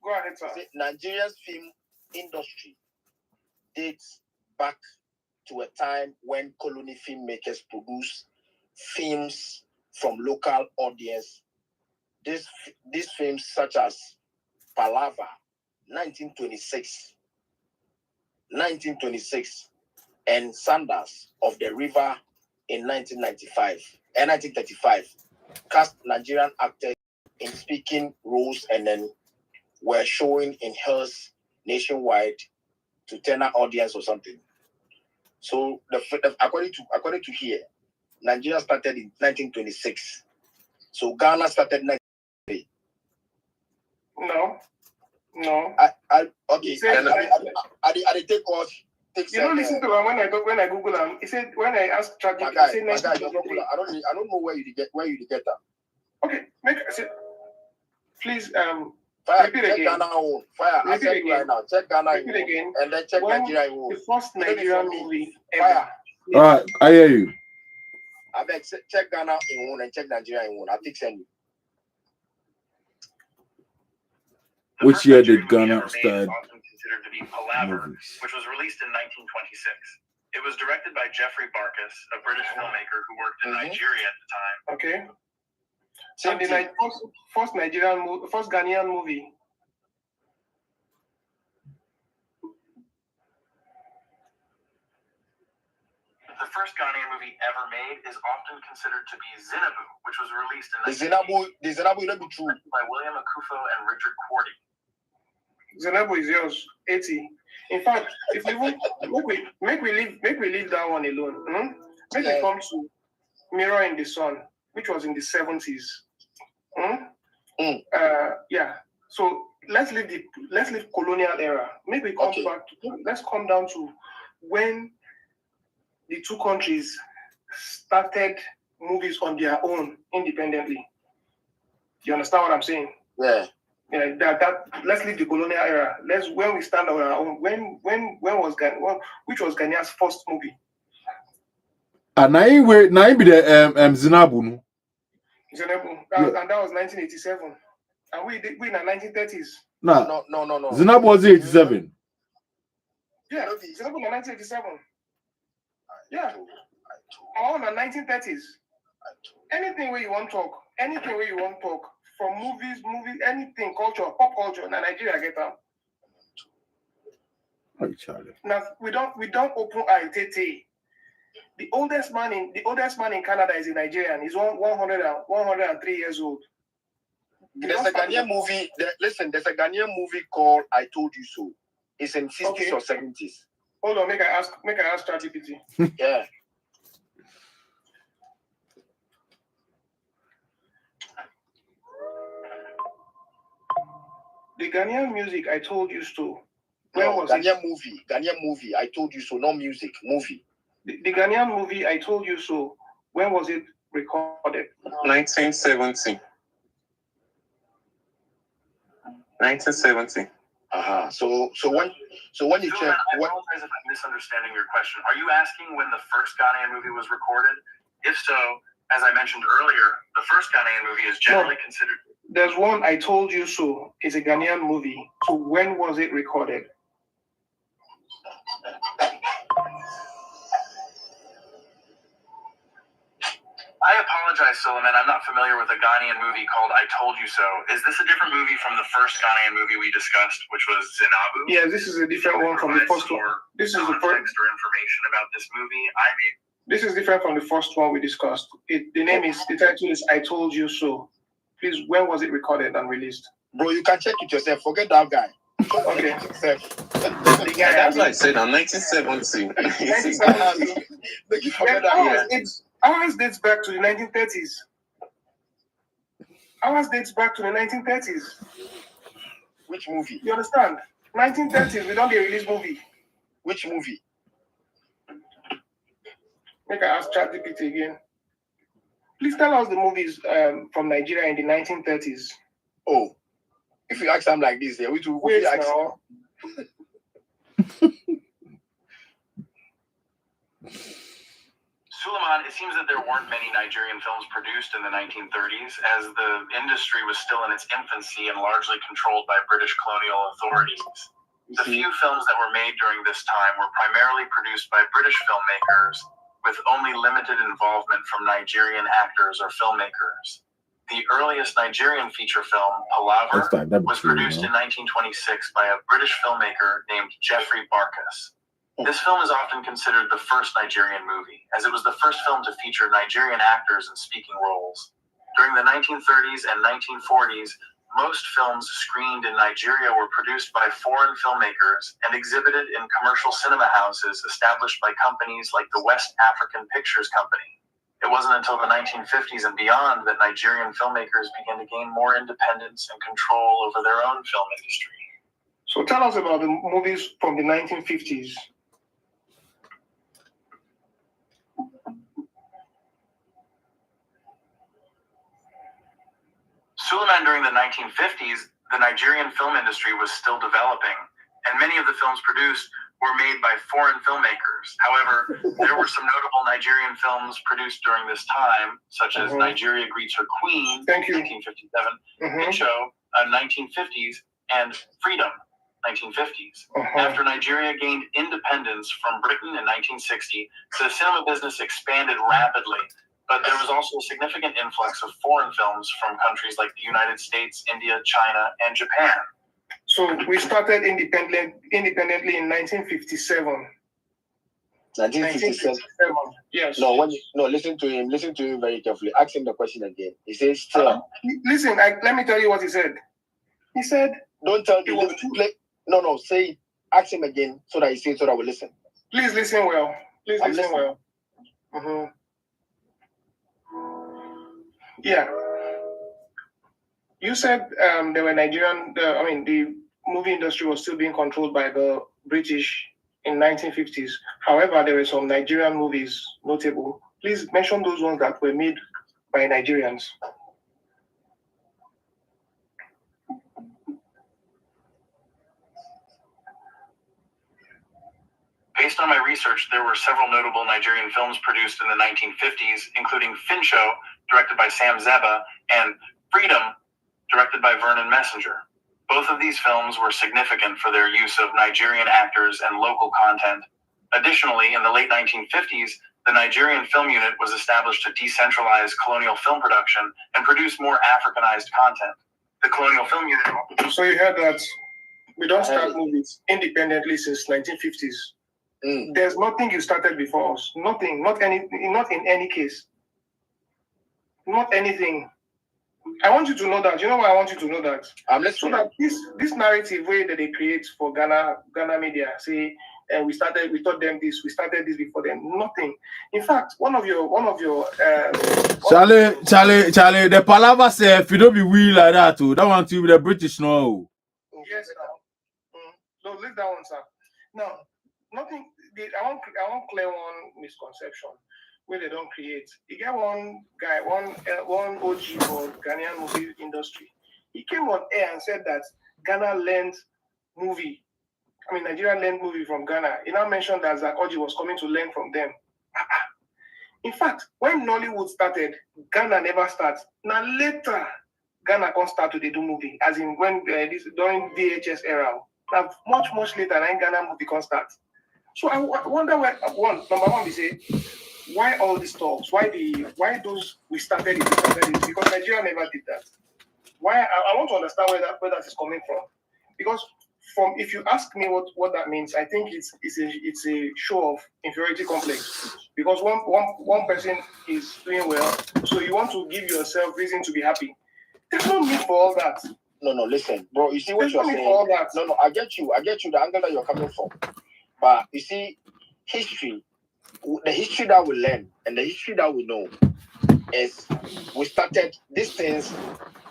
Go ahead, sir. Say, Nigeria's film industry dates back to a time when colony filmmakers produced films from local audience. These films such as Palava, 1926, and Sanders of the River in 1935, cast Nigerian actors in speaking roles and then were showing in Hills nationwide to tenor audience or something. So according to here, Nigeria started in 1926. So Ghana started in 1923. No. Okay. I take what. You don't listen to them when I Google them. He said when I ask ChatGPT, he said 1923. I don't know where you get that. Okay, please Fire, repeat check again. Ghana own. Fire, Repeat I right now. Check Ghana repeat again. And then check When Nigeria own. the first Nigerian movie Fire. ever. All right, I hear you. I beg, check Ghana in one and check Nigeria in one. I think send you. Which year did Ghana start? Often considered to be Palaver, which was released in 1926. It was directed by Jeffrey Barkas, a British filmmaker who worked in Nigeria at the time. Okay. So the first Ghanaian movie. The first Ghanaian movie ever made is often considered to be Zinabu, which was released in the Zinabu not be true by William Akufo and Richard Quarty. Zinabu is yours, 80. In fact, if we make we leave that one alone. Make it come to Mirror in the Sun, which was in the 70s. Yeah. So let's leave colonial era. Maybe come back to, let's come down to when the two countries started movies on their own independently. You understand what I'm saying? Yeah. Yeah, that let's leave the colonial era. When we stand on our own. When was which was Ghanaia's first movie? Naim be the Zinabu. Zinabu, and that was 1987. And we in the 1930s. No. Zinabu was 87. Yeah, Zinabu in 1987. Yeah. All in the 1930s. Anything where you want to talk, from movies, anything, culture, pop culture, in Nigeria get out. Oh, Charlie. Now we don't open Tete. The oldest man in Canada is a Nigerian. He's 103 years old. There's a Ghanaian movie. There's a Ghanaian movie called "I Told You So." It's in 60s or 70s. Hold on, make I ask ChatGPT. Yeah. The Ghanaian music, I Told You So. Ghanaian movie, I Told You So, not music, movie. The Ghanaian movie, I Told You So, when was it recorded? 1970. 1970. So when you check, I apologize if I'm misunderstanding your question. Are you asking when the first Ghanaian movie was recorded? If so, as I mentioned earlier, the first Ghanaian movie is generally considered. There's one, I Told You So, is a Ghanaian movie. So when was it recorded? I apologize, Suleiman. I'm not familiar with a Ghanaian movie called I Told You So. Is this a different movie from the first Ghanaian movie we discussed, which was Zinabu? Yeah, this is a different one from the first one. This is the first or information about this movie. This is different from the first one we discussed. The title is I Told You So. Please, when was it recorded and released? Bro, you can check it yourself. Forget that guy. Okay. That's what I said. I'm 1970. Ours dates back to the 1930s. Ours dates back to the 1930s. Which movie? You understand? 1930s, we don't get release movie. Which movie? Make I ask ChatGPT again. Please tell us the movies from Nigeria in the 1930s. Oh, if you ask them like this, we do. Wait now. Suleiman, it seems that there weren't many Nigerian films produced in the 1930s, as the industry was still in its infancy and largely controlled by British colonial authorities. The few films that were made during this time were primarily produced by British filmmakers, with only limited involvement from Nigerian actors or filmmakers. The earliest Nigerian feature film, Palaver, was produced in 1926 by a British filmmaker named Geoffrey Barkas. This film is often considered the first Nigerian movie, as it was the first film to feature Nigerian actors in speaking roles. During the 1930s and 1940s, most films screened in Nigeria were produced by foreign filmmakers and exhibited in commercial cinema houses established by companies like the West African Pictures Company. It wasn't until the 1950s and beyond that Nigerian filmmakers began to gain more independence and control over their own film industry. So tell us about the movies from the 1950s. Suleiman, during the 1950s, the Nigerian film industry was still developing, and many of the films produced were made by foreign filmmakers. However, there were some notable Nigerian films produced during this time, such as Nigeria Greets Her Queen, 1957, Pincho, 1950s, and Freedom, 1950s. After Nigeria gained independence from Britain in 1960, the cinema business expanded rapidly. But there was also a significant influx of foreign films from countries like the United States, India, China, and Japan. So we started independently in 1957. 1957. Yes. No, listen to him very carefully. Ask him the question again. He says, listen, let me tell you what he said. He said, don't tell me. No, say it. Ask him again so that he says so that I will listen. Please listen well. Yeah. You said there were the movie industry was still being controlled by the British in 1950s. However, there were some Nigerian movies notable. Please mention those ones that were made by Nigerians. Based on my research, there were several notable Nigerian films produced in the 1950s, including Fincho, directed by Sam Zeba, and Freedom, directed by Vernon Messenger. Both of these films were significant for their use of Nigerian actors and local content. Additionally, in the late 1950s, the Nigerian Film Unit was established to decentralize colonial film production and produce more Africanized content. The Colonial Film Unit... So you heard that we don't start movies independently since 1950s. There's nothing you started before us. Nothing. Not in any case. Not anything. I want you to know that. You know why I want you to know that? So that this narrative way that they create for Ghana media, say, and we taught them this, we started this before them. Nothing. In fact, one of your Charlie, the palaver say if you don't be weird like that too, that one to be the British no. Yes, sir. So leave that one, sir. Now, nothing. I want clear one misconception where they don't create. You get one guy, one OG for Ghanaian movie industry. He came on air and said that Nigeria learned movie from Ghana. He now mentioned that Zach Oji was coming to learn from them. In fact, when Nollywood started, Ghana never starts. Now later, Ghana can start to do movie, as in when during VHS era. Now much later, then Ghana movie can start. So I wonder where number one we say, why all these talks? Why those we started it? Because Nigeria never did that. Why I want to understand where that is coming from. Because if you ask me what that means, I think it's a show of inferiority complex. Because one person is doing well, so you want to give yourself reason to be happy. There's no need for all that. No, listen, bro. You see what you're saying? For all that. No, I get you the angle that you're coming from. But you see, the history that we learn and the history that we know is we started these things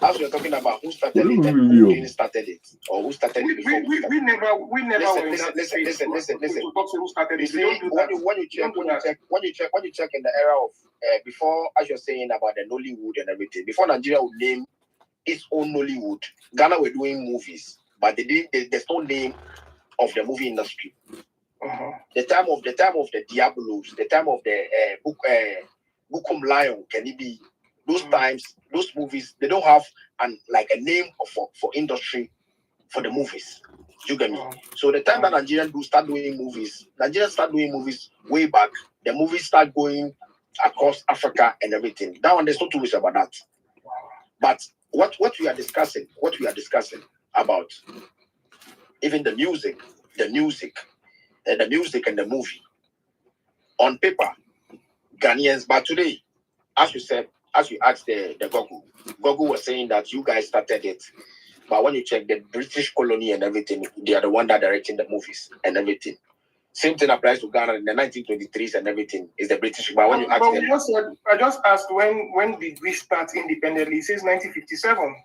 as we're talking about who started it and who didn't started it or who started it before. We never listen. You see, when you check in the era of before, as you're saying about the Nollywood and everything, before Nigeria would name its own Nollywood, Ghana were doing movies, but there's no name of the movie industry. the time of the Diabolos, the time of the Bukum Lion, can it be? Those times, those movies, they don't have a name for industry for the movies. You get me? So the time that Nigerians start doing movies way back. The movies start going across Africa and everything. That one, there's no two ways about that. But what we are discussing about, even the music and the movie, on paper, Ghanaians. But today, as you asked the Gogu was saying that you guys started it. But when you check the British colony and everything, they are the one that directing the movies and everything. Same thing applies to Ghana in the 1923s and everything is the British. But when you ask them, I just asked when did we start independently? It says 1957.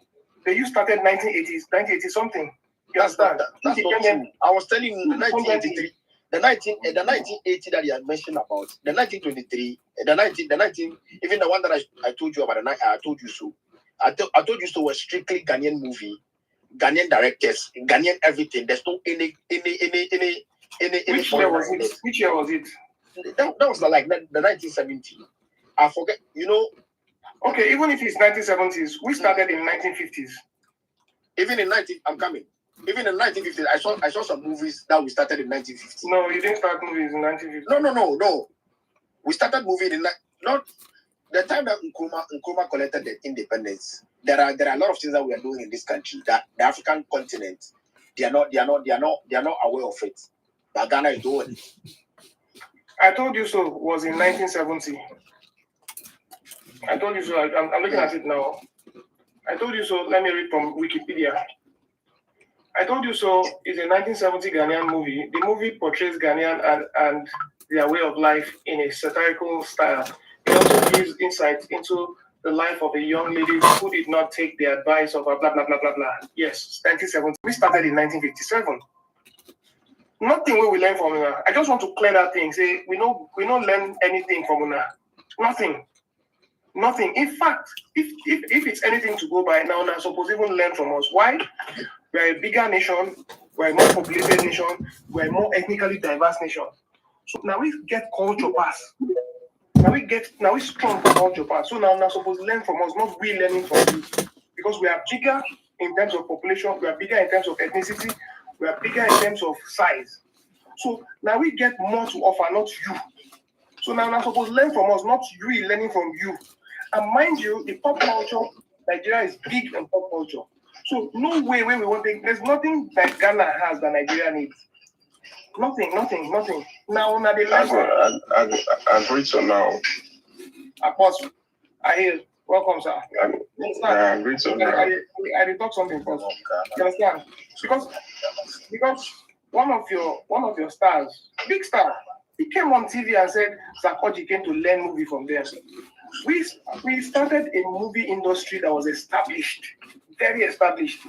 You started 1980 something. That's not true. I was telling you the 1983, the 1980 that you had mentioned about, the 1923, the 19, even the one that I told you about, I told you so. I told you so was strictly Ghanaian movie, Ghanaian directors, Ghanaian everything. There's no any. Which year was it? Which year was it? That was like the 1970. I forget. You know. Okay, even if it's 1970s, we started in 1950s. Even in 19, I'm coming. Even in 1950s, I saw some movies that we started in 1950s. No, you didn't start movies in 1950s. No. We started moving in not the time that Nkrumah collected the independence. There are a lot of things that we are doing in this country that the African continent they are not aware of it. But Ghana is doing it. I told you so was in 1970. I told you so. I'm looking at it now. I told you so. Let me read from Wikipedia. I told you so is a 1970 Ghanaian movie. The movie portrays Ghanaian and their way of life in a satirical style. It also gives insight into the life of a young lady who did not take the advice of a blah, blah, blah, blah, blah. Yes, 1970. We started in 1957. Nothing we learn from Una. I just want to clear that thing. Say, we don't learn anything from Una. Nothing. In fact, if it's anything to go by now, Una supposed to even learn from us. Why? We are a bigger nation. We are a more populated nation. We are a more ethnically diverse nation. So now we get culture pass. Now we strong for culture pass. So now supposed to learn from us, not we learning from you. Because we are bigger in terms of population, we are bigger in terms of ethnicity, we are bigger in terms of size. So now we get more to offer, not you. So now supposed to learn from us, not you learning from you. And mind you, the pop culture, Nigeria is big in pop culture. So no way we want to. There's nothing that Ghana has that Nigeria needs. Nothing. Now the last I agree to now. Apostle, I hear. Welcome, sir. I agree to now. I did talk something first. You understand? Because one of your stars, big star, he came on TV and said Sarkozy came to learn movie from them. We started a movie industry that was established, very established,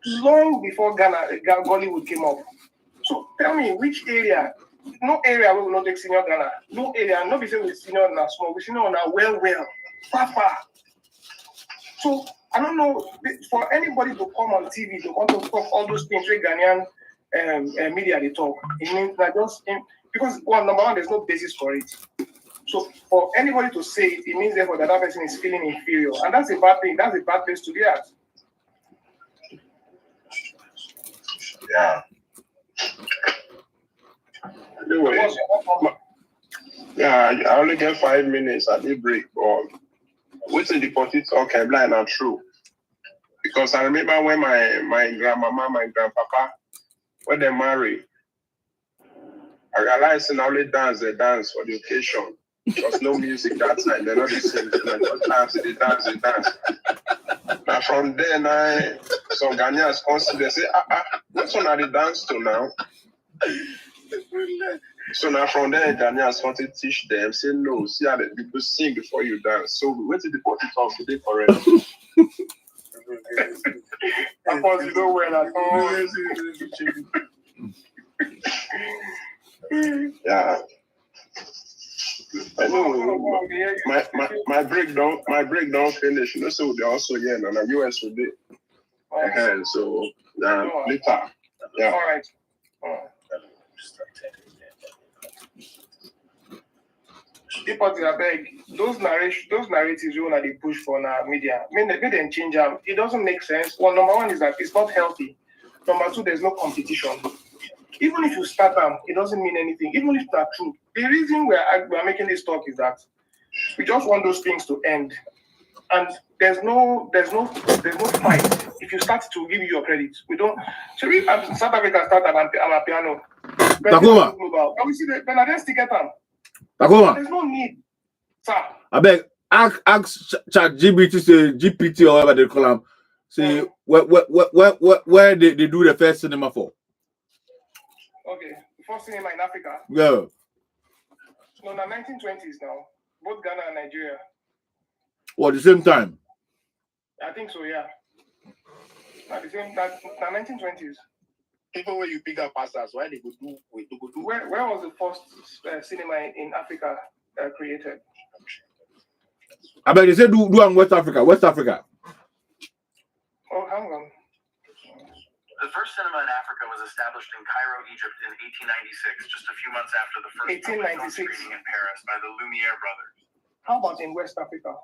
long before Gollywood came up. So tell me which area? No area where we not take senior Ghana. No area. Not be saying we senior on our small. We senior on our well, far. So I don't know for anybody to come on TV to come to talk all those things. Ghanaian media they talk. It means that because number one, there's no basis for it. So for anybody to say it, it means therefore that person is feeling inferior, and that's a bad thing. That's a bad place to be at. Yeah. Anyway, I only get 5 minutes at the break, but what's in the DEPORTEE talk and blind and true. Because I remember when my grandmama, my grandpapa, when they married, I realized they only they dance for the occasion. There was no music that time. They're not the same. They dance. Now from there, some Ghanaians constantly say, that's what they dance to now. So now from there, Ghanaians want to teach them, say no, see how the people sing before you dance. So we went to the DEPORTEE talk today for it. Of course, you know where at all. Yeah. Anyway, my breakdown finish. You know, so they also here and the US will be. So later. Yeah. All right. DEPORTEE, I beg. Those narratives you want to push for now media, make them change them. It doesn't make sense. Well, number one is that it's not healthy. Number two, there's no competition. Even if you start them, it doesn't mean anything. Even if that's true. The reason we're making this talk is that we just want those things to end. And there's no fight. If you start to give you your credit, we don't. So if South Africa start a piano, Takoma. and we see the Bernadette still get them. Takoma. There's no need, sir. I beg, ask ChatGPT, say GPT or whatever they call them. Say where they do the first cinema for? Okay, the first cinema in Africa. Yeah. No, in the 1920s now, both Ghana and Nigeria. Or at the same time? I think so, yeah. At the same time, the 1920s. People where you pick up pastors, why they go do? Where was the first cinema in Africa created? I bet they say do in West Africa. West Africa. Oh, hang on. The first cinema in Africa was established in Cairo, Egypt in 1896, just a few months after the first public film screening in Paris by the Lumiere brothers. How about in West Africa?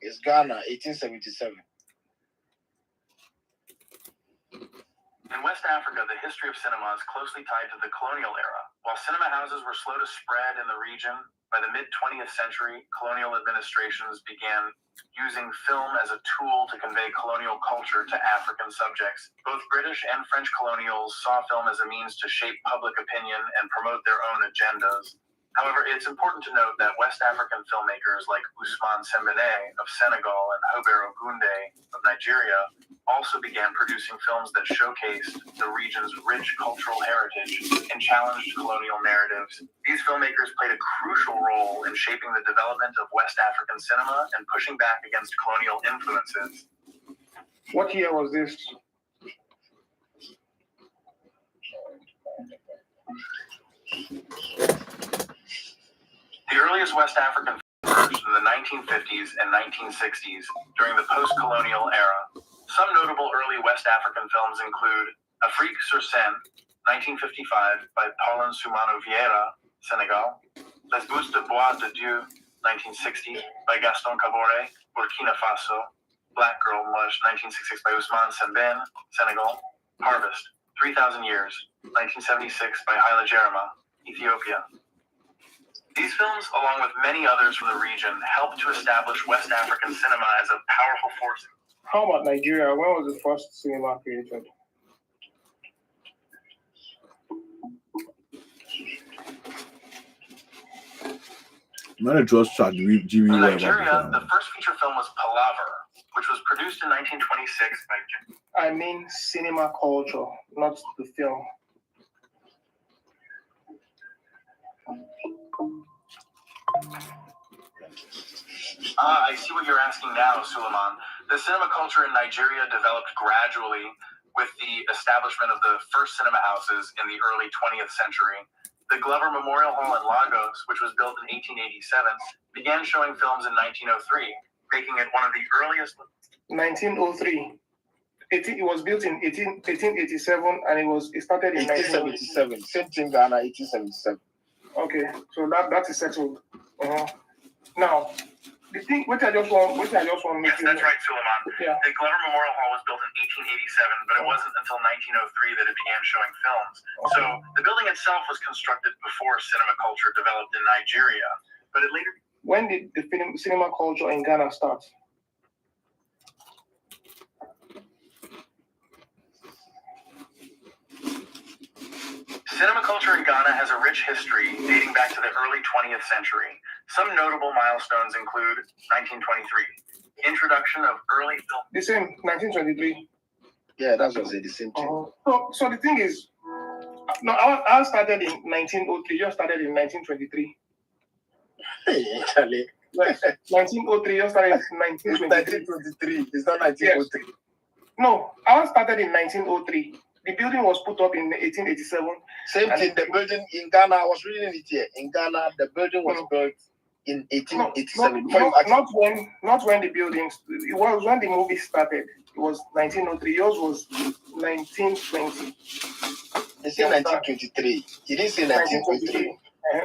It's Ghana, 1877. In West Africa, the history of cinema is closely tied to the colonial era. While cinema houses were slow to spread in the region, by the mid-20th century, colonial administrations began using film as a tool to convey colonial culture to African subjects. Both British and French colonials saw film as a means to shape public opinion and promote their own agendas. However, it's important to note that West African filmmakers like Ousmane Sembene of Senegal and Hobert Ogunde of Nigeria also began producing films that showcased the region's rich cultural heritage and challenged colonial narratives. These filmmakers played a crucial role in shaping the development of West African cinema and pushing back against colonial influences. What year was this? The earliest West African films in the 1950s and 1960s during the post-colonial era. Some notable early West African films include Afrique sur scène, 1955 by Paulin Soumano Vieira, Senegal, Les Bouts de Bois de Dieu, 1960 by Gaston Kabore, Burkina Faso, Black Girl Mush, 1966 by Ousmane Sembene, Senegal, Harvest, 3,000 Years, 1976 by Haile Jerima, Ethiopia. These films, along with many others from the region, helped to establish West African cinema as a powerful force. How about Nigeria? When was the first cinema created? I'm going to trust ChatGPT. In Nigeria, the first feature film was Palaver, which was produced in 1926 by... I mean cinema culture, not the film. I see what you're asking now, Suleiman. The cinema culture in Nigeria developed gradually with the establishment of the first cinema houses in the early 20th century. The Glover Memorial Hall in Lagos, which was built in 1887, began showing films in 1903, making it one of the earliest... 1903. It was built in 1887 and it started in 1877. Same thing, Ghana, 1877. Okay, so that is settled. Now, the thing which I just want to make Yes, that's right, Suleiman. Yeah. The Glover Memorial Hall was built in 1887, but it wasn't until 1903 that it began showing films. So the building itself was constructed before cinema culture developed in Nigeria, but it later... When did the cinema culture in Ghana start? Cinema culture in Ghana has a rich history dating back to the early 20th century. Some notable milestones include 1923, introduction of early film. The same, 1923. Yeah, that's what I said, the same thing. So the thing is, no, I started in 1903. You started in 1923. Hey, Charlie. Yes, 1903. You started in 1923. 1923. It's not 1903. Yes. No, I started in 1903. The building was put up in 1887. Same thing, the building in Ghana, I was reading it here. In Ghana, the building was built in 1887. Not when the buildings, it was when the movie started. It was 1903. Yours was 1920. He said 1923. He didn't say 1923.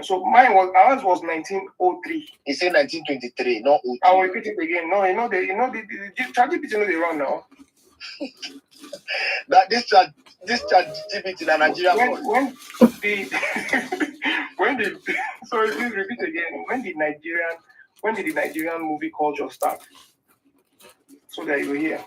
So ours was 1903. He said 1923, not 03. I will repeat it again. No, the ChatGPT know they run now. That this ChatGPT in Nigeria. When sorry, please repeat again. When did the Nigerian movie culture start? So that you hear.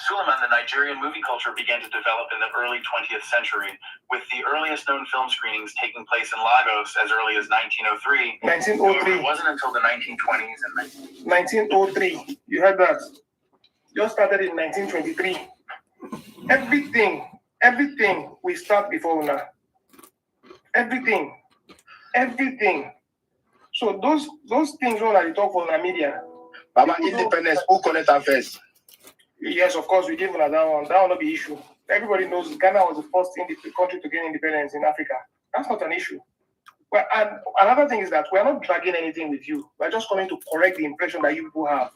Suleiman, the Nigerian movie culture began to develop in the early 20th century, with the earliest known film screenings taking place in Lagos as early as 1903. 1903. It wasn't until the 1920s and 1903. You heard that? Just started in 1923. Everything we start before now. Everything. So those things when I talk for the media. Baba, independence, who connect our first? Yes, of course, we give that one. That will not be issue. Everybody knows Ghana was the first country to gain independence in Africa. That's not an issue. Well, and another thing is that we're not dragging anything with you. We're just coming to correct the impression that you people have.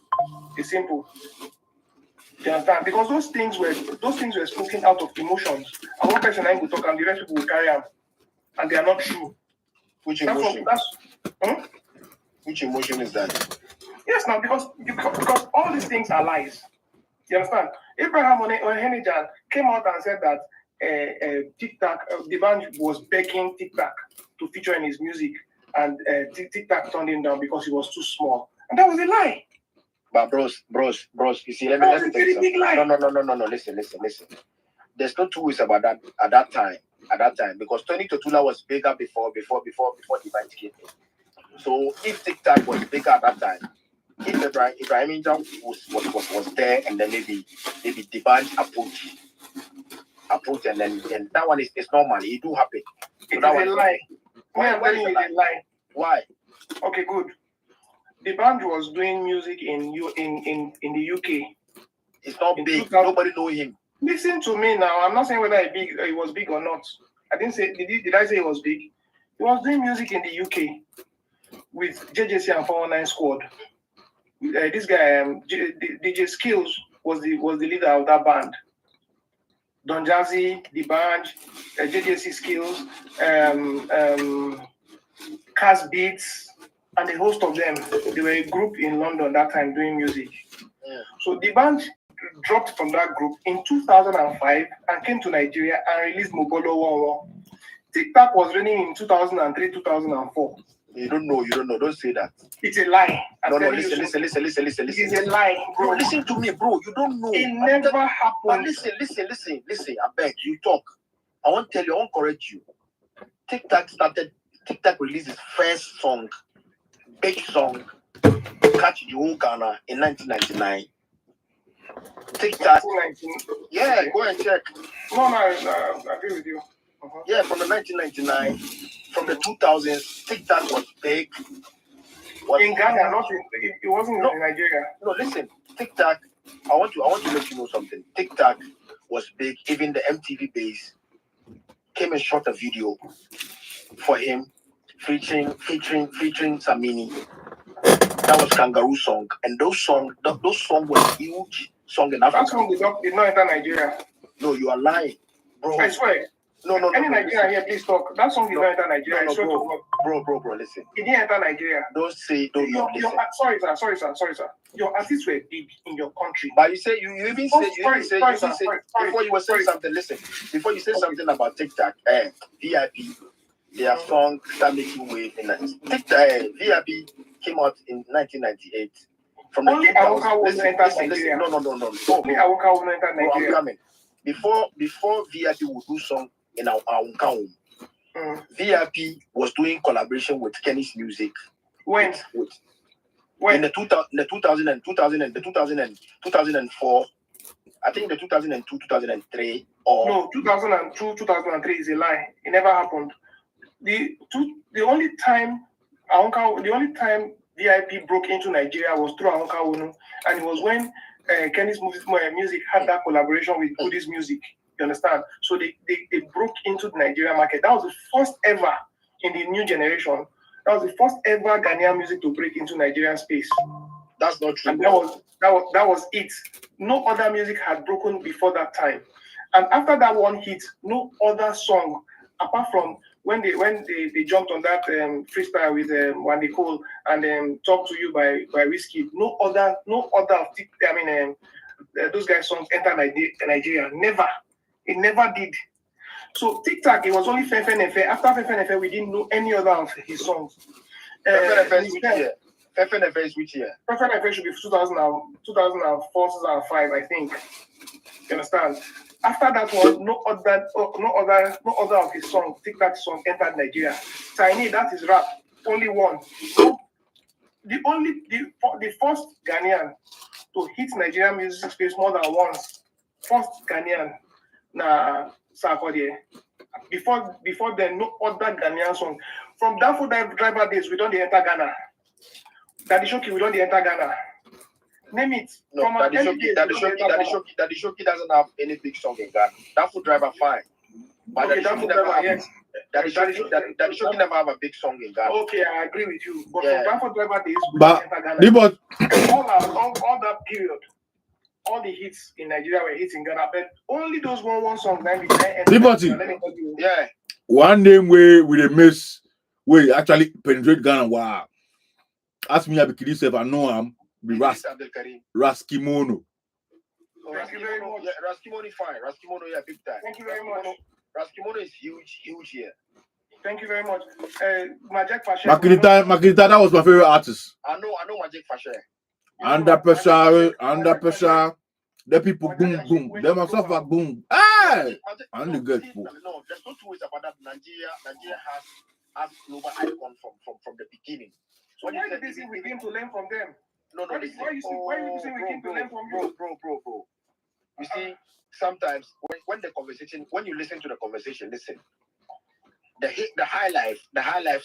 It's simple. Do you understand? Because those things were spoken out of emotions. And one person will talk and the rest people will carry on. And they are not true. Which emotion? Which emotion is that? Yes, now because all these things are lies. You understand? Abraham Ohenijan came out and said that TikTok, the band was begging TikTok to feature in his music, and TikTok turned him down because he was too small, and that was a lie. But bros, you see, let me tell you big lie. No. Listen. There's no two ways about that at that time, because Tony Totula was bigger before Divine came in. So if TikTok was bigger at that time, if Ibrahim Injam was there, and then maybe the band approach, and then that one is normal. It do happen. So It's that a lie. Why is a lie? Why? Okay, good. The band was doing music in the UK. It's not big. Nobody know him. Listen to me now. I'm not saying whether it was big or not. I didn't say. Did I say it was big? He was doing music in the UK with JJC and 419 Squad. This guy, DJ Skills, was the leader of that band. Don Jazzy, the band, JJC Skills, Cass Beats, and the host of them. They were a group in London that time doing music. Yeah. So the band dropped from that group in 2005 and came to Nigeria and released Mogolo 11. TikTok was running in 2003, 2004. You don't know. Don't say that. It's a lie. No, listen. It's a lie, bro. No, listen to me, bro. You don't know. It never happened. But listen. I beg you, talk. I want to tell you. I want to correct you. TikTok released its first song, big song, catch the whole Ghana in 1999. TikTok. Yeah, go and check. No, I agree with you. Yeah, from the 1999, from the 2000s, TikTok was big. In Ghana, it wasn't in Nigeria. No, listen, TikTok. I want to let you know something. TikTok was big. Even the MTV base came and shot a video for him, featuring Samini. That was Kangaroo song, and those songs were huge song in Africa. That song did not enter Nigeria. No, you are lying, bro. I swear. No. Any Nigerian here, please talk. That song did not enter Nigeria. Bro, listen. It didn't enter Nigeria. Don't say. Listen. Sorry, sir. Your artists were big in your country. But you say you even say before you were saying something. Listen, before you say something about TikTok, VIP, their song start making wave in TikTok. VIP came out in 1998. From the only Awoka will enter Nigeria. No. Only Awoka will enter Nigeria. I'm coming. Before VIP would do song in our home. VIP was doing collaboration with Kenny's Music. When? In the 2004, I think the 2002, 2003, or no, 2002, 2003 is a lie. It never happened. The only time VIP broke into Nigeria was through Awoka Onu, and it was when Kenny's Music had that collaboration with Goodies Music. You understand? So they broke into the Nigerian market. That was the first ever in the new generation That was the first ever Ghanaian music to break into Nigerian space. That's not true. And that was it. No other music had broken before that time. And after that one hit, no other song, apart from when they jumped on that freestyle with Wande Cole and Talk to You by Whiskey, no other those guys' songs enter Nigeria. Never. It never did. So Tic Tac, it was only Fefe Nefe. After Fefe Nefe, we didn't know any other of his songs. Fefe Nefe is which year? Fefe Nefe is which year? Fefe Nefe should be 2004, 2005, I think. You understand? After that one, no other of his songs, Tic Tac song, entered Nigeria. Tiny, that is rap. Only one. The first Ghanaian to hit Nigerian music space more than once. First Ghanaian, Sarkodie. Before then, no other Ghanaian song. From Danfo Driver days, we don't enter Ghana. Daddy Shoki, we don't enter Ghana. Name it. No, Daddy Shoki doesn't have any big song in Ghana. Danfo Driver, fine. But okay, Danfo Driver, yes. Daddy Shoki never have a big song in Ghana. Okay, I agree with you. But from Danfo Driver days, we but don't enter Ghana. All that period, all the hits in Nigeria were hits in Ghana, but only those one songs. Liberty. Yeah. One name where we miss, we actually penetrate Ghana. Wow. Ask me, I be kidding if I know him. Be Raskimono. Thank you very much. Yeah, Raskimono is fine. Raskimono, yeah, big time. Thank you very much. Raskimono is huge here. Thank you very much. Majek Fashe. Makita, that was my favorite artist. I know Majek Fashe. Under pressure. The people boom. Them myself are boom. Hey! And the good people. No, there's no two ways about that. Nigeria has global icon from the beginning. So why do you think we came to learn from them? No, why do you think we came to learn from you? Bro. You see, sometimes when you listen to the conversation, listen. The high life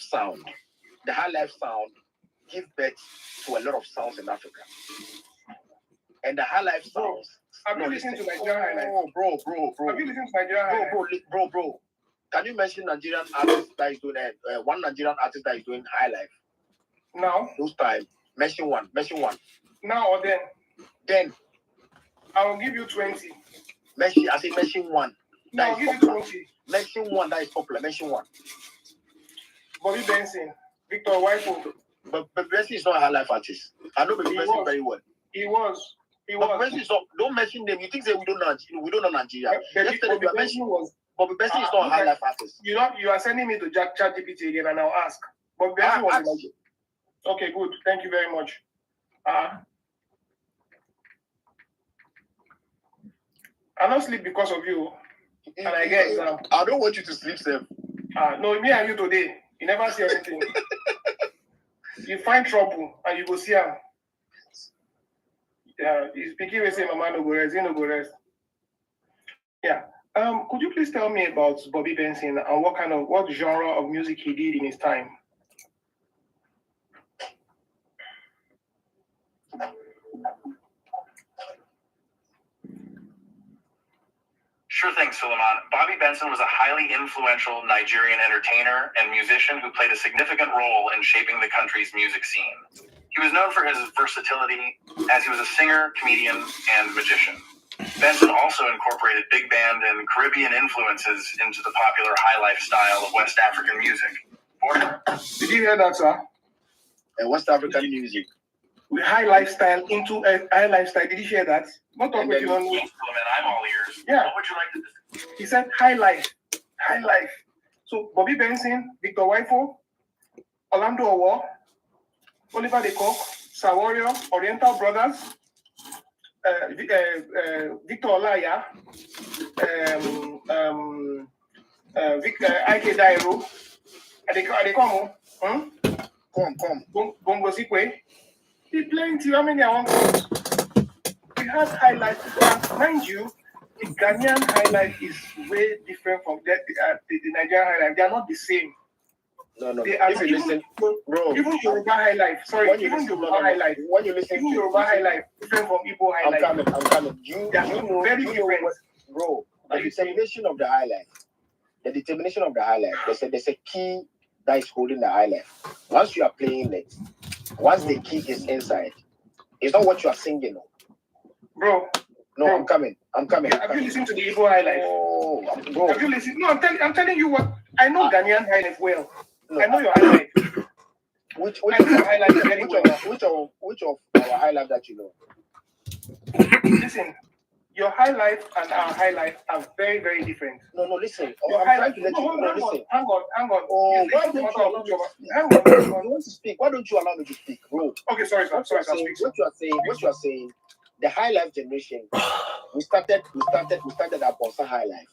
sound give birth to a lot of sounds in Africa. And the high life sounds. Have you listened to Nigerian high life? Bro. Have you listened to Nigerian high life? Bro. Can you mention Nigerian artist that is doing one Nigerian artist that is doing high life? Now? Those time. Mention one. Now or then? Then. I will give you 20. Mention one. No, I'll give you 20. Mention one that is popular. Mention one. Bobby Benson, Victor Waifo. But Benson is not a high life artist. I know Bobby Benson very well. He was. But Benson is not. Don't mention them. You think that we don't know Nigeria. Yesterday we mentioned Bobby Benson is not a high life artist. You are sending me to ChatGPT again, and I'll ask. Bobby Benson was. Okay, good. Thank you very much. I don't sleep because of you, and I get exam. I don't want you to sleep, Sam. No, me and you today. You never see anything. You find trouble, and you go see him. Yeah, he's speaking with saying, "Mama no go rest, he no go rest." Yeah. Could you please tell me about Bobby Benson and what genre of music he did in his time? Sure thing, Suleiman. Bobby Benson was a highly influential Nigerian entertainer and musician who played a significant role in shaping the country's music scene. He was known for his versatility as he was a singer, comedian, and magician. Benson also incorporated big band and Caribbean influences into the popular highlife style of West African music. Did you hear that, sir? West African music. With high lifestyle into high lifestyle. Did you hear that? Not talking about you on me. I'm all ears. Yeah. What would you like to do? He said high life. So Bobby Benson, Victor Waifo, Orlando Owo, Oliver de Kock, Sawario, Oriental Brothers, Victor Olaya, Ike Dairo, Adekomo, Bongo Sikwe. He plenty. How many I want to? We have high life. And mind you, the Ghanaian high life is way different from the Nigerian high life. They are not the same. No. They are if you listen, bro. Even Yoruba high life. Sorry, even Yoruba high life. When you listen, even Yoruba high life different from Igbo high life. I'm coming. You know very different, bro. The determination of the high life. There's a key that is holding the high life. Once you are playing it, once the key is inside, it's not what you are singing. Bro. No, bro. I'm coming. Have you listened to the Igbo high life? Oh, bro. Have you listened? No, I'm telling you what. I know Ghanaian high life well. No, I know your high life. Which of our high life that you know? Listen, your high life and our high life are very, very different. No, listen. Your high life. Hang on. Oh, why don't you allow me to speak? Hang on. You want to speak? Why don't you allow me to speak, bro? Okay, sorry, sir. What you are saying, the high life generation, we started at Bonsa High Life,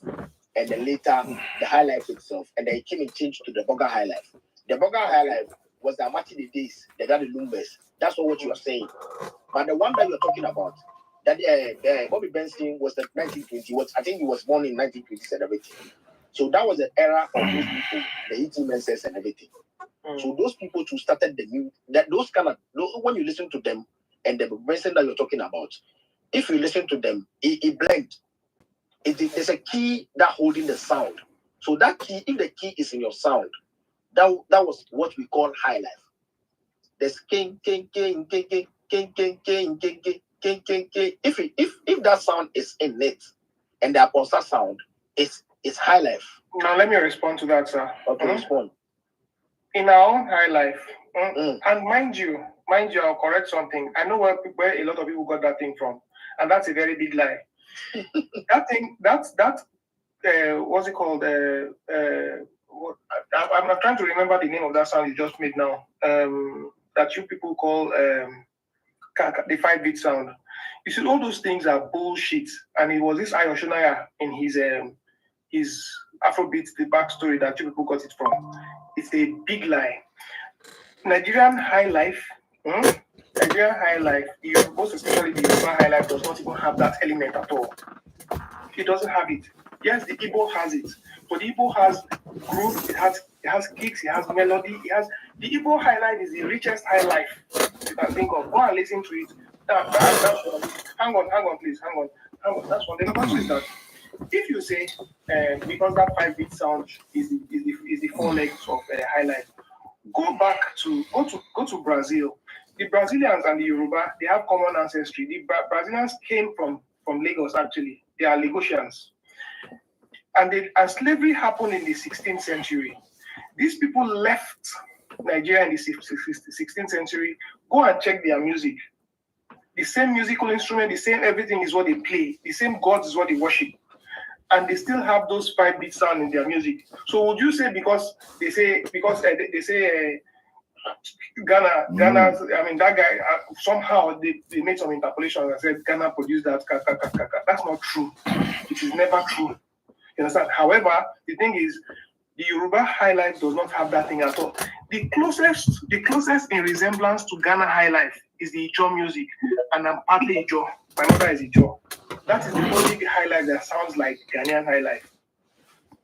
and then later the high life itself, and then it came and changed to the Boga High Life. The Boga High Life was the Amati days, the Daddy Lumbers. That's not what you are saying. But the one that you're talking about, that Bobby Benson was the 1920. I think he was born in 1920s and everything. So that was the era of those people, the 18 menses and everything. So those people who started the new, those kind of, when you listen to them and the Benson that you're talking about, if you listen to them, it blend. There's a key that holding the sound. So that key, if the key is in your sound, that was what we call high life. There's king. If that sound is in it, and the apostle sound is high life. Now let me respond to that, sir. Okay, respond. In our own high life, and mind you, I'll correct something. I know where a lot of people got that thing from, and that's a very big lie. That thing, what's it called? I'm trying to remember the name of that sound you just made now. That you people call the 5-beat sound. You see, all those things are bullshit. And it was this Ayoshunaya in his Afrobeat, the backstory that you people got it from. It's a big lie. Nigerian high life, most especially the Yoruba high life, does not even have that element at all. It doesn't have it. Yes, the Igbo has it, but the Igbo has groove, it has kicks, it has melody, the Igbo high life is the richest high life you can think of. Go and listen to it. Hang on, please. That's one thing about it, that if you say because that 5-beat sound is the 4 legs of high life, go to Brazil. The Brazilians and the Yoruba, they have common ancestry. The Brazilians came from Lagos, actually. They are Lagosians. And slavery happened in the 16th century. These people left Nigeria in the 16th century. Go and check their music. The same musical instrument, the same everything is what they play. The same gods is what they worship. And they still have those 5-beat sound in their music. So would you say because they say Ghana, I mean, that guy, somehow they made some interpolation and said Ghana produced that. That's not true. It is never true. You understand? However, the thing is, the Yoruba high life does not have that thing at all. The closest in resemblance to Ghana high life is the Ijo music, and I'm partly Ijo. My mother is Ijo. That is the only high life that sounds like Ghanaian high life.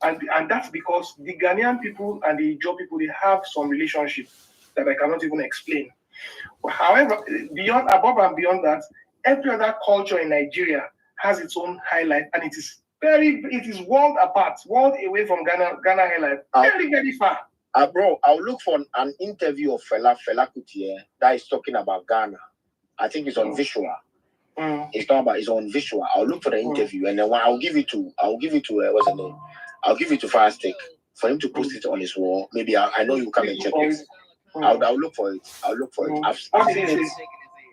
And that's because the Ghanaian people and the Ijo people, they have some relationship that I cannot even explain. But however, above and beyond that, every other culture in Nigeria has its own high life, and it is world apart, world away from Ghana high life, very, very far. Bro, I'll look for an interview of Fela Kuti that is talking about Ghana. I think it's on visual. It's on visual. I'll look for the interview, and then I'll give it to what's the name? I'll give it to Firestick for him to post it on his wall. Maybe I know you come and check it. I'll look for it. I've seen it.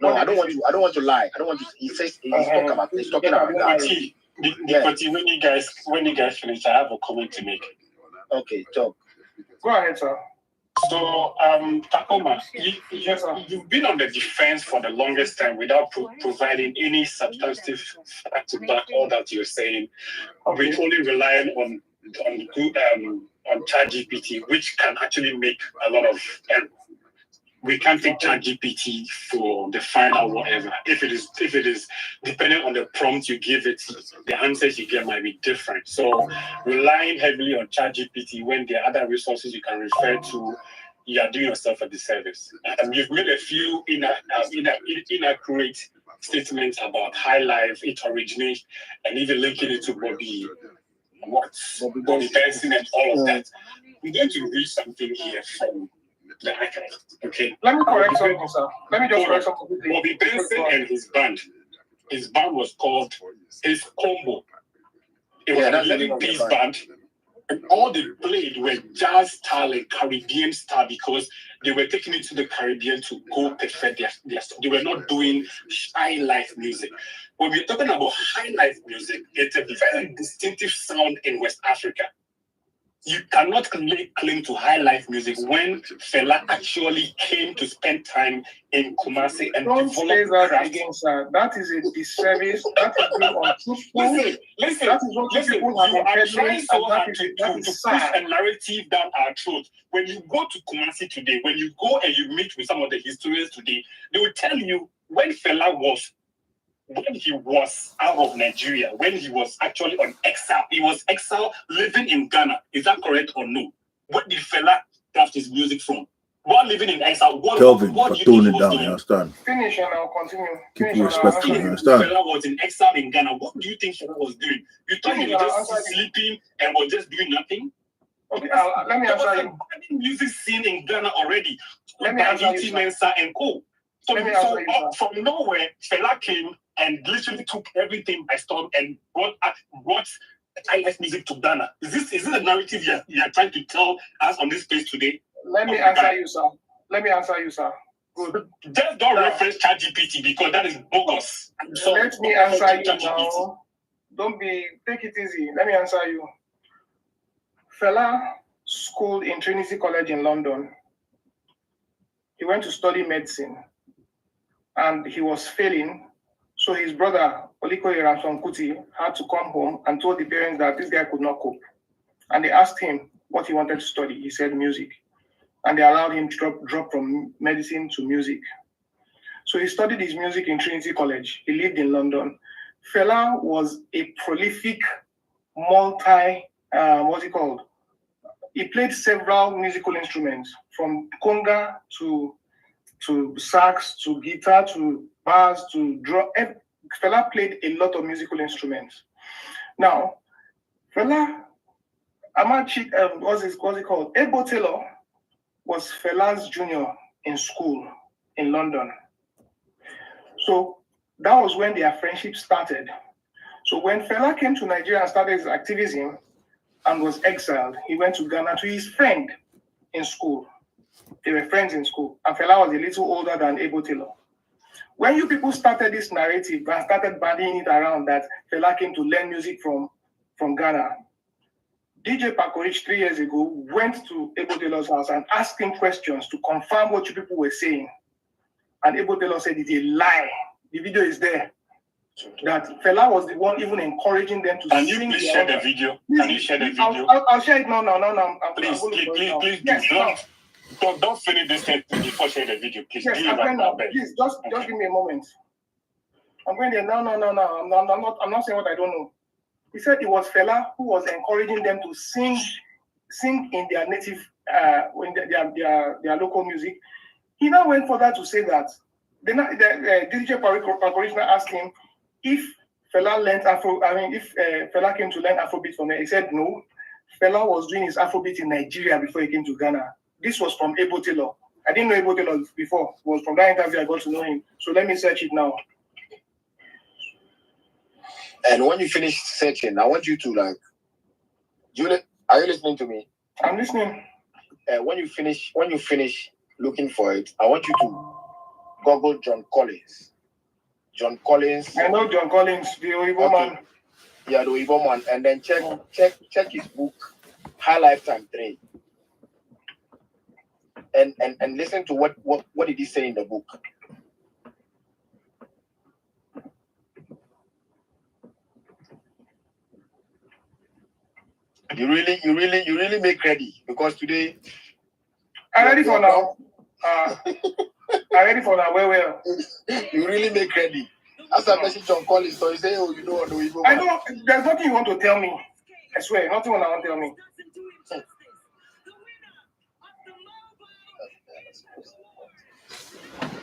No, I don't want to lie. I don't want to. He says he's talking about Ghana. When you guys finish, I have a comment to make. Okay, talk. Go ahead, sir. So, Takoma, you've been on the defense for the longest time without providing any substantive fact to back all that you're saying. Okay. We're only relying on ChatGPT, which can actually make a lot of error. We can't take ChatGPT for the final whatever. If it is depending on the prompt you give it, the answers you get might be different. So relying heavily on ChatGPT when there are other resources you can refer to, you are doing yourself a disservice. You've made a few inaccurate statements about high life, its originates, and even linking it to Bobby Benson and all of that. I'm going to read something here from the archive. Okay. Let me correct something, sir. Let me just correct something. Bobby Benson and his band. His band was called his Combo. It was an 11-piece band. And all they played were jazz style and Caribbean style because they were taking it to the Caribbean to go perfect their stuff. They were not doing high life music. When we're talking about high life music, it's a very distinctive sound in West Africa. You cannot claim to high life music when Fela actually came to spend time in Kumasi and don't say develop that again, sir. That is a disservice. That is being untruthful. Listen, that is what people have you are been trying so hard to push a narrative down our throat. When you go to Kumasi today, when you go and you meet with some of the historians today, they will tell you when Fela was out of Nigeria, when he was actually on exile, he was exile living in Ghana. Is that correct or no? What did Fela craft his music from? While living in exile, what do you think he was doing? Understand? Finish and I'll continue. Keep you respectful. Understand? Fela was in exile in Ghana. What do you think Fela was doing? You thought he was just sleeping and was just doing nothing? Okay, let me answer you. Music scene in Ghana already. Let me answer you. Mensa and Co. So from nowhere, Fela came and literally took everything by storm and brought highlife music to Ghana. Is this a narrative you are trying to tell us on this space today? Let me answer you, sir. Good. Just don't reference ChatGPT because that is bogus. So let me answer you now. Take it easy. Let me answer you. Fela schooled in Trinity College in London. He went to study medicine and he was failing. So his brother, Olikoye Ramson Kuti, had to come home and told the parents that this guy could not cope. And they asked him what he wanted to study. He said music. And they allowed him to drop from medicine to music. So he studied his music in Trinity College. He lived in London. Fela was a prolific he played several musical instruments, from conga to sax, to guitar, to bass, to drum. Fela played a lot of musical instruments. Now, Fela, what's it called? Ebo Taylor was Fela's junior in school in London. So that was when their friendship started. So when Fela came to Nigeria and started his activism and was exiled, he went to Ghana to his friend in school. They were friends in school. And Fela was a little older than Ebo Taylor. When you people started this narrative and started bandying it around that Fela came to learn music from Ghana, DJ Pakorich 3 years ago went to Ebo Taylor's house and asked him questions to confirm what you people were saying. And Ebo Taylor said it's a lie. The video is there. That Fela was the one even encouraging them to sing. Can you please share the video? Can you share the video? I'll share it now. Please. Yes, don't finish this thing before sharing the video. Please. Yes, please, just give me a moment. I'm going there. No. I'm not saying what I don't know. He said it was Fela who was encouraging them to sing in their native, in their local music. He now went further to say that the DJ Pakorich asked him if Fela learned if Fela came to learn Afrobeat from there. He said no. Fela was doing his Afrobeat in Nigeria before he came to Ghana. This was from Ebo Taylor. I didn't know Ebo Taylor before. It was from that interview I got to know him. So let me search it now. And when you finish searching, I want you to are you listening to me? I'm listening. When you finish looking for it, I want you to Google John Collins. John Collins. I know John Collins, the Oibo man. Yeah, the Oibo man. And then check his book, High Lifetime 3. And listen to what did he say in the book. You really make ready, because today I'm ready for now. I'm ready for now. Where? You really make ready. As I mentioned John Collins, so you say, oh, you know what we go. I know there's nothing you want to tell me. I swear, nothing you want to tell me.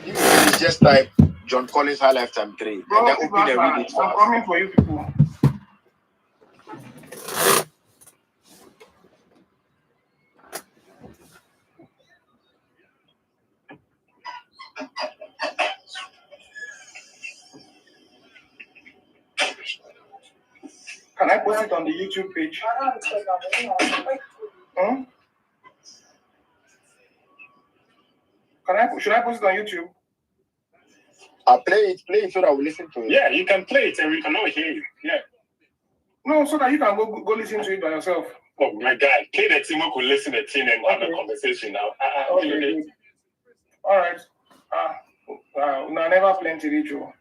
It's just like John Collins High Lifetime 3. Bro, and then open and read it I'm coming for you people. Can I post it on the YouTube page? Hmm? Should I post it on YouTube? I'll play it so that we listen to it. Yeah, you can play it and we can all hear you. Yeah. No, so that you can go listen to it by yourself. Oh my God, play the team could listen to the team and have a conversation now. Okay, good. All right. No, never plenty ritual.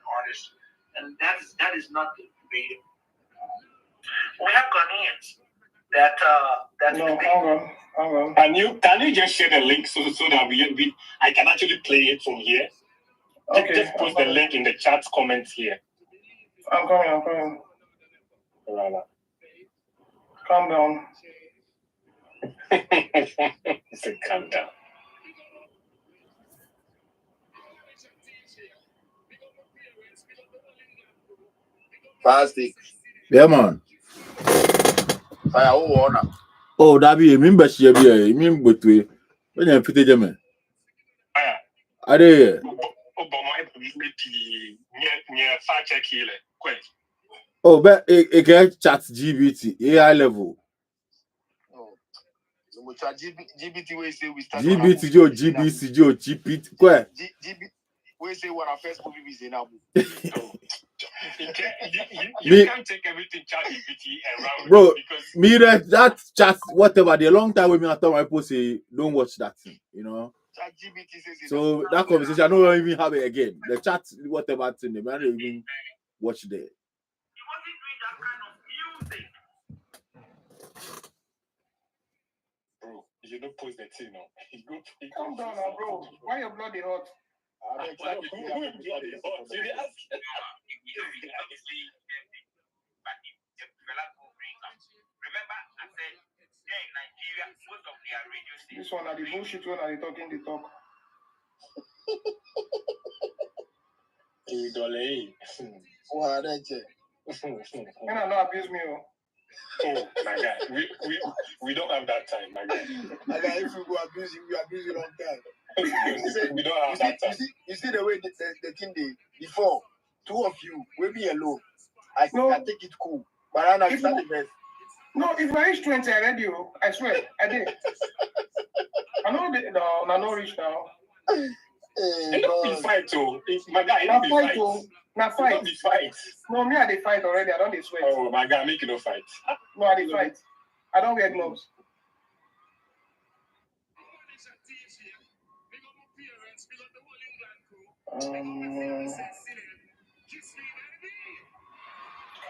Artist, and that is not debatable. We have Ghanaians that No, hang on. Can you just share the link so that I can actually play it from here? Okay. Just post the link in the chat comments here. I'm coming. Calm down. So calm down. Fantastic. Yeah, man. Oh, that be a member. She be a member to when you fit it, man. Are they? Oh, but it get chat GBT AI level. GBT we say we start. GBT Joe GBC Joe GPT. Quoi? We say what our first movie is in Abu. You can't take everything chat GPT around. Bro, me that chat whatever the long time with me I thought my post say don't watch that thing, you know. Chat GBT says so that conversation I don't even have it again. The chat whatever thing they might not even watch there. he wasn't doing that kind of music. Bro, you don't post that thing now. Calm down now, bro. Why your blood is hot? This one are the bullshit one are they talking the talk. When I not abuse me, Oh my God, we don't have that time, my guy. My guy, if you go abuse you, we abuse you long time. We don't have that time. You see the way the thing they before, two of you will be alone. I take it cool. But I know it's not the best. No, if I reach 20, I read you. I swear, I did. I know I know reach now. And don't be fight, too. My guy, not be fight. Not fight. Don't be fight. No, me, I did fight already. I don't dey sweat. Oh, my guy, make it no fight. No, I did fight. I don't wear gloves.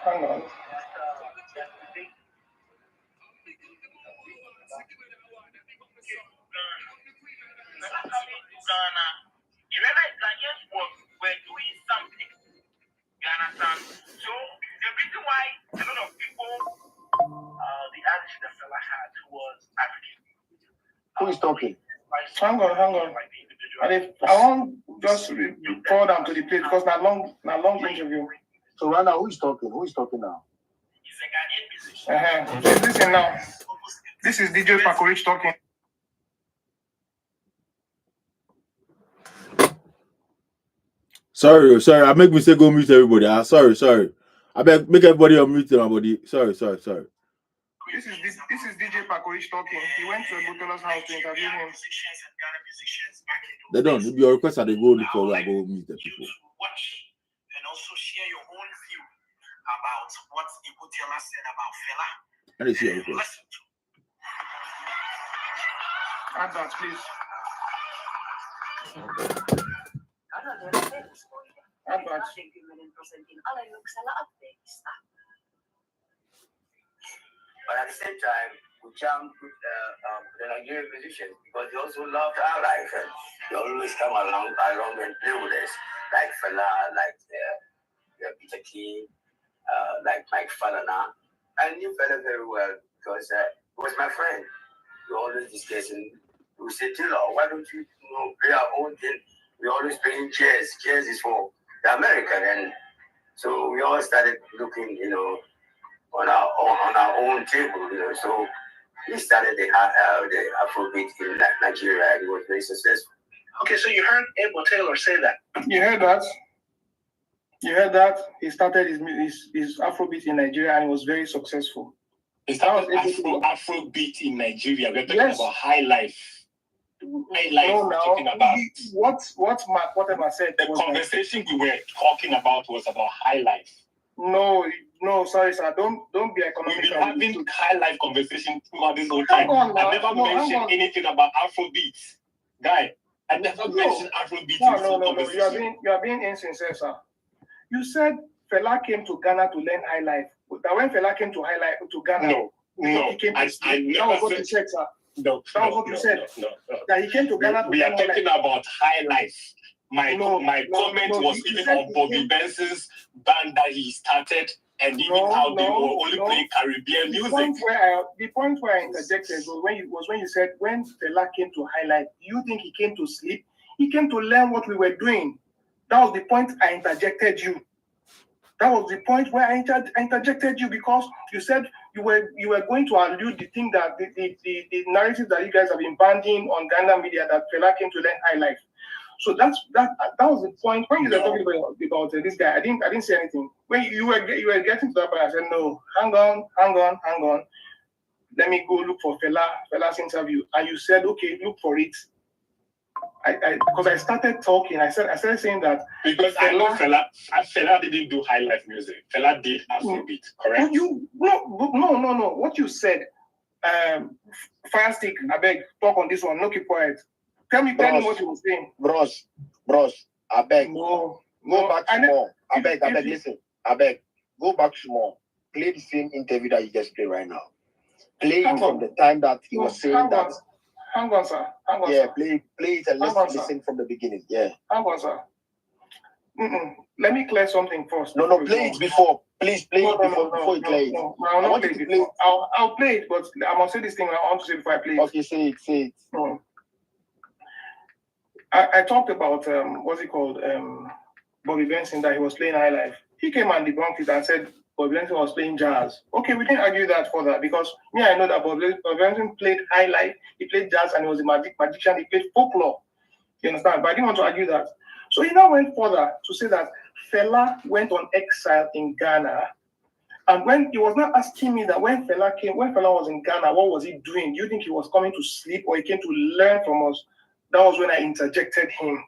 Hang on. Remember, Ghanaians were doing something. You understand? So the reason why a lot of people, the attitude that fella had was African. Who is talking? Hang on. I want just pour them to the plate because not long interview. So right now, who is talking? Who is talking now? He's a Ghanaian musician. So listen now. This is DJ Pakorich talking. Sorry. I make mistake go mute everybody. Sorry. I beg make everybody unmute my body. Sorry. This is DJ Pakorich talking. He went to Butelo's house to interview him. They don't. If your request they go look for where I go meet the people. Watch and also share your own view about what Ibutela said about fella. And they see your request. Add that, please. Add that. But the same time, we jammed with the Nigerian musicians because they also loved our life and they always come along and play with us, like Fela, like Peter King, like Mike Falana. I knew Fela very well because he was my friend. We always discussing. We said, Taylor, why don't you, play our own thing? We always playing jazz. Jazz is for the American, and so we all started looking, on our own table, So he started the Afrobeat in Nigeria, and he was very successful. Okay, so you heard Abel Taylor say that. You heard that? You heard that? He started his Afrobeat in Nigeria and he was very successful. He started Afrobeat in Nigeria. We're talking about highlife. Highlife we're talking about. Whatever said. The conversation we were talking about was about highlife. No, sorry, sir. Don't be economical. We've been having highlife conversation throughout this whole time. I never mentioned anything about Afrobeat. Guy, I never mentioned Afrobeat in this conversation. You are being insincere, sir. You said Fela came to Ghana to learn highlife. That when Fela came to Ghana, no, he came to I that was what you said, sir. No, that was what you said. No. That he came to Ghana to we learn are talking about highlife. My comment was even on Bobby Benson's band that he started, and even how they were only playing Caribbean music. The point where I interjected was when you said when Fela came to highlife, do you think he came to sleep? He came to learn what we were doing. That was the point I interjected you. That was the point where I interjected you because you said you were going to allude the thing that the narrative that you guys have been banding on Ghana media that Fela came to learn highlife. So that was the point when you were talking about this guy. I didn't say anything. When you were getting to that point, I said no. Hang on. Let me go look for Fela's interview, and you said okay, look for it. Because I started talking, I started saying that because I know Fela didn't do high life music. Fela did Afrobeat, correct? No. What you said, Firestick, I beg, talk on this one. No keep quiet. Tell me what you were saying. Bros, I beg. Go back small. I beg, listen. I beg. Go back small. Play the same interview that you just played right now. Play it from the time that he was saying that. Hang on, sir. Play it and let's listen from the beginning. Yeah. Hang on, sir. Let me clear something first. No, play it before. Please play it before you play it. No, I want you to play it. I'll play it, but I must say this thing I want to say before I play it. Okay, say it. No. I talked about what's it called? Bobby Benson, that he was playing highlife. He came and debunked it and said Bobby Benson was playing jazz. Okay, we didn't argue that further because I know that Bobby Benson played highlife, he played jazz, and he was a magician, he played folklore. You understand? But I didn't want to argue that. So he now went further to say that Fela went on exile in Ghana. And when he was not asking me that when Fela was in Ghana, what was he doing? Do you think he was coming to sleep or he came to learn from us? That was when I interjected him.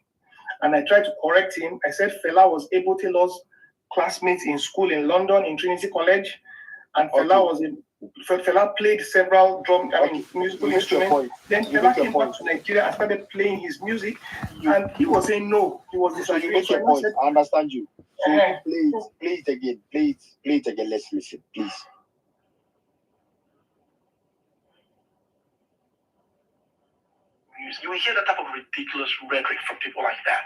And I tried to correct him. I said Fela was Abel Taylor's classmate in school in London, in Trinity College. And Fela played several musical instruments. Then Fela came back to Nigeria and started playing his music. And he was saying no. He was disagreeing. So you make your point. I understand you. So play it again. Play it again. Let's listen, please. You will hear that type of ridiculous rhetoric from people like that.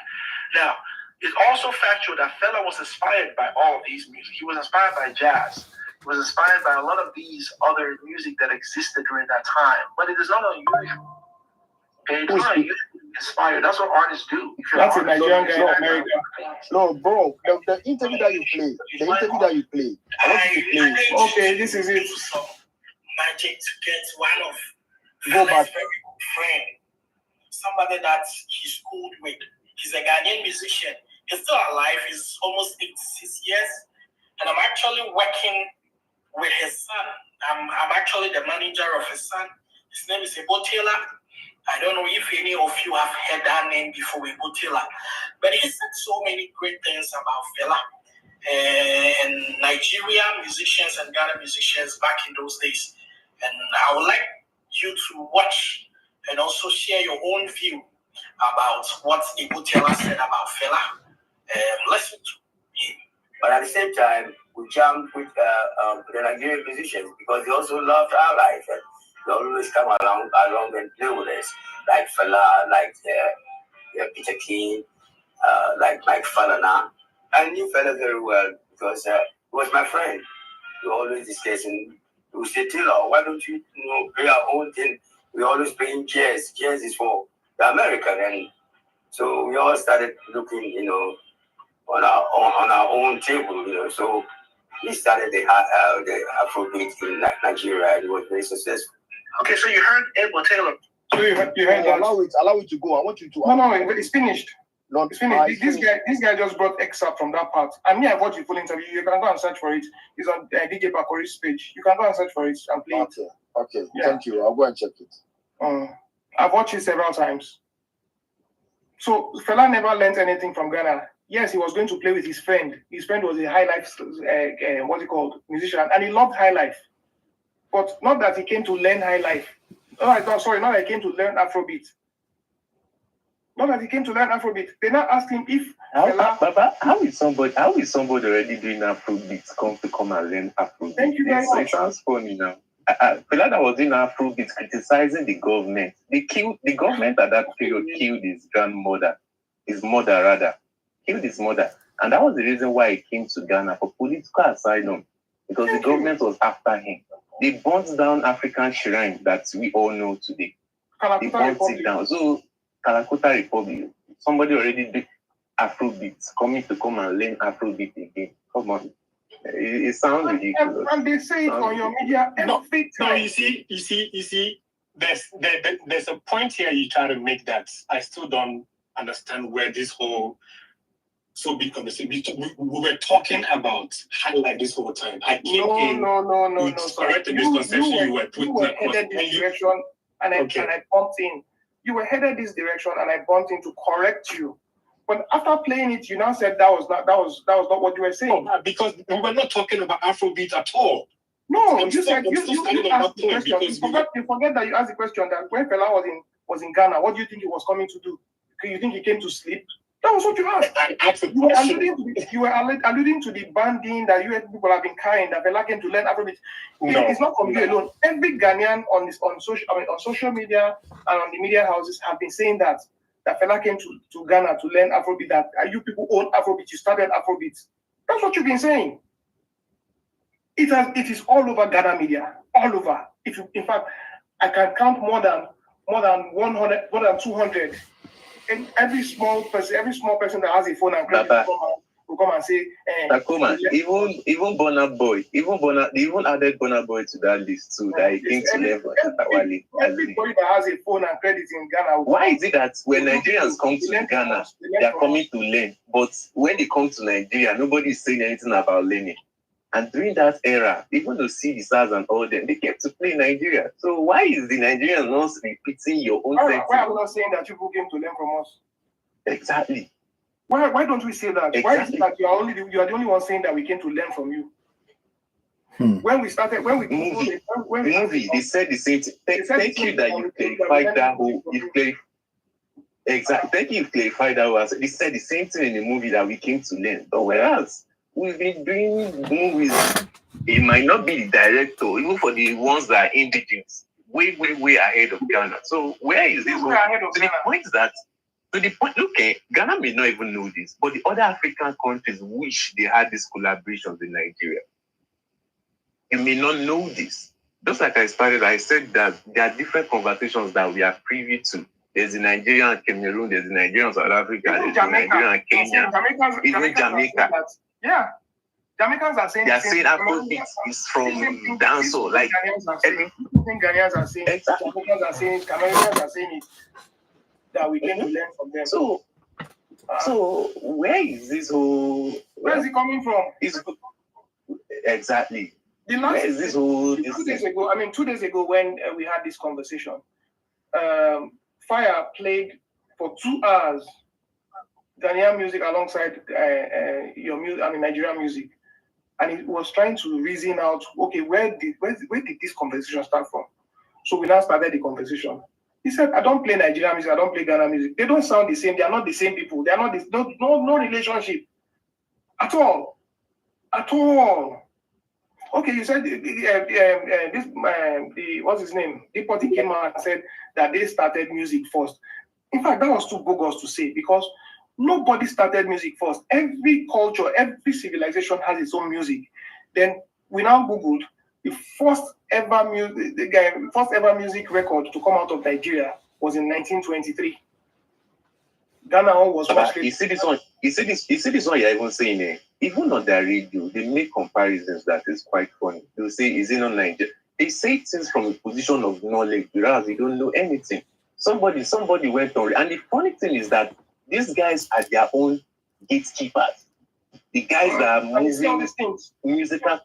Now, it's also factual that Fela was inspired by all of these music. He was inspired by jazz. He was inspired by a lot of these other music that existed during that time. But it is not unusual. Okay, it's not unusual to be inspired. That's what artists do. That's a Nigerian guy in America. No, bro. The interview that you played. I want you to play it. Okay, this is it. Some magic to get one of Go back. very good friend. Somebody that he schooled with. He's a Ghanaian musician. He's still alive. He's almost 86 years. And I'm actually working with his son. I'm actually the manager of his son. His name is Abel Taylor. I don't know if any of you have heard that name before, Abel Taylor. But he said so many great things about Fela. And Nigerian musicians and Ghana musicians back in those days. And I would like you to watch and also share your own view about what Abel Taylor said about Fela. Listen to him. But at the same time, we jammed with the Nigerian musicians because they also loved our life. And they always come along and play with us, like Fela, like Peter King, like Mike Falana. I knew Fela very well because he was my friend. We always discussing. We say, Taylor, why don't you, play our own thing? We always playing jazz. Jazz is for the American, and so we all started looking, on our own table, So we started the Afrobeat in Nigeria, and it was very successful. Okay, so you heard Abel Taylor. So you heard that. Allow it to go. I want you to. No, it's finished. No, it's finished. This guy just brought excerpt from that part. I mean, I watched the full interview. You can go and search for it. It's on DJ Bakore's page. You can go and search for it and play it. Okay. Yeah. Thank you. I'll go and check it. I've watched it several times. So Fela never learned anything from Ghana. Yes, he was going to play with his friend. His friend was a highlife, musician, and he loved highlife. But not that he came to learn highlife. Not that he came to learn Afrobeat. Not that he came to learn Afrobeat. They now asked him if Baba, how is somebody already doing Afrobeat come and learn Afrobeat? Thank you very much. It sounds funny now. Fela that was doing Afrobeat criticizing the government. The government at that period killed his mother, killed his mother. And that was the reason why he came to Ghana for political asylum, because the government was after him. They burnt down African shrine that we all know today. They burnt it down. So Calcutta Republic, somebody already did Afrobeat, come and learn Afrobeat again. Come on. It sounds ridiculous. And they say it on your media. No, you see, there's a point here you try to make that I still don't understand where this whole so big conversation. We were talking about highlife this whole time. I came in. No. Corrected this conception you were putting across. Headed this direction, and I bumped in. You were headed this direction, and I bumped in to correct you. But after playing it, you now said that was not what you were saying. No, because we were not talking about Afrobeat at all. No, you said you asked the question. You forget that you asked the question that when Fela was in Ghana, what do you think he was coming to do? You think he came to sleep? That was what you asked. I asked a You were question. alluding to the banding that you people have been carrying, that Fela came to learn Afrobeat. It's not from you alone. Every Ghanaian on social media and on the media houses have been saying that Fela came to Ghana to learn Afrobeat, that you people own Afrobeat, you started Afrobeat. That's what you've been saying. It is all over Ghana media, all over. In fact, I can count more than 100, more than 200. And every small person that has a phone and credit will come and say, even Burna Boy, they even added Burna Boy to that list too. That he came to level. Everybody that has a phone and credit in Ghana. Why is it that when Nigerians come to Ghana, they are coming to learn, but when they come to Nigeria, nobody is saying anything about learning? And during that era, even to see the stars and all them, they kept to play Nigeria. So why is the Nigerians not repeating your own sentiment? Why are we not saying that people came to learn from us? Exactly. Why don't we say that? Exactly. Why is it that you are the only one saying that we came to learn from you? When we started, they said the same thing. Thank you that you clarified that whole. Exactly. Thank you, you clarified that. They said the same thing in the movie that we came to learn. But whereas we've been doing movies, it might not be the director, even for the ones that are indigenous, way ahead of Ghana. So where is this? The point is that, Ghana may not even know this, but the other African countries wish they had these collaborations in Nigeria. You may not know this. Just like I said that there are different conversations that we are privy to. There's the Nigerian and Cameroon, there's the Nigerian South Africa, there's the Nigerian and Kenya, even Jamaica. Yeah. Jamaicans are saying Afrobeat is from dancehall. Like Ghanaians are saying, exactly. Jamaicans are saying, Cameroonians are saying it, that we came to learn from them. So where is this whole? Where is it coming from? Exactly. Where is this whole? 2 days ago, 2 days ago when we had this conversation, Fire played for 2 hours Ghanaian music alongside your music, Nigerian music, and it was trying to reason out, okay, where did this conversation start from? So we now started the conversation. He said, I don't play Nigerian music, I don't play Ghana music. They don't sound the same. They are not the same people. They are not no relationship at all. At all. Okay, you said what's his name? DEPORTEE came out and said that they started music first. In fact, that was too bogus to say because nobody started music first. Every culture, every civilization has its own music. Then we now Googled the first ever music record to come out of Nigeria was in 1923. Ghana was much later. You see this one you're even saying there. Even on their radio, they make comparisons that is quite funny. They'll say, is it not Nigeria? They say things from a position of knowledge, whereas they don't know anything. Somebody went on, and the funny thing is that these guys are their own gatekeepers. The guys that are moving musical.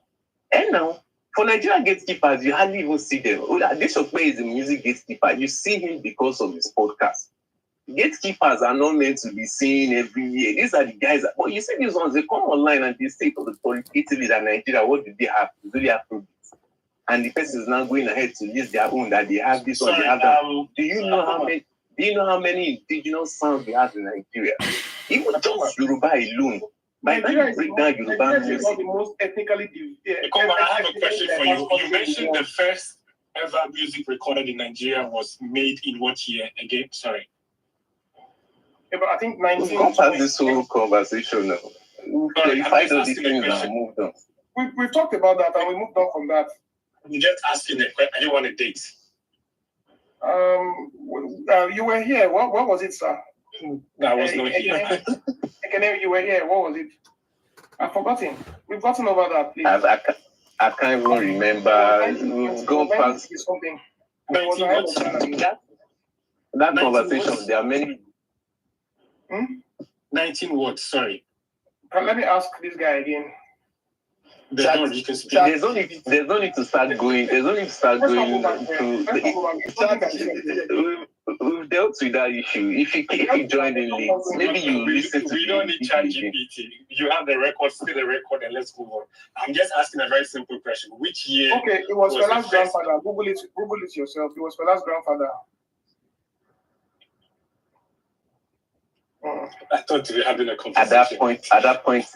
And now, for Nigerian gatekeepers, you hardly even see them. This Okpe is a music gatekeeper. You see him because of his podcast. Gatekeepers are not meant to be seen every year. These are the guys. But you see these ones, they come online and they say authoritatively that Nigeria, what do they have? Do they have products? And the person is now going ahead to list their own, that they have this one, they have that. Do you know how many indigenous sounds we have in Nigeria? Even just Yoruba alone. By the time you break down Yoruba music. Is not the most ethnically Come on, I have a question for you. You mentioned the first ever music recorded in Nigeria was made in what year? Again, sorry. Yeah, but I think 19. We've passed this whole conversation now. We've clarified all these things and moved on. We've talked about that and we moved on from that. I'm just asking a question. I didn't want a date. You were here. What was it, sir? I was not here. You were here. What was it? I've forgotten. We've gotten over that, please. I can't even remember. We've gone past something. That conversation. There are many. 19 words, sorry. Let me ask this guy again. There's no need to start going. There's no need to start going through. We've dealt with that issue. If you join in late, maybe you listen to. We don't need ChatGPT. You have the record, still the record, and let's move on. I'm just asking a very simple question. Which year? Okay, it was Fela's grandfather. Google it yourself. It was Fela's grandfather. I thought we were having a conversation. At that point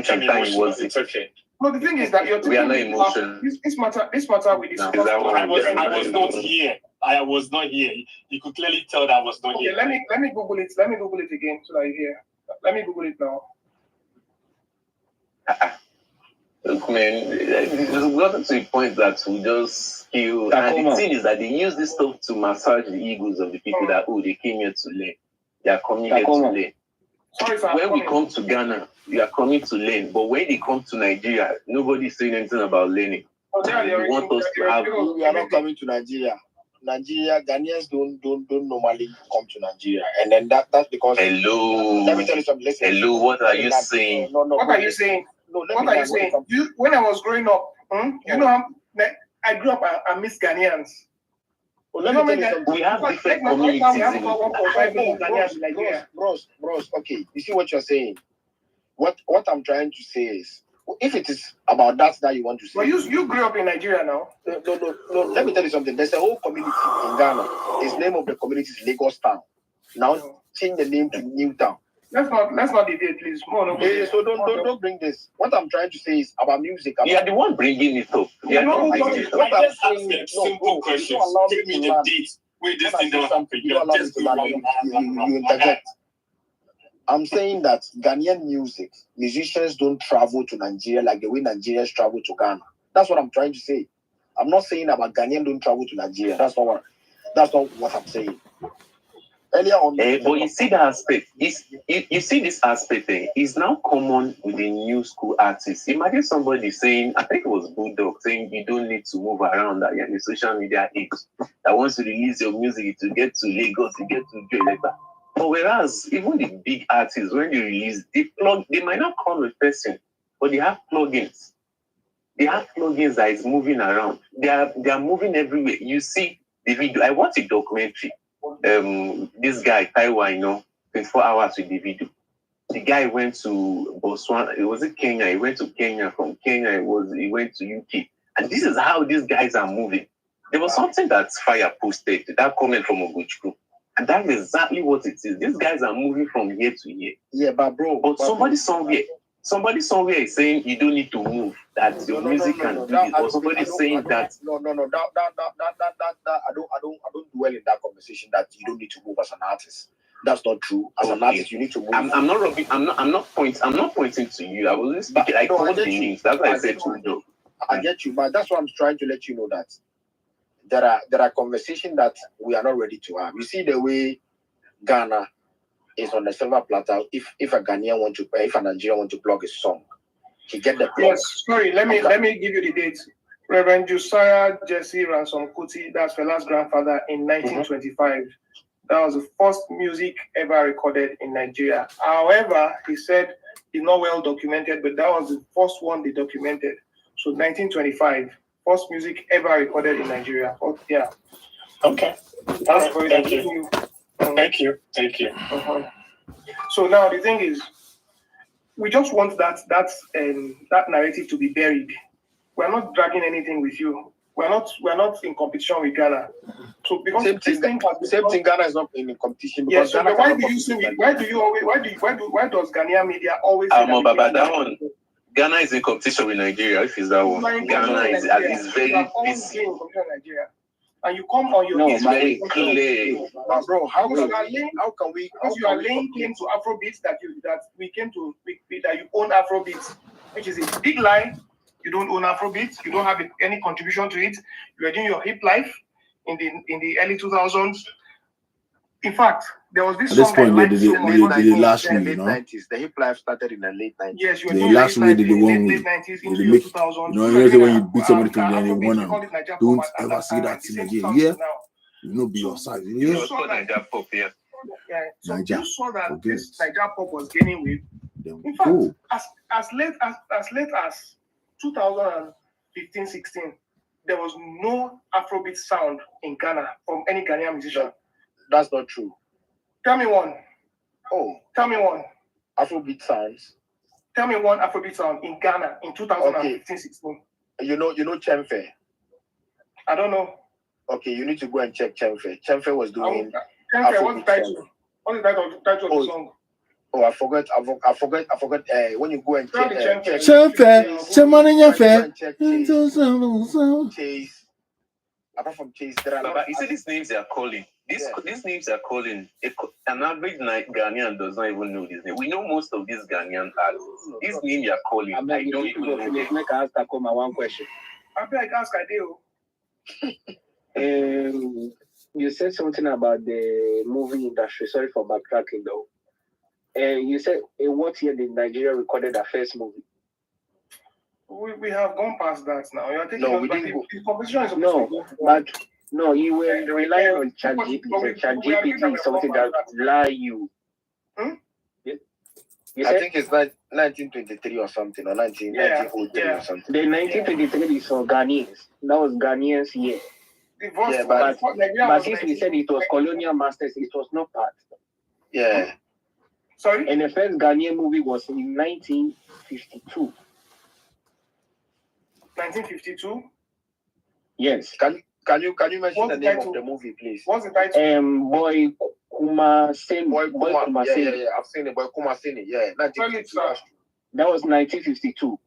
in time, it was. It's okay. No, the thing is that you're we are not emotional. This matter we discussed. I was not here. I was not here. You could clearly tell that I was not here. Let me Google it. Let me Google it again so that you hear. Let me Google it now. Look, man, it's gotten to a point that we just feel. And the thing is that they use this stuff to massage the egos of the people that they came here to learn. They are coming here to learn. Sorry, sir, when we come to Ghana, we are coming to learn. But when they come to Nigeria, nobody's saying anything about learning. We are not coming to Nigeria. Ghanaians don't normally come to Nigeria, and then that's because. Hello. Let me tell you something. Listen. Hello. What are you saying? No. What are you saying? No. What are you saying? When I was growing up, you know how I grew up. I miss Ghanaians. Well, let me tell you something. We have different communities. Bros. Okay, you see what you're saying. What I'm trying to say is, if it is about that you want to say. Well, you grew up in Nigeria now. No. Let me tell you something. There's a whole community in Ghana. The name of the community is Lagos Town. Now change the name to New Town. Let's not debate, please. So don't bring this. What I'm trying to say is about music. You are the one bringing it up. I just ask them simple questions. Give me the dates. Wait, this thing don't happen. You interject. I'm saying that Ghanaian musicians don't travel to Nigeria like the way Nigerians travel to Ghana. That's what I'm trying to say. I'm not saying about Ghanaian don't travel to Nigeria. That's not what I'm saying. Earlier on, but you see the aspect. You see this aspect is now common with the new school artists. Imagine somebody saying, I think it was Bulldog, saying you don't need to move around that you're in the social media age. That once you release your music to get to Lagos, you get to do like that. But whereas even the big artists, when they release, they might not come in person, but they have plugins. They have plugins that is moving around. They are moving everywhere. You see the video. I watched a documentary. This guy, Taiwan, 24 hours with the video. The guy went to Botswana. It was in Kenya. He went to Kenya. From Kenya, he went to UK. And this is how these guys are moving. There was something that Fire posted, that comment from Oguchukwu. And that's exactly what it is. These guys are moving from year to year. Yeah, but bro. But somebody somewhere. Somebody somewhere is saying you don't need to move. That your music can do it. Or somebody saying that. No. That I don't dwell in that conversation that you don't need to move as an artist. That's not true. As an artist, you need to move. I'm not pointing to you. I wasn't speaking. I called the names. That's why I said to you. I get you, but that's what I'm trying to let you know, that there are conversations that we are not ready to have. You see the way Ghana is on the silver platter. If a Ghanaian if a Nigerian want to plug a song, he get the plug. Yes, sorry, let me give you the date. Reverend Josiah Jesse Ransom Kuti, that's Fela's grandfather, in 1925. That was the first music ever recorded in Nigeria. However, he said it's not well documented, but that was the first one they documented. So 1925, first music ever recorded in Nigeria. Oh, yeah. Okay. Thank you. Thank you. So now the thing is, we just want that narrative to be buried. We're not dragging anything with you. We're not in competition with Ghana. So because same thing, Ghana is not in competition. Yes. Yeah, so why does Ghanaian media always say that one? Ghana is in competition with Nigeria. If it's that one, Ghana is very busy. And you come on your it's very clear. Bro, how can we you are laying claim to Afrobeats that you own Afrobeats, which is a big lie. You don't own Afrobeats, you don't have any contribution to it. You are doing your hip life in the early 2000s. In fact, there was this song point, I liked the last week, late 90s. The hip life started in the late 90s. Yes, you were the doing last week, the one late 90s into the 2000s. when you beat somebody from there, you wanna don't ever see that in again. Yeah, you know, be your size. Yeah, you saw that pop, yeah. So you saw that this NAIJA pop was gaining weight. In fact, as late as 2015-16, there was no Afrobeat sound in Ghana from any Ghanaian musician. That's not true. Tell me one. Tell me one. Afrobeat sounds. Tell me one Afrobeat sound in Ghana in 2015-16. You know Chemfe? I don't know. Okay, you need to go and check Chemfe. Chemfe was doing Chemfe, what's the title? What's the title of the song? Oh, I forgot. When you go and check Chase. Apart from Chase, there are But you see these names they are calling. These names are calling. An average Ghanaian does not even know this name. We know most of these Ghanaian artists. These names you are calling, I don't even know them. Make I ask Takoma one question. I beg ask Adeo. You said something about the movie industry. Sorry for backtracking though. You said in what year did Nigeria recorded their first movie? We have gone past that now. You're taking no, we didn't go. Competition is no, you were relying on ChatGPT. ChatGPT is something that lie you. I think it's like 1923 or something, or 1903 or something. The 1923 is for Ghanaians. That was Ghanaians' year. But since we said it was colonial masters, it was not part. Yeah. Sorry? And the first Ghanaian movie was in 1952. 1952? Yes. Can you mention the name of the movie, please? What's the title? Boy Kumaseni. Boy Kumaseni. Yeah, I've seen it. Boy Kumaseni. Yeah. That was 1952.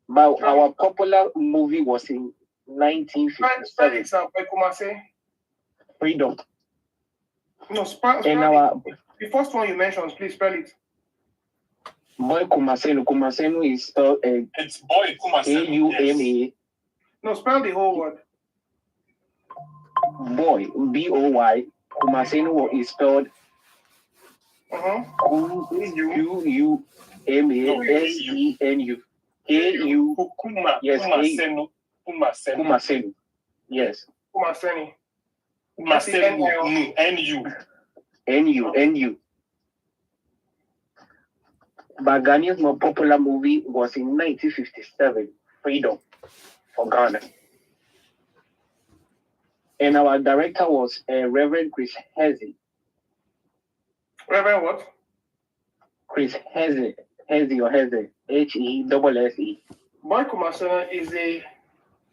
But our popular movie was in 1957. Boy Kumaseni. Freedom. No, spell the first one you mentioned, please spell it. Boy Kumasenu. Kumasenu is spelled it's Boy Kumasenu. K-U-M-A. No, spell the whole word. Boy, B-O-Y. Kumasenu is spelled Q-U-M-A-S-E-N-U. K-U. Yes, Kumasenu. Kumasenu. Yes. Kumaseni. Kumasenu. N-U. But Ghanaian's more popular movie was in 1957, Freedom, for Ghana. And our director was Reverend Chris Hesse. Reverend what? Chris Hesse. Hesse or Hesse. H-E-S-S-E. Boy Kumasena is a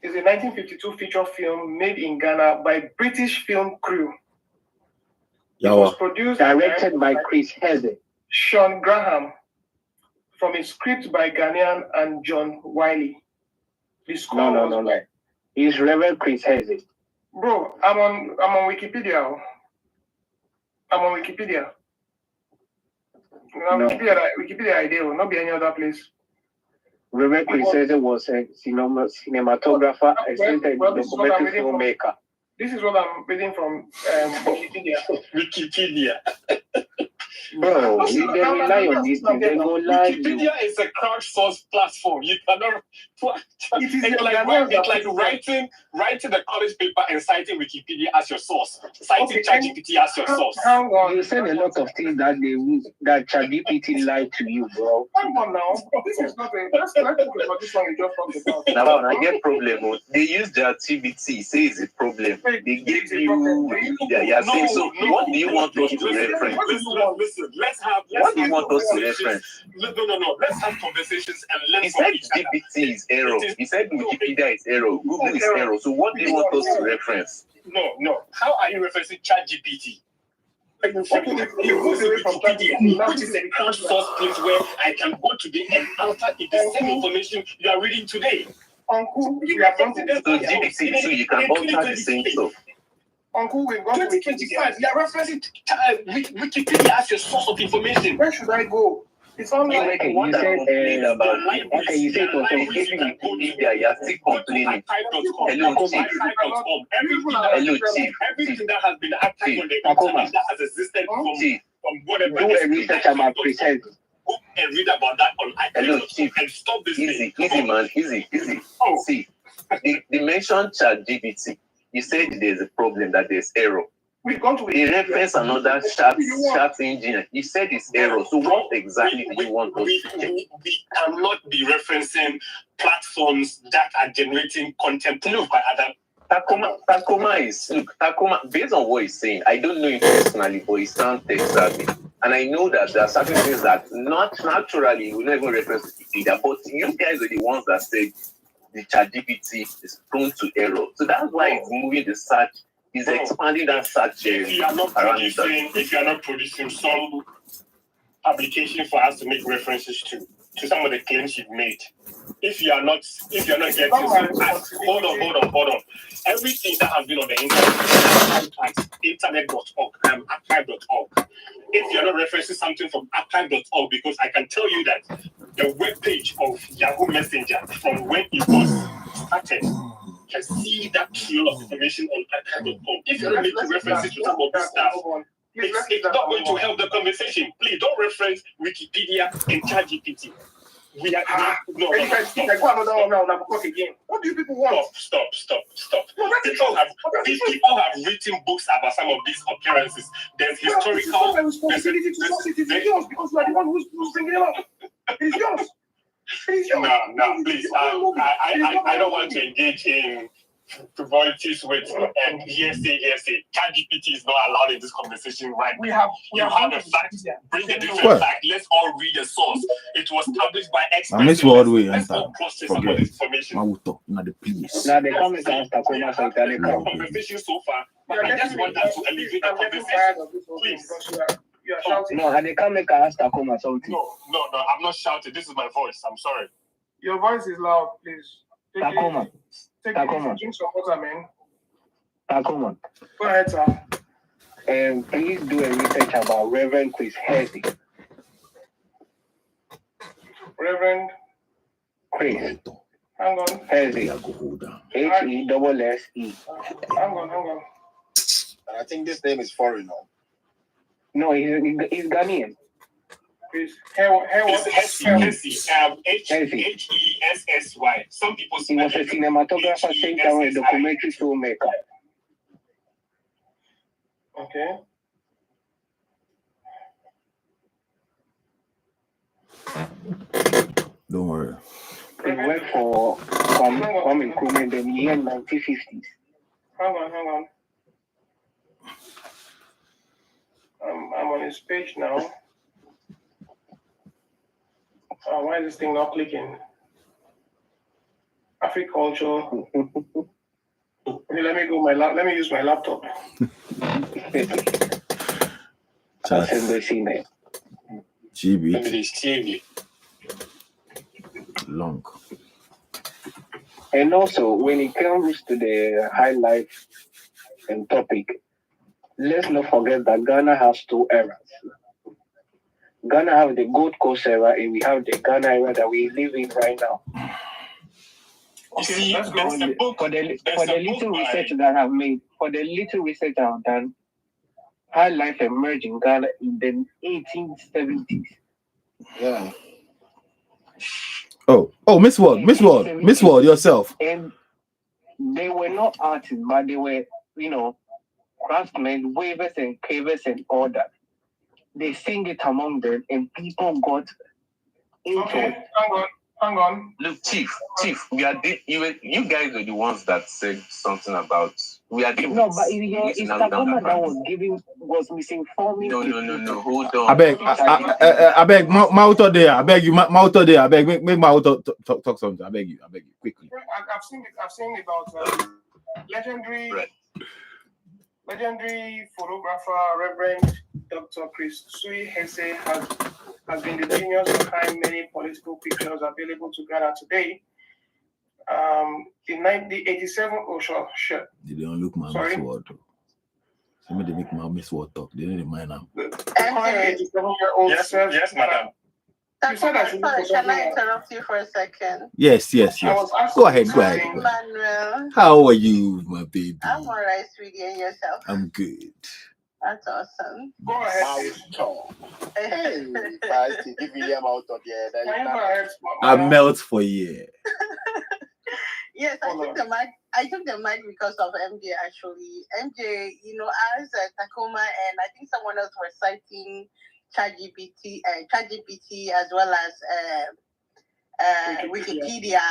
1952 feature film made in Ghana by British film crew. It was produced directed by Chris Hesse. Sean Graham. from a script by Ghanaian and John Wiley. The score No. It's Reverend Chris Hezzy. Bro, I'm on Wikipedia. I'm on Wikipedia. No. Wikipedia idea will not be any other place. Reverend Chris Hezzy was a cinematographer, assistant documentary filmmaker. This is what I'm reading from Wikipedia. Wikipedia. Bro, you don't rely on this thing. They go lie. Wikipedia is a crowdsourced platform. You cannot. It's like writing a college paper and citing Wikipedia as your source, citing ChatGPT as your source. Hang on. You said a lot of things that ChatGPT lied to you, bro. Hang on now. This is not a. Let's talk about this one you just talked about. Now, I get problem. They use ChatGPT. Say it's a problem. They give you. What do you want us to reference? Listen. What do you want us to reference? No. Let's have conversations and learn. He said GPT is error. He said Wikipedia is error. Google is error. So what do you want us to reference? No. How are you referencing ChatGPT? You go to Wikipedia, which is a crowdsourced place where I can go today and alter the same information you are reading today. Uncle, So GPT, so you can alter the same stuff. Uncle, we've got 2025. You are referencing Wikipedia as your source of information. Where should I go? It's only like you said about okay, you said for some Wikipedia, you are still complaining. Hello, Chief. Everything that has been archived on the internet that has existed from whatever. Do a research about present. Go and read about that on Hello, Chief. and stop this Easy, man. Easy. Oh. See, they mentioned ChatGPT. You said there's a problem, that there's error. We've gone to They reference another chat engine. You said it's error. So what exactly do you want us to check? We cannot be referencing platforms that are generating content by other. Takoma, based on what he's saying, I don't know him personally, but he sounds tech savvy. And I know that there are certain things that not naturally will not even reference Wikipedia, but you guys are the ones that say the ChatGPT is prone to error. So that's why it's moving the search. Is expanding that search if you are not producing some application for us to make references to some of the claims you've made. If you are not getting hold on. Everything that has been on the internet at internet.org, archive.org. If you're not referencing something from archive.org, because I can tell you that the web page of Yahoo Messenger from when it was started can see that trail of information on archive.com. If you don't make references to some of this stuff, it's not going to help the conversation. Please don't reference Wikipedia and ChatGPT. We are no. What do you people want? Stop. People have written books about some of these occurrences. There's historical responsibility to source it. It is yours because you are the one who's bringing it up. It is yours. No, please. I don't want to engage in frivolities with and hearsay. ChatGPT is not allowed in this conversation right now. You have a fact. Bring a different fact. Let's all read the source. It was published by experts. I miss what we Let's all process some of this information. I will talk. Not the police. Now the comments are Conversation so far, but I just want us to elevate the conversation. Please. You are shouting. No, and they can't make us Takoma something. No, I'm not shouting. This is my voice. I'm sorry. Your voice is loud, please. Takoma. Take it. Drink some water, man. Takoma. Go ahead, sir. Please do a research about Reverend Chris Hezzy. Reverend Chris. Hang on. Hezzy. Hesse. Hang on. I think this name is foreign now. No, he's Ghanaian. Chris. Hessy. Hessy. Some people say he was a cinematographer, same time a documentary filmmaker. Okay. Don't worry. He worked for Kwame Nkrumah in the 1950s. Hang on. I'm on his page now. Why is this thing not clicking? Africulture. Okay, let me use my laptop. That's in the scene. GB. Long. And also, when it comes to the high life and topic, let's not forget that Ghana has two eras. Ghana have the Gold Coast era, and we have the Ghana era that we live in right now. Okay, For the little research that I've made, for the little research I've done, high life emerged in Ghana in the 1870s. Yeah. Oh, Miss World, yourself. And they were not artists, but they were, craftsmen, weavers and cavers and all that. They sing it among them, and people got into it. Hang on. Look, Chief, you guys were the ones that said something about we are giving. No, but it's Tagoma that was misinforming. No. Hold on. I beg, Mauto there. I beg you, Mauto there. I beg, make Mauto talk something. I beg you, quickly. I've seen about legendary photographer Reverend Dr. Chris Sui Hesse has been the genius behind many political pictures available to Ghana today. In 1987, sure. They don't look my Miss World. Some they make my Miss World talk. They didn't mind them. The 87-year-old yes, madam. You said I should Can I interrupt you for a second? Yes. Go ahead. Manuel. How are you, my baby? I'm alright, sweetie, and yourself? I'm good. That's awesome. Go ahead. Hey, feisty. Give me them out of here. I melt for you. Yes, I took the mic because of MJ actually. MJ, I was at Tacoma, and I think someone else was citing ChatGPT as well as Wikipedia.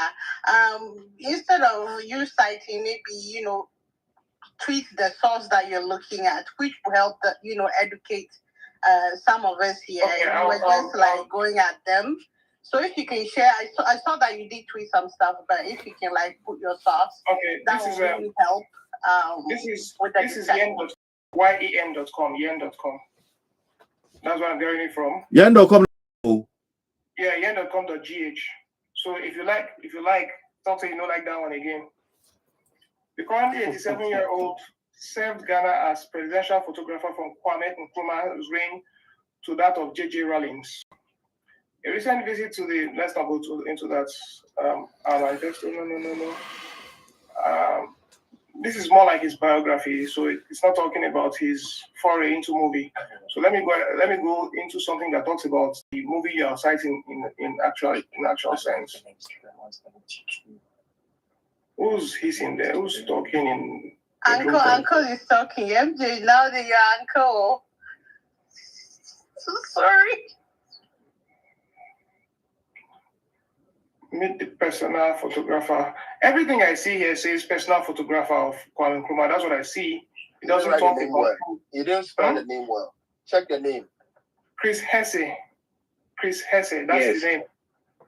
Instead of you citing, maybe tweet the source that you're looking at, which will help educate some of us here. Okay, we're just going at them. So if you can share, I saw that you did tweet some stuff, but if you can put your source, that will really help. This is yen.com. That's where I'm getting it from. Yen.com. Yeah, yen.com.gh. So if you like, talk to like that one again. The currently 87-year-old served Ghana as presidential photographer from Kwame Nkrumah's reign to that of J.J. Rawlings. A recent visit to let's not go into that. This is more like his biography, so it's not talking about his foray into movie. So let me go into something that talks about the movie you are citing in actual sense. Who's hissing there? Who's talking in? Uncle is talking. MJ, now that you're uncle. So sorry. Meet the personal photographer. Everything I see here says personal photographer of Kwame Nkrumah. That's what I see. It doesn't talk about. Well. You didn't spell the name well. Check the name. Chris Hesse. That's his name.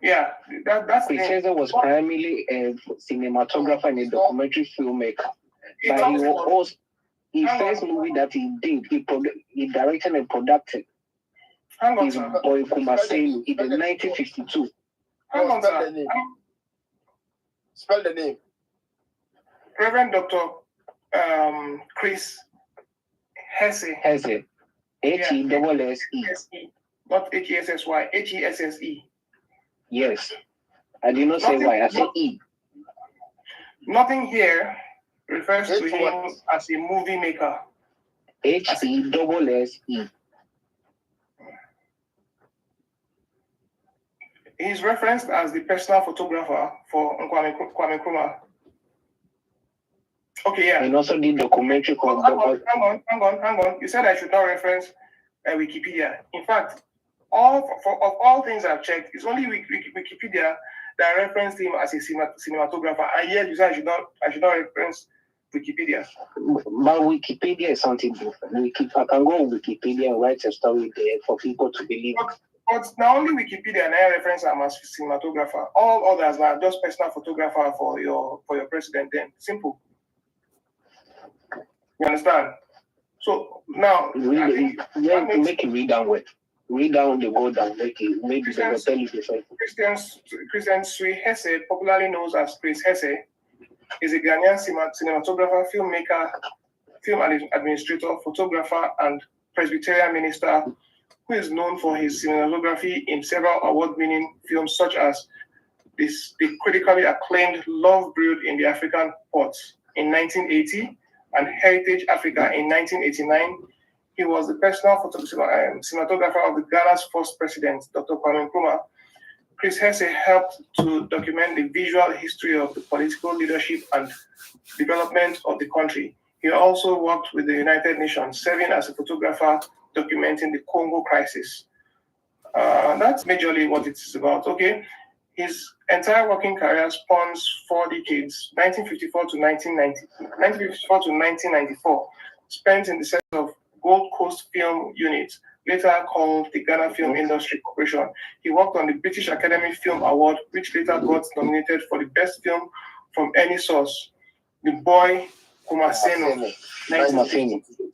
Yeah, that's Chris Hesse was primarily a cinematographer and a documentary filmmaker. But he was also his first movie that he did. He directed and produced. His Boy Kumaselu in 1952. Spell the name. Reverend Dr. Chris Hesse. Hesse. H-E-S-S-E. Not H-E-S-S-Y. H-E-S-S-E. Yes. I did not say Y. I said E. Nothing here refers to him as a movie maker. H-E-S-S-E. He's referenced as the personal photographer for Kwame Nkrumah. Okay, yeah. And also the documentary called... Hang on. You said I should not reference Wikipedia. In fact, of all things I've checked, it's only Wikipedia that referenced him as a cinematographer. And yet you said I should not reference Wikipedia. But Wikipedia is something different. I can go on Wikipedia and write a story there for people to believe. But not only Wikipedia and I reference him as cinematographer. All others are just personal photographer for your president. Then simple. You understand? So now make it read down with. Read down the go down. Maybe they will tell you different. Christian Sui Hesse, popularly known as Chris Hesse, is a Ghanaian cinematographer, filmmaker, film administrator, photographer, and Presbyterian minister who is known for his cinematography in several award-winning films such as the critically acclaimed Love Brewed in the African Pot in 1980 and Heritage Africa in 1989. He was the personal cinematographer of the Ghana's first president, Dr. Kwame Nkrumah. Chris Hesse helped to document the visual history of the political leadership and development of the country. He also worked with the United Nations, serving as a photographer documenting the Congo crisis. That's majorly what it's about. Okay, his entire working career spans 4 decades, 1954 to 1994, spent in the set of Gold Coast Film Unit, later called the Ghana Film Industry Corporation. He worked on the British Academy Film Award, which later got nominated for the best film from any source. The Boy Kumaseno. 1952.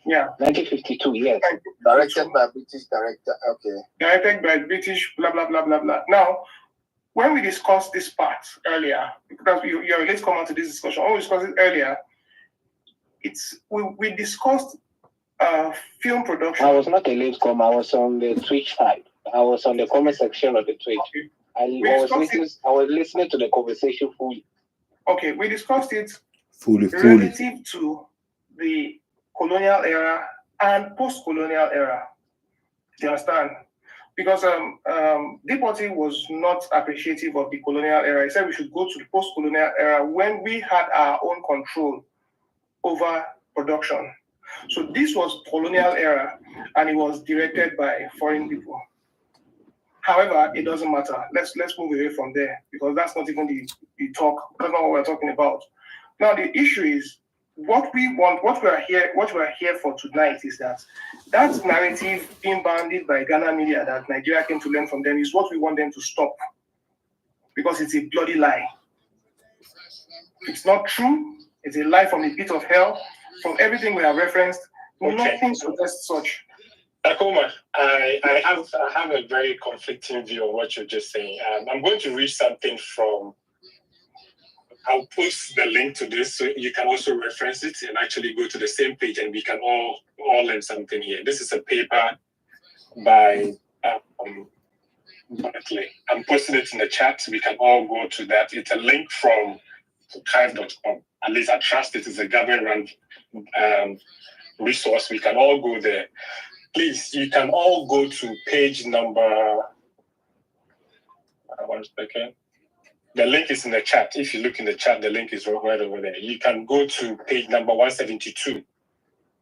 Yeah. 1952, yes. Directed by a British director. Okay. Directed by British, blah, blah, blah, blah, blah. Now, when we discussed this part earlier, because you're late come on to this discussion, when we discussed it earlier, we discussed film production. I was not a late come, I was on the Twitch side. I was on the comment section of the Twitch. Okay. I was listening to the conversation fully. Okay, we discussed it fully relative to the colonial era and post-colonial era. Do you understand? Because Deportee was not appreciative of the colonial era. He said we should go to the post-colonial era when we had our own control over production. So this was colonial era, and it was directed by foreign people. However, it doesn't matter. Let's move away from there, because that's not even the talk. That's not what we're talking about. Now the issue is what we want, what we are here for tonight is that narrative being bounded by Ghana media that Nigeria came to learn from them is what we want them to stop, because it's a bloody lie. It's not true. It's a lie from the pit of hell. From everything we have referenced, nothing suggests such. Akoma, I have a very conflicting view of what you're just saying. I'm going to read something from. I'll post the link to this so you can also reference it and actually go to the same page, and we can all learn something here. This is a paper by I'm posting it in the chat. We can all go to that. It's a link from archive.com. At least I trust it is a government resource. We can all go there. Please, you can all go to page number. 1 second. The link is in the chat. If you look in the chat, the link is right over there. You can go to page number 172.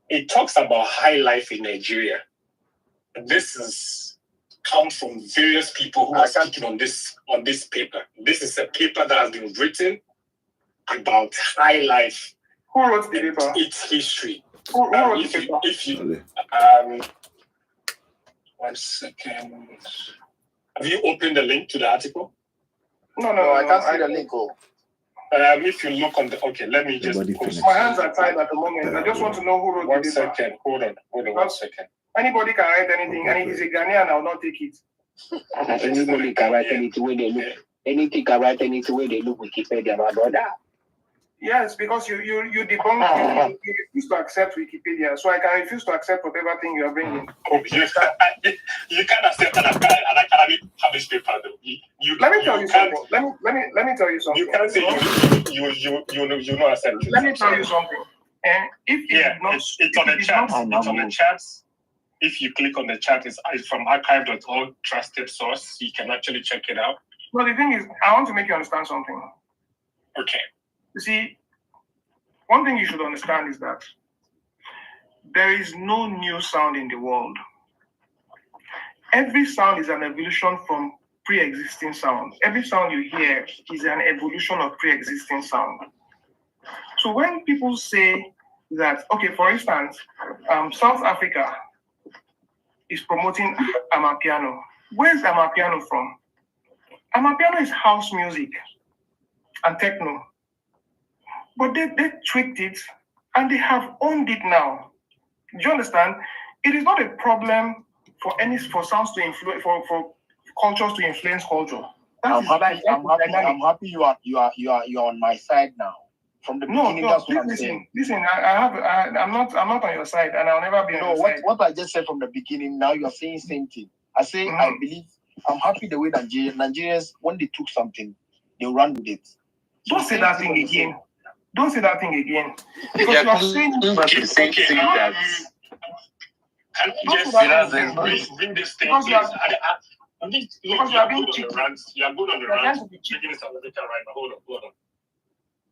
It talks about high life in Nigeria. This comes from various people who are speaking on this paper. This is a paper that has been written about high life. Who wrote the paper? Its history. Who wrote the paper? If you 1 second. Have you opened the link to the article? No, I can't see the link. If you look on the let me just post. My hands are tied at the moment. I just want to know who wrote the paper. 1 second. Hold on 1 second. Anybody can write anything, and if he's a Ghanaian, I will not take it. Anybody can write anything where they look. Anything can write anything where they look Wikipedia, my brother. Yes, because you debunk, you refuse to accept Wikipedia, so I can refuse to accept whatever thing you are bringing. Oh, you can't accept an academic published paper, though. Let me tell you something. Let me tell you something. You can't say you not accept it. Let me tell you something. And it's on the chat. It's on the chat. If you click on the chat, it's from archive.org, trusted source. You can actually check it out. Well, the thing is, I want to make you understand something. Okay. You see, one thing you should understand is that there is no new sound in the world. Every sound is an evolution from pre-existing sound. Every sound you hear is an evolution of pre-existing sound. So when people say that, okay, for instance, South Africa is promoting Amapiano. Where's Amapiano from? Amapiano is house music and techno. But they tweaked it and they have owned it now. Do you understand? It is not a problem for sounds to influence for cultures to influence culture. I'm happy you are on my side now. From the beginning, that's what I'm saying. Listen, I'm not on your side, and I'll never be on your side. What I just said from the beginning, now you are saying same thing. I say I believe I'm happy the way Nigerians, when they took something, they run with it. Don't say that thing again. Don't say that thing again. Because you are saying that. Can you just bring this thing? Because you are being cheeky. You are good on the rant. Making this right now. Hold on.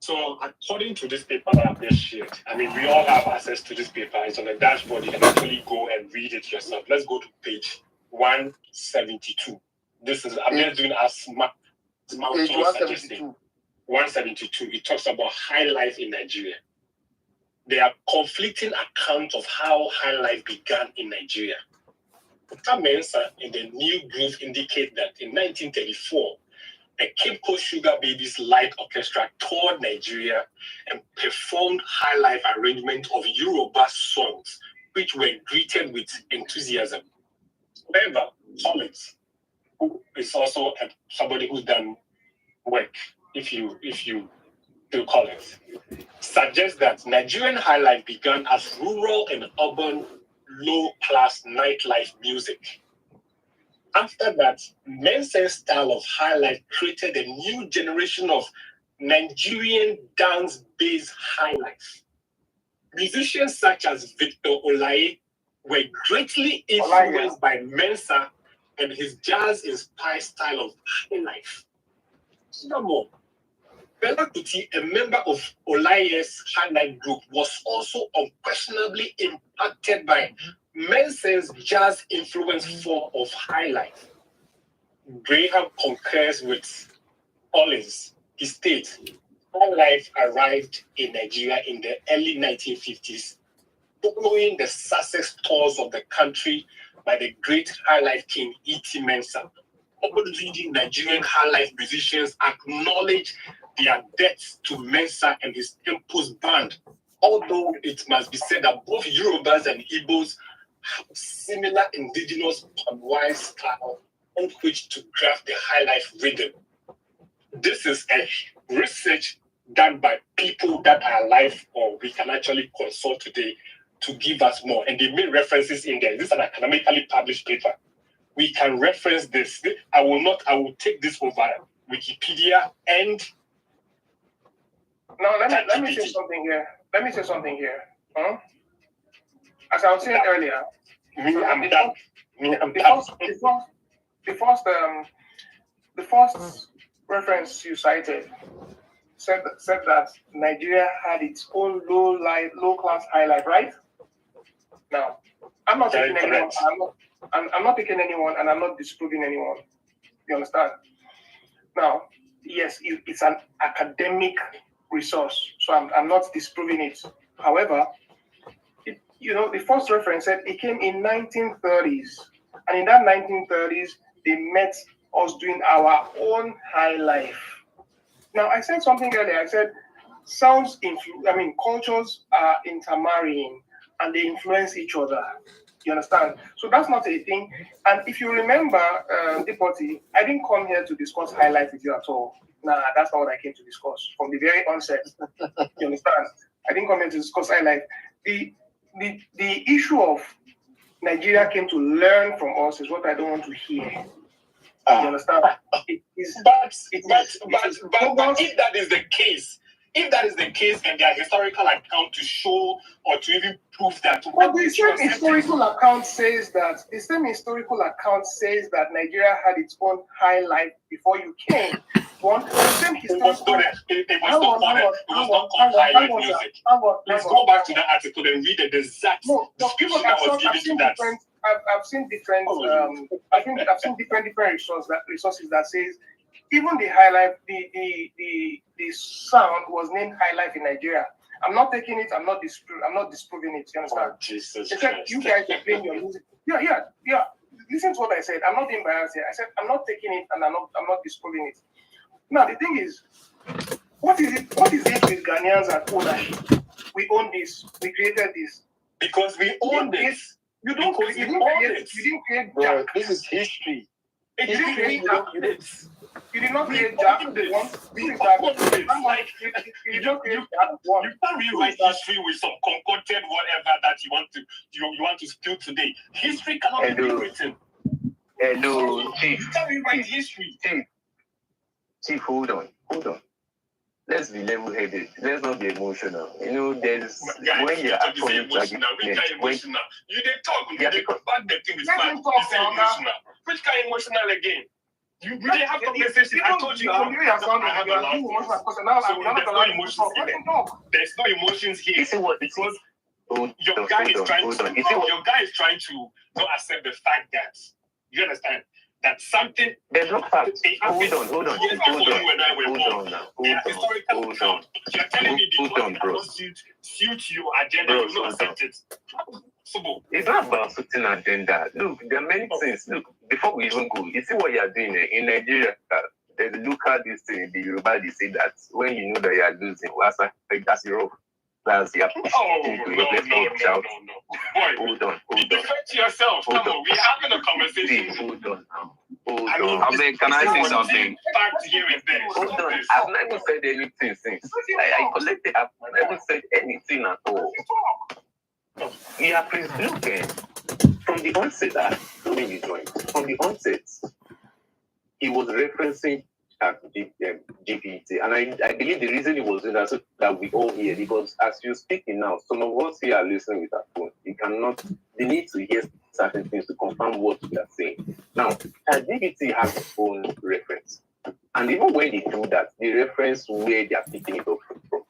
So, according to this paper that I've just shared, I mean, we all have access to this paper. It's on the dashboard. You can actually go and read it yourself. Let's go to page 172. I'm just doing a smart page 172. 172. It talks about high life in Nigeria. There are conflicting accounts of how high life began in Nigeria. Dr. Mensah in the New Groove indicate that in 1934, the Cape Coast Sugar Babies Light Orchestra toured Nigeria and performed high life arrangement of Yoruba songs, which were greeted with enthusiasm. However, Collins, who is also somebody who's done work, if you do Collins, suggests that Nigerian high life began as rural and urban low-class nightlife music. After that, Mensah's style of high life created a new generation of Nigerian dance-based high life. Musicians such as Victor Olaye were greatly influenced by Mensah and his jazz-inspired style of high life. Furthermore, Fela Kuti, a member of Olaye's high life group, was also unquestionably impacted by Mensah's jazz-influenced form of high life. Graham concurs with Collins. He states, high life arrived in Nigeria in the early 1950s, following the Sussex tours of the country by the great high life king E.T. Mensah. All leading Nigerian high life musicians acknowledge their debts to Mensah and his Tempus band, although it must be said that both Yorubas and Igbos have similar indigenous palm-wise style on which to craft the high life rhythm. This is a research done by people that are alive or we can actually consult today to give us more. And they made references in there. This is an academically published paper. We can reference this. I will take this over Wikipedia and now let me say something here. As I was saying earlier, the first reference you cited said that Nigeria had its own low class high life, right? Now, I'm not taking anyone. I'm not taking anyone, and I'm not disproving anyone. You understand? Now, yes, it's an academic resource, so I'm not disproving it. However, the first reference said it came in 1930s, and in that 1930s, they met us doing our own high life. Now, I said something earlier. I said cultures are intermarrying, and they influence each other. You understand? So that's not a thing. And if you remember, Deportee, I didn't come here to discuss high life with you at all. Nah, that's not what I came to discuss from the very onset. You understand? I didn't come here to discuss high life. The issue of Nigeria came to learn from us is what I don't want to hear. You understand? But if that is the case, and there are historical accounts to show or to even prove that. But the same historical account says that Nigeria had its own high life before you came. It was not called high life music. Let's go back to the article and read the exact description that was given to that. I've seen different resources that says even the high life, the sound was named high life in Nigeria. I'm not taking it. I'm not disproving it. You understand? Oh, Jesus Christ. You guys are playing your music. Yeah. Listen to what I said. I'm not being biased here. I said I'm not taking it and I'm not disproving it. Now the thing is, what is it with Ghanaians and ownership? We own this. We created this. Because we own this. You didn't create Jack. This is history. You didn't create Jack. You did not create Jack once. You just create Jack once. You can't rewrite history with some concocted whatever that you want to spill today. History cannot be rewritten. Hello, Chief. You can't rewrite history. Chief, hold on. Let's be level-headed. Let's not be emotional. You know, there's when you're actually emotional. Which kind emotional? You didn't talk. You didn't back the thing is fine. You say emotional. Which kind emotional again? You didn't have conversation. I told you I have a lot. So there's no emotions here. There's no emotions here. You see what? Because your guy is trying to not accept the fact that you understand. That's something. There's no fact. Hold on. You're telling me because it doesn't suit your agenda, you will not accept it. It's not about certain agenda. Look, there are many things. Look, before we even go, you see what you're doing in Nigeria. There's look at this thing. The Yoruba, they say that when you know that you are losing, that's your that's your push. Hold on. Defend yourself. Come on, we're having a conversation. Hold on now. I mean, can I say something? Hold on. I've never said anything since. I collected. I've never said anything at all. You are looking from the onset that when you joined. From the onset, he was referencing GPT, and I believe the reason it was doing that so that we all hear, because as you're speaking now, some of us here are listening with our phone. They need to hear certain things to confirm what we are saying. Now, GPT has its own reference, and even when they do that, they reference where they are picking it up from.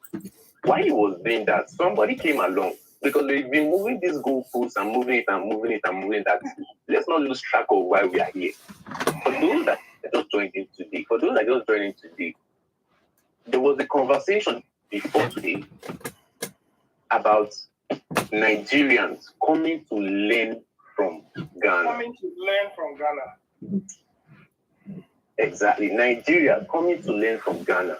While he was doing that, somebody came along, because they've been moving these goalposts and moving it, that let's not lose track of why we are here. For those that just joined in today, there was a conversation before today about Nigerians coming to learn from Ghana. Exactly. Nigeria coming to learn from Ghana.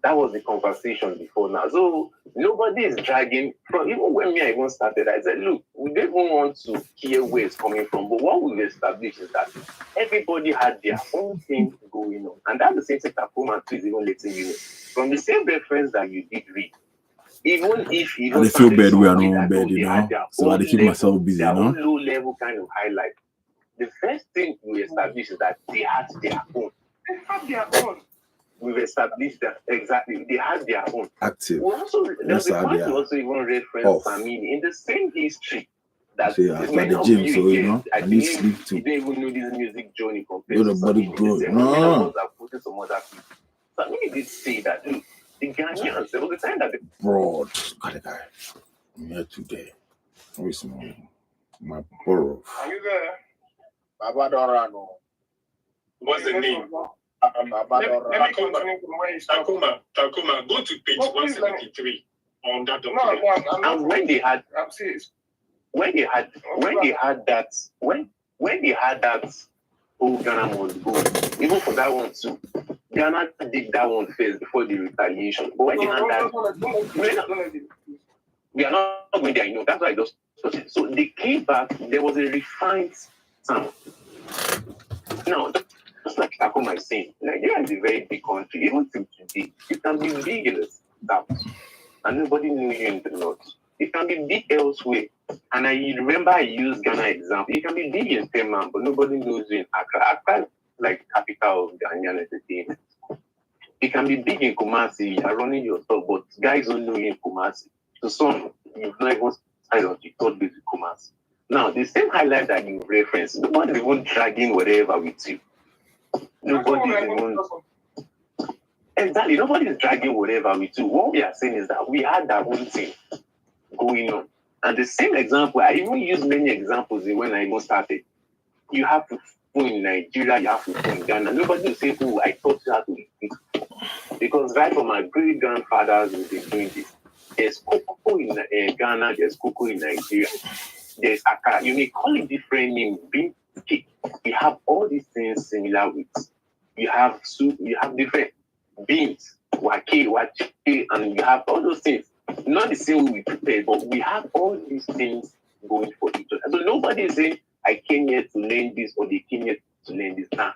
That was the conversation before now. So nobody is dragging from, even when I even started, I said, look, we don't even want to hear where it's coming from. But what we've established is that everybody had their own thing going on. And that's the same thing that Puma is even letting you know. From the same reference that you did read, even if you don't feel bad, we are not bad, you know. So I keep myself busy, you know. Low level kind of highlight. The first thing we established is that they had their own. We've established that exactly. They had their own. Active. There's a point to also even reference Samini in the same history. That after the gym, so you know, I need sleep too. You don't even know this music journey compared to the body growth. No. Some other people. Samini did say that. Look, the Ghanaians, there was a time that broad. Got a guy. I'm here today. Where's my borough? Are you there? Babadorano. What's the name? Takuma, go to page 173 on that document. And when they had that, oh, Ghana must go. Even for that one too. Ghana did that one first before the retaliation. But when they had that, we are not going there, you know. That's why I just touched it. So they came back, there was a refined sound. Now, just like Takuma is saying, Nigeria is a very big country. Even till today, it can be big in the south, and nobody knew you in the north. It can be big elsewhere. And I remember I used Ghana example. It can be big in Teman, but nobody knows you in Accra. Accra is like capital of Ghanaian entertainment. It can be big in Kumasi. You are running your stuff, but guys don't know you in Kumasi. So some, you've not even started on the third base with Kumasi. Now, the same highlight that you referenced, nobody's even dragging whatever with you. Nobody's dragging whatever with you. What we are saying is that we had that own thing going on. And the same example, I even used many examples when I even started. You have to go in Nigeria, you have to go in Ghana. Nobody will say, oh, I taught you how to eat. Because right from my great grandfathers will be doing this. There's cocoa in Ghana, there's cocoa in Nigeria. There's Accra. You may call it different names. We have all these things similar with. You have soup, you have different beans, wake, and you have all those things. Not the same we prepare, but we have all these things going for each other. So nobody is saying, I came here to learn this or they came here to learn this. Now,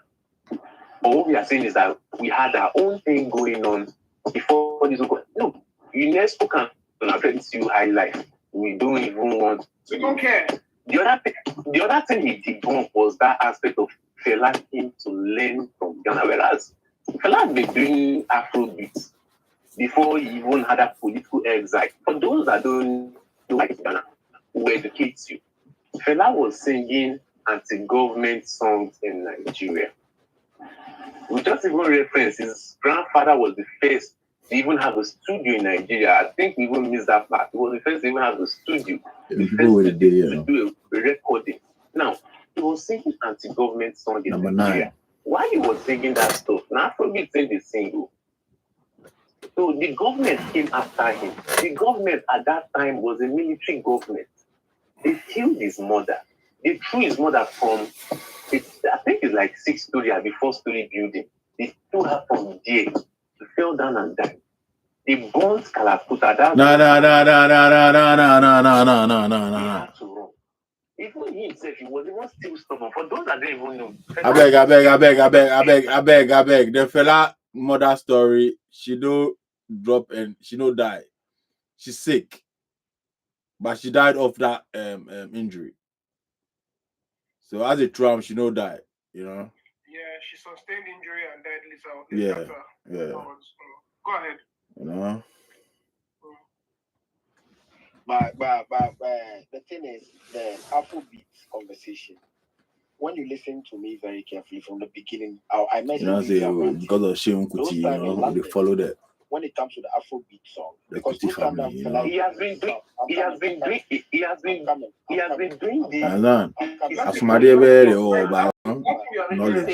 but what we are saying is that we had our own thing going on before this. No, UNESCO can affect you high life. We don't even want. We don't care. The other thing he did was that aspect of Fela came to learn from Ghana, whereas Fela had been doing Afrobeats before he even had a political exile. For those that don't know Ghana, who educates you, Fela was singing anti-government songs in Nigeria. We just even reference his grandfather was the first to even have a studio in Nigeria. I think we even missed that part. He was the first to even have a studio. The first to do a recording. Now, he was singing anti-government songs in Nigeria. 9. While he was singing that stuff, now Afrobeat sang the single. So the government came after him. The government at that time was a military government. They killed his mother. They threw his mother from, I think it's like 6-story or the 4-story building. They threw her from there. She fell down and died. They burned Kalakuta. No. Even he himself, he was even still stubborn. For those that don't even know. I beg. The Fela mother story, she do drop and she no die. She's sick. But she died of that injury. So as a trauma, she no die, you know. Yeah, she sustained injury and died later. Yeah. Go ahead. You know. But the thing is, the Afrobeat conversation. When you listen to me very carefully from the beginning, I mentioned because of Sheon Kuti, you know, they follow that. When it comes to the Afrobeat song, because Kuti family, you know. He has been doing knowledge,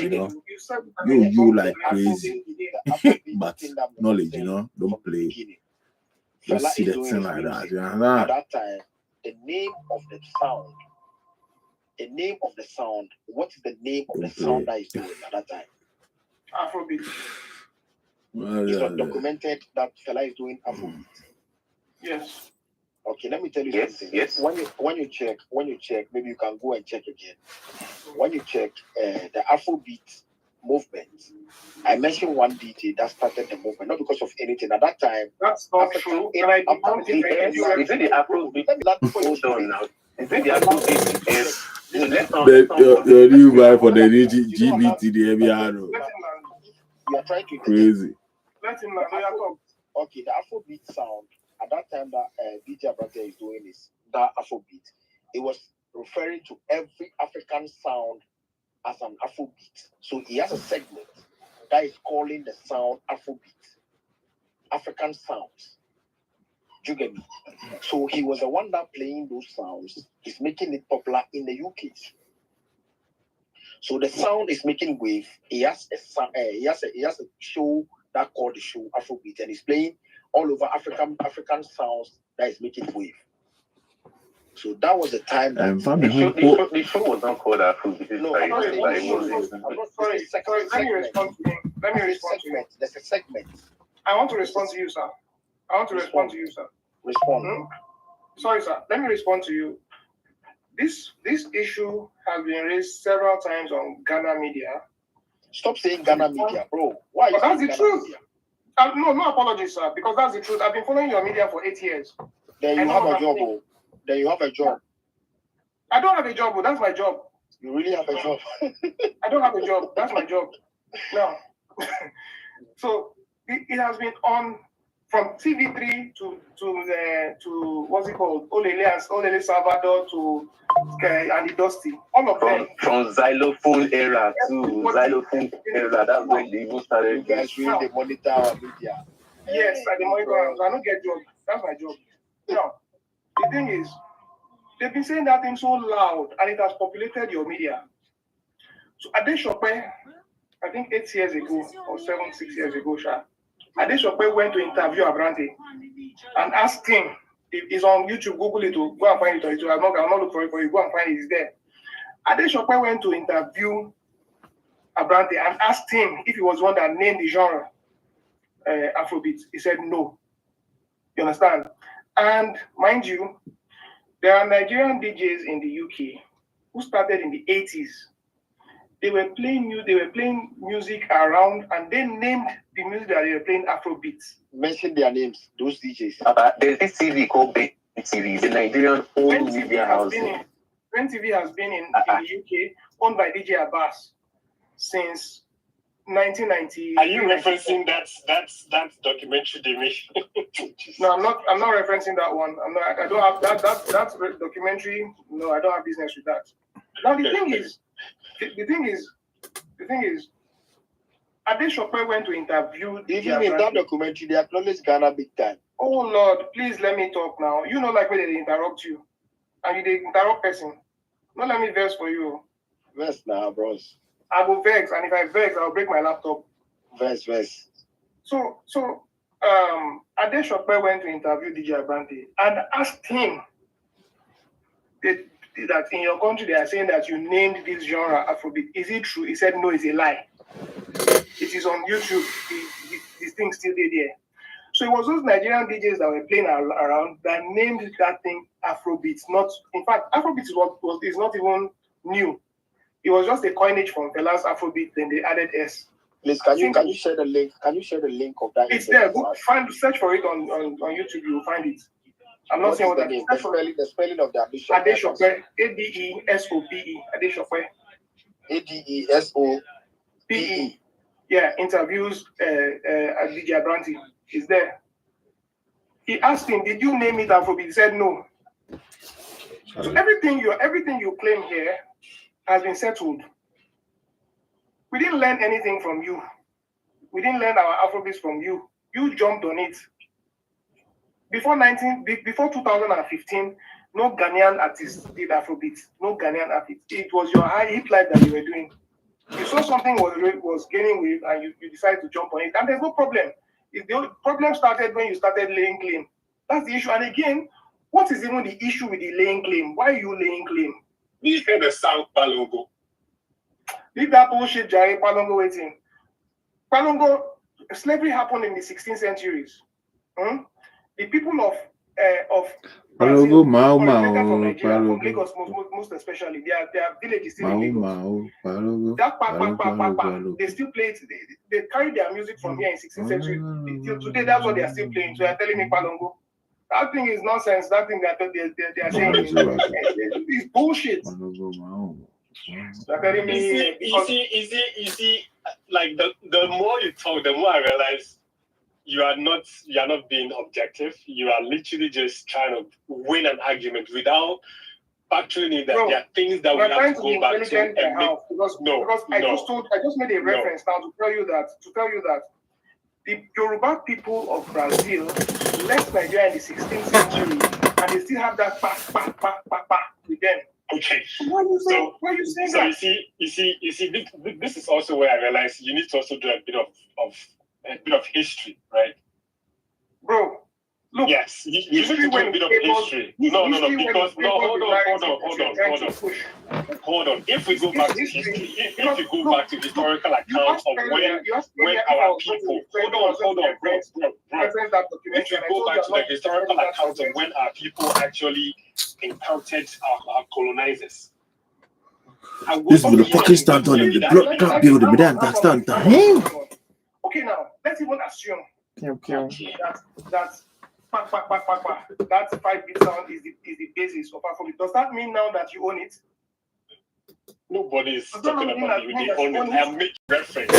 you know. You like crazy, but knowledge, you know, don't play. Just see the thing like that. You know? At that time, the name of the sound, what is the name of the sound that is doing at that time? Afrobeat. It's not documented that Fela is doing Afrobeat. Yes. Okay, let me tell you something. Yes. When you check, maybe you can go and check again. When you check the Afrobeat movement, I mentioned one DJ that started the movement, not because of anything. At that time, that's not true. Is it the Afrobeat? Hold on now. Is it the Afrobeat? The new vibe for the GBT, the MBR. You are trying to crazy. Let him know. Okay, the Afrobeat sound at that time that DJ Abrante is doing is that Afrobeat. It was referring to every African sound as an Afrobeat. So he has a segment that is calling the sound Afrobeat, African sounds. Do you get me? So he was the one that playing those sounds. He's making it popular in the UK. So the sound is making wave. He has a show that called the show Afrobeat, and he's playing all over African sounds that is making wave. So that was the time that the show was not called Afrobeat. No, I'm not sorry. Let me respond to you. There's a segment. I want to respond to you, sir. Respond. Sorry, sir. Let me respond to you. This issue has been raised several times on Ghana media. Stop saying Ghana media, bro. Why? But that's the truth. No apologies, sir, because that's the truth. I've been following your media for 8 years. Then you have a job, bro. Then you have a job. I don't have a job, but that's my job. You really have a job? I don't have a job. That's my job. No. So it has been on from TV3 to what's it called? Olele Salvador to and the Dusty. All of them. From xylophone era to xylophone era. That's when they even started. You guys really monitor our media. Yes, I monitor. I don't get job. That's my job. Now, the thing is, they've been saying that thing so loud and it has populated your media. So Adeshope, I think 8 years ago or 6 years ago, Adeshope went to interview Abrante and asked him, it's on YouTube, Google it, go and find it. I'll not look for it for you, go and find it, it's there. Adeshope went to interview Abrante and asked him if he was one that named the genre Afrobeat. He said no. You understand? And mind you, There are Nigerian DJs in the UK who started in the 80s. They were playing music around, and they named the music that they were playing Afrobeats. Mention their names, those DJs. There's this TV called TV, the Nigerian old media house. When TV has been in the UK, owned by DJ Abbas since 1990. Are you referencing that documentary they made? No, I'm not referencing that one. I don't have that documentary. No, I don't have business with that. Now the thing is, Adeshokwe went to interview. Even in that documentary, they acknowledge Ghana big time. Oh Lord, please let me talk now. You know, like when they interrupt you, and they interrupt person. Not let me verse for you. Verse now, bros. I will vex, and if I vex, I'll break my laptop. Verse. So Adeshokwe went to interview DJ Abrante and asked him that in your country they are saying that you named this genre Afrobeat. Is it true? He said no, it's a lie. It is on YouTube. These things still there. So it was those Nigerian DJs that were playing around that named that thing Afrobeat. In fact, Afrobeat is not even new. It was just a coinage from Fela's Afrobeat. Then they added S. Please, can you share the link? Can you share the link of that? It's there. Search for it on YouTube. You will find it. I'm not saying what that is. The spelling of the Bishop. Adeshokwe. Adesope. Adeshokwe. Adesope. Yeah, interviews DJ Abrante. Is there. He asked him, "Did you name it Afrobeat?" He said no. So everything you claim here has been settled. We didn't learn anything from you. We didn't learn our Afrobeats from you. You jumped on it. Before 2015, no Ghanaian artist did Afrobeat. No Ghanaian artist. It was your hip life that you were doing. You saw something was gaining with, and you decided to jump on it. And there's no problem. The problem started when you started laying claim. That's the issue. And again, what is even the issue with the laying claim? Why are you laying claim? You heard the sound Palongo. Leave that bullshit, Jare. Palongo waiting. Palongo, slavery happened in the 16th centuries. The people of Brazil, from Nigeria, from Lagos most especially, their villages still in Lagos. That they still play it. They carry their music from here in 16th century till today. That's what they are still playing. So you're telling me Palongo? That thing is nonsense. That thing that they are saying is bullshit. You see, like the more you talk, the more I realize you are not being objective. You are literally just trying to win an argument without factoring in that there are things that we have to go back to. Because I just made a reference now to tell you that the Yoruba people of Brazil left Nigeria in the 16th century, and they still have that pa with them. Okay. So why are you saying that? So you see, this is also where I realize you need to also do a bit of history, right? Bro, look. Yes, you need to do a bit of history. Hold on. If we go back to history, if you go back to historical accounts of when our people, hold on, bro. If you go back to the historical accounts of when our people actually encountered our colonizers. This is the fucking stand on the block trap building. We don't understand that. Okay, now let's even assume that 5 beat sound is the basis of Afrobeat. Does that mean now that you own it? Nobody is talking about you. They own it. I'm making reference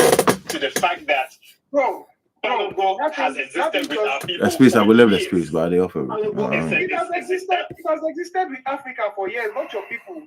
to the fact that Palongo has existed with our people. Space, I will leave the space, but they offer it has existed with Africa for years, not your people.